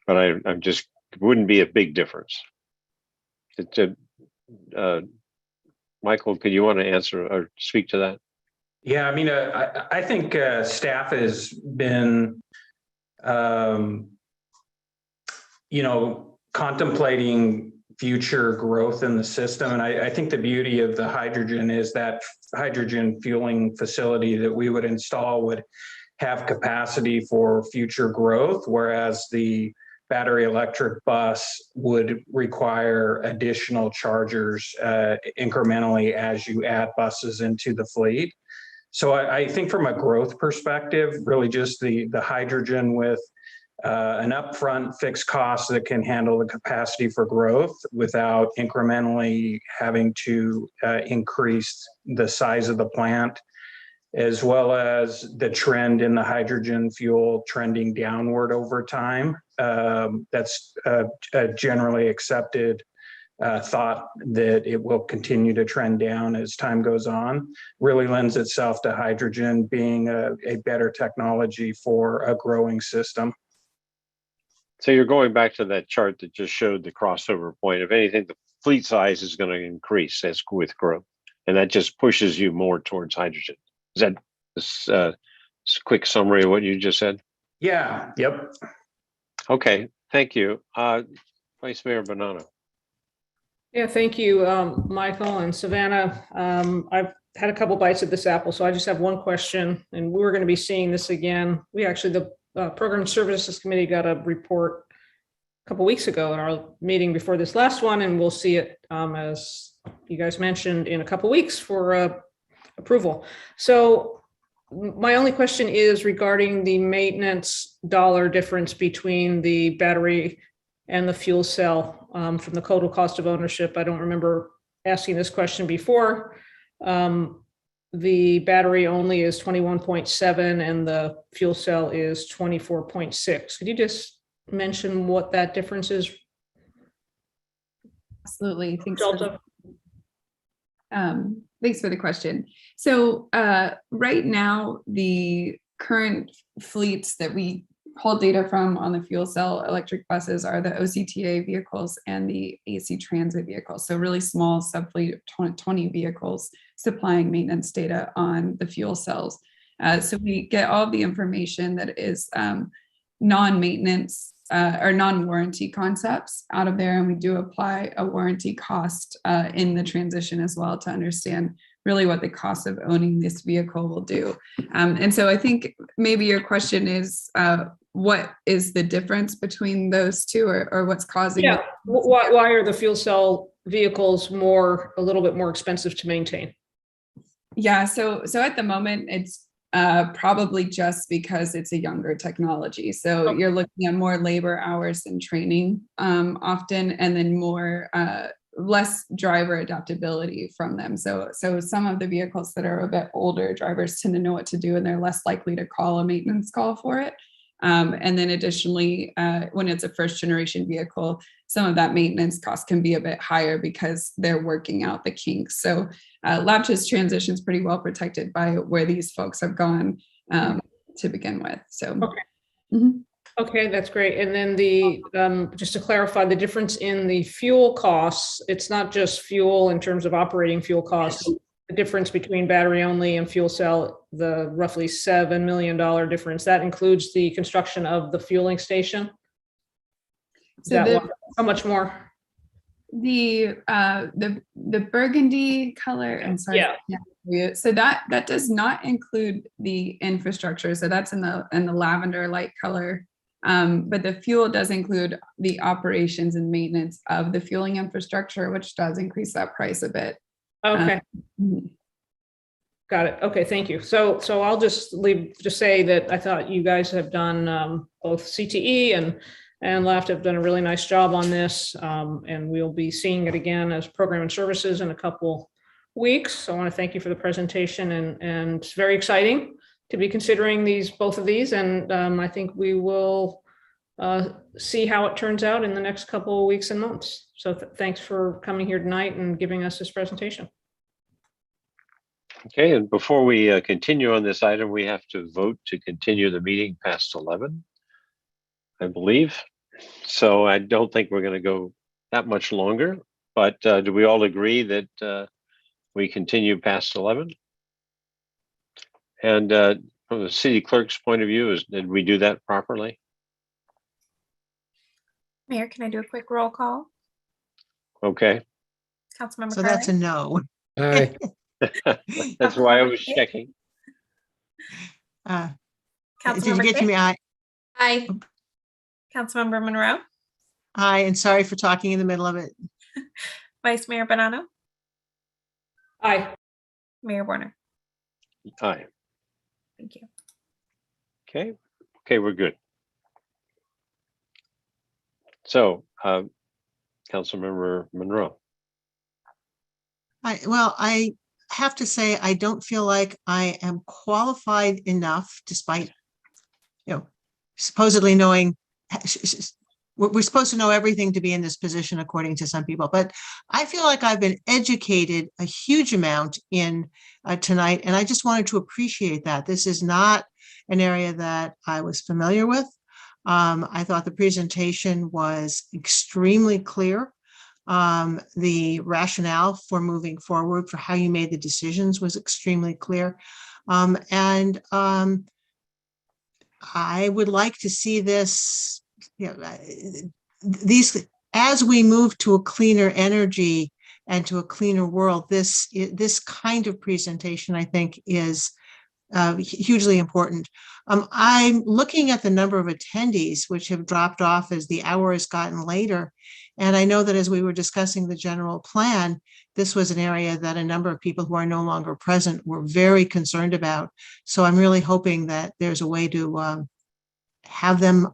But I'm just, it wouldn't be a big difference. Michael, could you want to answer or speak to that? Yeah, I think staff has been, contemplating future growth in the system. And I think the beauty of the hydrogen is that hydrogen fueling facility that we would install would have capacity for future growth, whereas the battery electric bus would require additional chargers incrementally as you add buses into the fleet. So I think from a growth perspective, really just the hydrogen with an upfront fixed cost that can handle the capacity for growth without incrementally having to increase the size of the plant, as well as the trend in the hydrogen fuel trending downward over time. That's a generally accepted thought that it will continue to trend down as time goes on, really lends itself to hydrogen being a better technology for a growing system. So you're going back to that chart that just showed the crossover point. If anything, the fleet size is going to increase as with growth. And that just pushes you more towards hydrogen. Is that this quick summary of what you just said? Yeah, yep. Okay, thank you. Vice Mayor Bonanno. Yeah, thank you, Michael and Savannah. I've had a couple bites at this apple, so I just have one question, and we're going to be seeing this again. We actually, the Program Services Committee got a report a couple weeks ago in our meeting before this last one, and we'll see it as you guys mentioned in a couple weeks for approval. So my only question is regarding the maintenance dollar difference between the battery and the fuel cell from the total cost of ownership. I don't remember asking this question before. The battery only is 21.7 and the fuel cell is 24.6. Could you just mention what that difference is? Absolutely. Thanks for the question. So right now, the current fleets that we pull data from on the fuel cell electric buses are the OCTA vehicles and the AC transit vehicles. So really small subfleet of 20 vehicles supplying maintenance data on the fuel cells. So we get all the information that is non-maintenance or non-warranty concepts out of there. And we do apply a warranty cost in the transition as well to understand really what the cost of owning this vehicle will do. And so I think maybe your question is, what is the difference between those two, or what's causing? Yeah, why are the fuel cell vehicles a little bit more expensive to maintain? Yeah, so at the moment, it's probably just because it's a younger technology. So you're looking at more labor hours and training often, and then less driver adaptability from them. So some of the vehicles that are a bit older, drivers tend to know what to do, and they're less likely to call a maintenance call for it. And then additionally, when it's a first generation vehicle, some of that maintenance cost can be a bit higher because they're working out the kinks. So Latch's transition is pretty well protected by where these folks have gone to begin with. So, Okay, that's great. And then just to clarify, the difference in the fuel costs, it's not just fuel in terms of operating fuel costs. The difference between battery only and fuel cell, the roughly $7 million difference, that includes the construction of the fueling station. So how much more? The burgundy color, I'm sorry. Yeah. So that does not include the infrastructure. So that's in the lavender light color. But the fuel does include the operations and maintenance of the fueling infrastructure, which does increase that price a bit. Okay. Got it. Okay, thank you. So I'll just say that I thought you guys have done both CTE and LAFT have done a really nice job on this, and we'll be seeing it again as program and services in a couple weeks. So I want to thank you for the presentation, and it's very exciting to be considering both of these, and I think we will see how it turns out in the next couple of weeks and months. So thanks for coming here tonight and giving us this presentation. Okay, and before we continue on this item, we have to vote to continue the meeting past 11, I believe. So I don't think we're going to go that much longer, but do we all agree that we continue past 11? And from the city clerk's point of view, did we do that properly? Mayor, can I do a quick roll call? Okay. Councilmember So that's a no. Aye. That's why I was checking. Did you get to me? Aye. Councilmember Monroe. Aye, and sorry for talking in the middle of it. Vice Mayor Bonanno. Aye. Mayor Warner. Aye. Thank you. Okay, we're good. So, Councilmember Monroe. I have to say, I don't feel like I am qualified enough, despite, supposedly knowing, we're supposed to know everything to be in this position, according to some people, but I feel like I've been educated a huge amount in tonight, and I just wanted to appreciate that. This is not an area that I was familiar with. I thought the presentation was extremely clear. The rationale for moving forward, for how you made the decisions, was extremely clear. And I would like to see this, these, as we move to a cleaner energy and to a cleaner world, this kind of presentation, I think, is hugely important. I'm looking at the number of attendees, which have dropped off as the hour has gotten later. And I know that as we were discussing the general plan, this was an area that a number of people who are no longer present were very concerned about. So I'm really hoping that there's a way to have them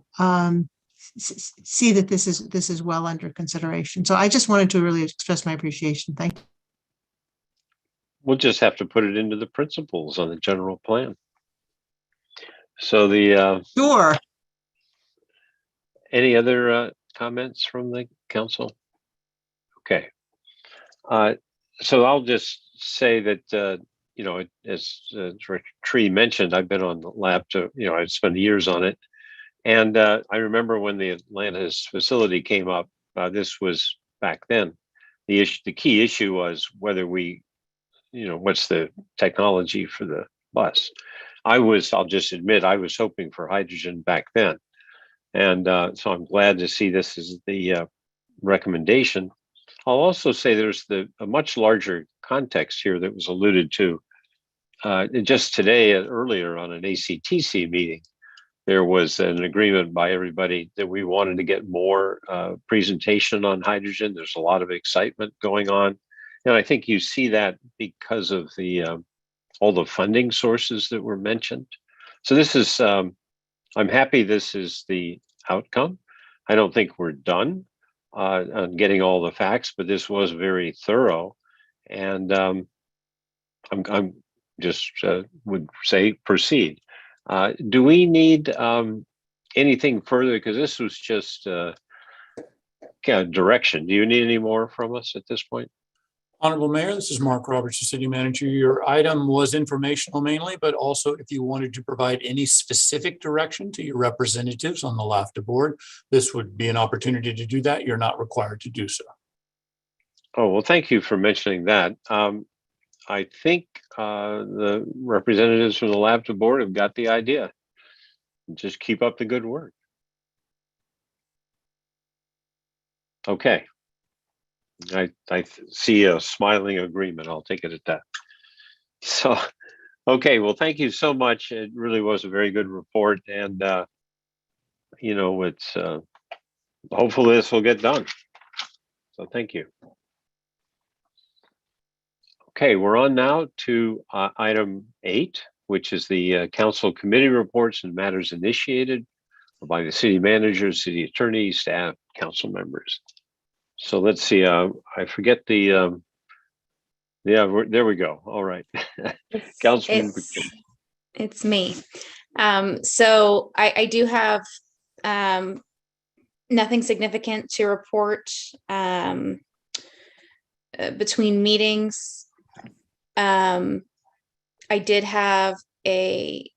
see that this is well under consideration. So I just wanted to really express my appreciation. Thank you. We'll just have to put it into the principles on the general plan. So the sure. Any other comments from the council? Okay. So I'll just say that as Tree mentioned, I've been on the lab to I've spent years on it, and I remember when the Atlantis facility came up. This was back then. The key issue was whether we what's the technology for the bus. I'll just admit, I was hoping for hydrogen back then. And so I'm glad to see this is the recommendation. I'll also say there's a much larger context here that was alluded to just today, earlier on an ACTC meeting. There was an agreement by everybody that we wanted to get more presentation on hydrogen. There's a lot of excitement going on. And I think you see that because of all the funding sources that were mentioned. So this is, I'm happy this is the outcome. I don't think we're done on getting all the facts, but this was very thorough. And I'm just would say proceed. Do we need anything further? Because this was just kind of direction. Do you need any more from us at this point? Honorable Mayor, this is Mark Roberts, the City Manager. Your item was informational mainly, but also if you wanted to provide any specific direction to your representatives on the LAFTA board, this would be an opportunity to do that. You're not required to do so. Oh, well, thank you for mentioning that. I think the representatives from the LAFTA board have got the idea. Just keep up the good work. Okay. I see a smiling agreement. I'll take it at that. So, okay. Well, thank you so much. It really was a very good report. And, it's hopefully this will get done. So thank you. Okay, we're on now to item 8, which is the council committee reports and matters initiated by the city manager, city attorney, staff, council members. So let's see, I forget the, there we go. All right. Councilman. It's me. So I do have nothing significant to report between meetings. I did have a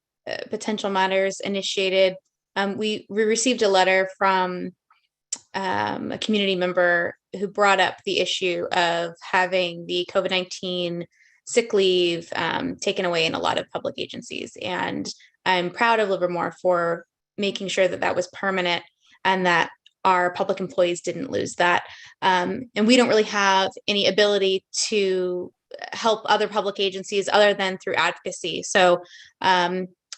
potential matters initiated. We received a letter from a community member who brought up the issue of having the COVID-19 sick leave taken away in a lot of public agencies. And I'm proud of Livermore for making sure that that was permanent and that our public employees didn't lose that. And we don't really have any ability to help other public agencies other than through advocacy. So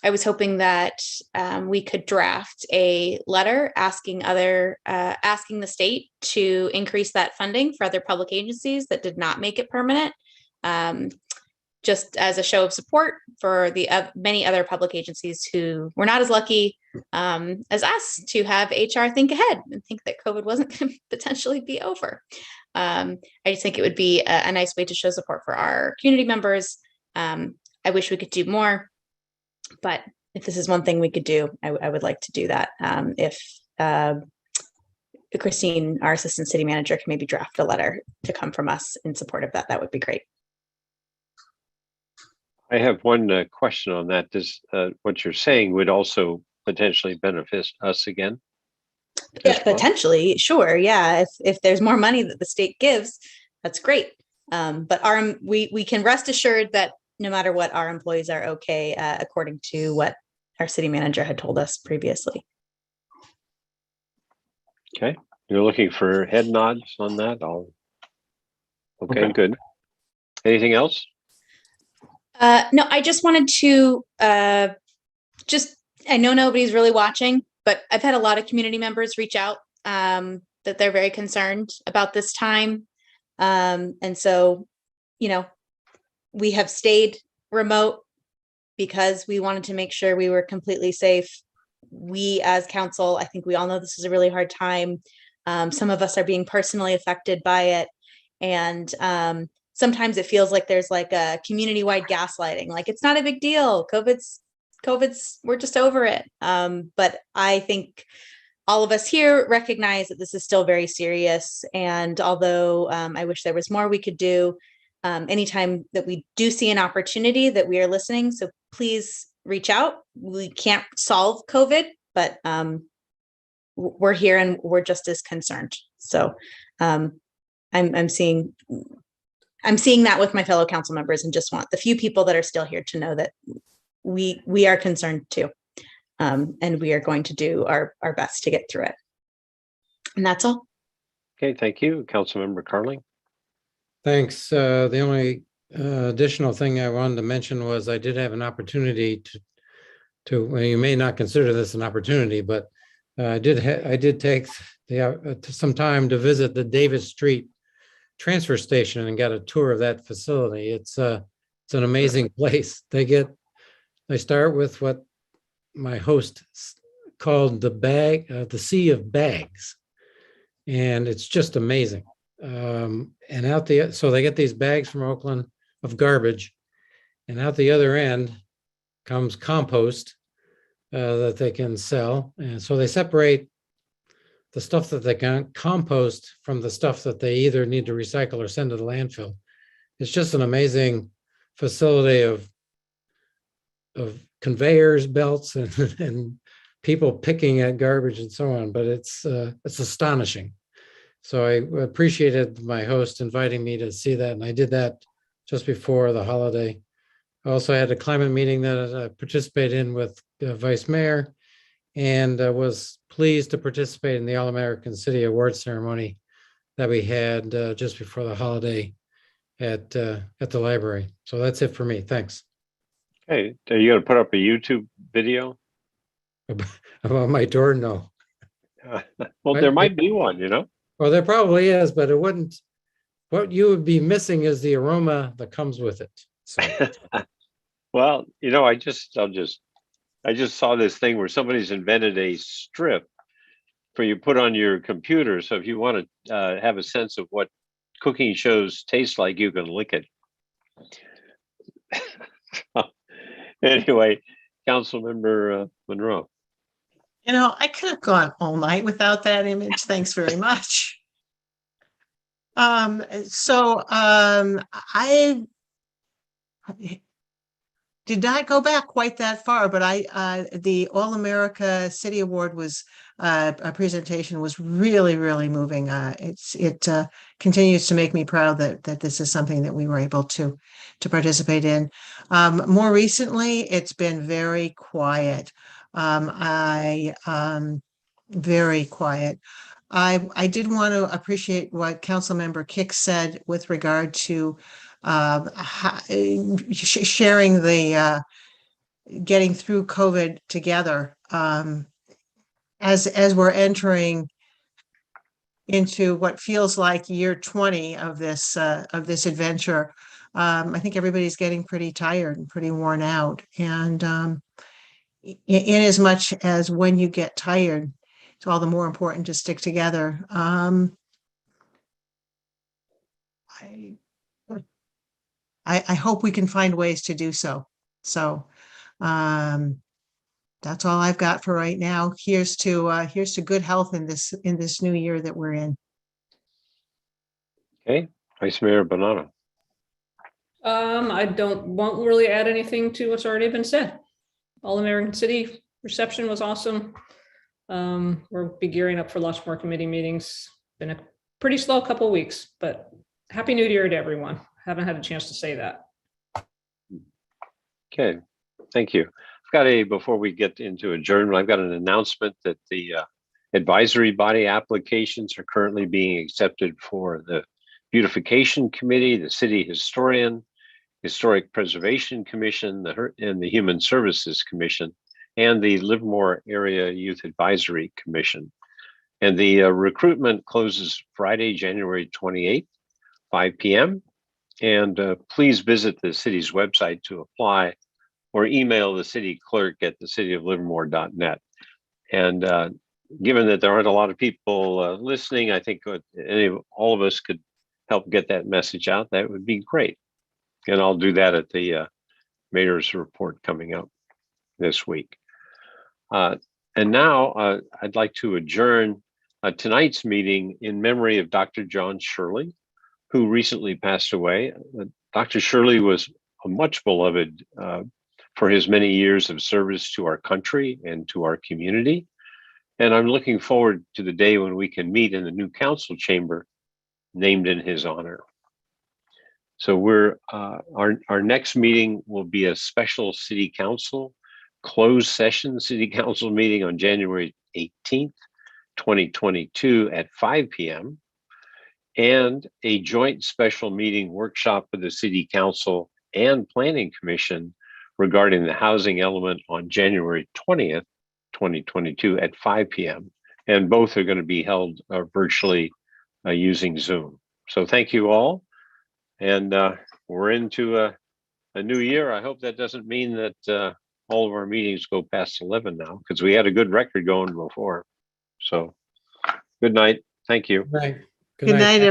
I was hoping that we could draft a letter asking the state to increase that funding for other public agencies that did not make it permanent, just as a show of support for the many other public agencies who were not as lucky as us to have HR think ahead and think that COVID wasn't going to potentially be over. I just think it would be a nice way to show support for our community members. I wish we could do more. But if this is one thing we could do, I would like to do that. If Christine, our assistant city manager, can maybe draft a letter to come from us in support of that, that would be great. I have one question on that. Does what you're saying would also potentially benefit us again? Yeah, potentially, sure. Yeah. If there's more money that the state gives, that's great. But we can rest assured that no matter what, our employees are okay, according to what our city manager had told us previously. Okay, you're looking for head nods on that? Okay, good. Anything else? No, I just wanted to I know nobody's really watching, but I've had a lot of community members reach out that they're very concerned about this time. And so, we have stayed remote because we wanted to make sure we were completely safe. We as council, I think we all know this is a really hard time. Some of us are being personally affected by it. And sometimes it feels like there's like a community-wide gaslighting, like it's not a big deal. COVID's, we're just over it. But I think all of us here recognize that this is still very serious. And although I wish there was more we could do, anytime that we do see an opportunity, that we are listening. So please reach out. We can't solve COVID, but we're here and we're just as concerned. So I'm seeing that with my fellow council members, and just want the few people that are still here to know that we are concerned too. And we are going to do our best to get through it. And that's all. Okay, thank you. Councilmember Carling. Thanks. The only additional thing I wanted to mention was I did have an opportunity to well, you may not consider this an opportunity, but I did take some time to visit the Davis Street transfer station and got a tour of that facility. It's an amazing place. They start with what my host called the sea of bags, and it's just amazing. And so they get these bags from Oakland of garbage, and out the other end comes compost that they can sell. And so they separate the stuff that they can compost from the stuff that they either need to recycle or send to the landfill. It's just an amazing facility of conveyors, belts, and people picking at garbage and so on. But it's astonishing. So I appreciated my host inviting me to see that, and I did that just before the holiday. I also had a climate meeting that I participated in with Vice Mayor, and was pleased to participate in the All-American City Award ceremony that we had just before the holiday at the library. So that's it for me. Thanks. Hey, are you going to put up a YouTube video? About my tour? No. Well, there might be one, Well, there probably is, but it wouldn't. What you would be missing is the aroma that comes with it. So. Well, I just saw this thing where somebody's invented a strip for you put on your computer. So if you want to have a sense of what cooking shows taste like, you can lick it. Anyway, Councilmember Monroe. I could have gone all night without that image. Thanks very much. I did not go back quite that far, but the All America City Award was a presentation was really, really moving. It continues to make me proud that this is something that we were able to participate in. More recently, it's been very quiet. Very quiet. I did want to appreciate what Councilmember Kick said with regard to sharing the getting through COVID together as we're entering into what feels like year 20 of this adventure. I think everybody's getting pretty tired and pretty worn out, and in as much as when you get tired, it's all the more important to stick together. I hope we can find ways to do so. So that's all I've got for right now. Here's to good health in this new year that we're in. Okay, Vice Mayor Bonanno. I won't really add anything to what's already been said. All American City reception was awesome. We'll be gearing up for lots more committee meetings. Been a pretty slow couple of weeks, but Happy New Year to everyone. Haven't had a chance to say that. Okay, thank you. Before we get into adjournment, I've got an announcement that the advisory body applications are currently being accepted for the Beautification Committee, the City Historian, Historic Preservation Commission, and the Human Services Commission, and the Livermore Area Youth Advisory Commission. And the recruitment closes Friday, January 28th, 5 p.m. And please visit the city's website to apply, or email the city clerk at thecityoflivermore.net. And given that there aren't a lot of people listening, I think all of us could help get that message out. That would be great. And I'll do that at the mayor's report coming up this week. And now I'd like to adjourn tonight's meeting in memory of Dr. John Shirley, who recently passed away. Dr. Shirley was a much beloved for his many years of service to our country and to our community. And I'm looking forward to the day when we can meet in the new council chamber named in his honor. So our next meeting will be a special city council closed session city council meeting on January 18th, 2022 at 5 p.m. and a joint special meeting workshop with the city council and planning commission regarding the housing element on January 20th, 2022 at 5 p.m. And both are going to be held virtually using Zoom. So thank you all. And we're into a new year. I hope that doesn't mean that all of our meetings go past 11 now, because we had a good record going before. So good night. Thank you. Right. Good night, everyone.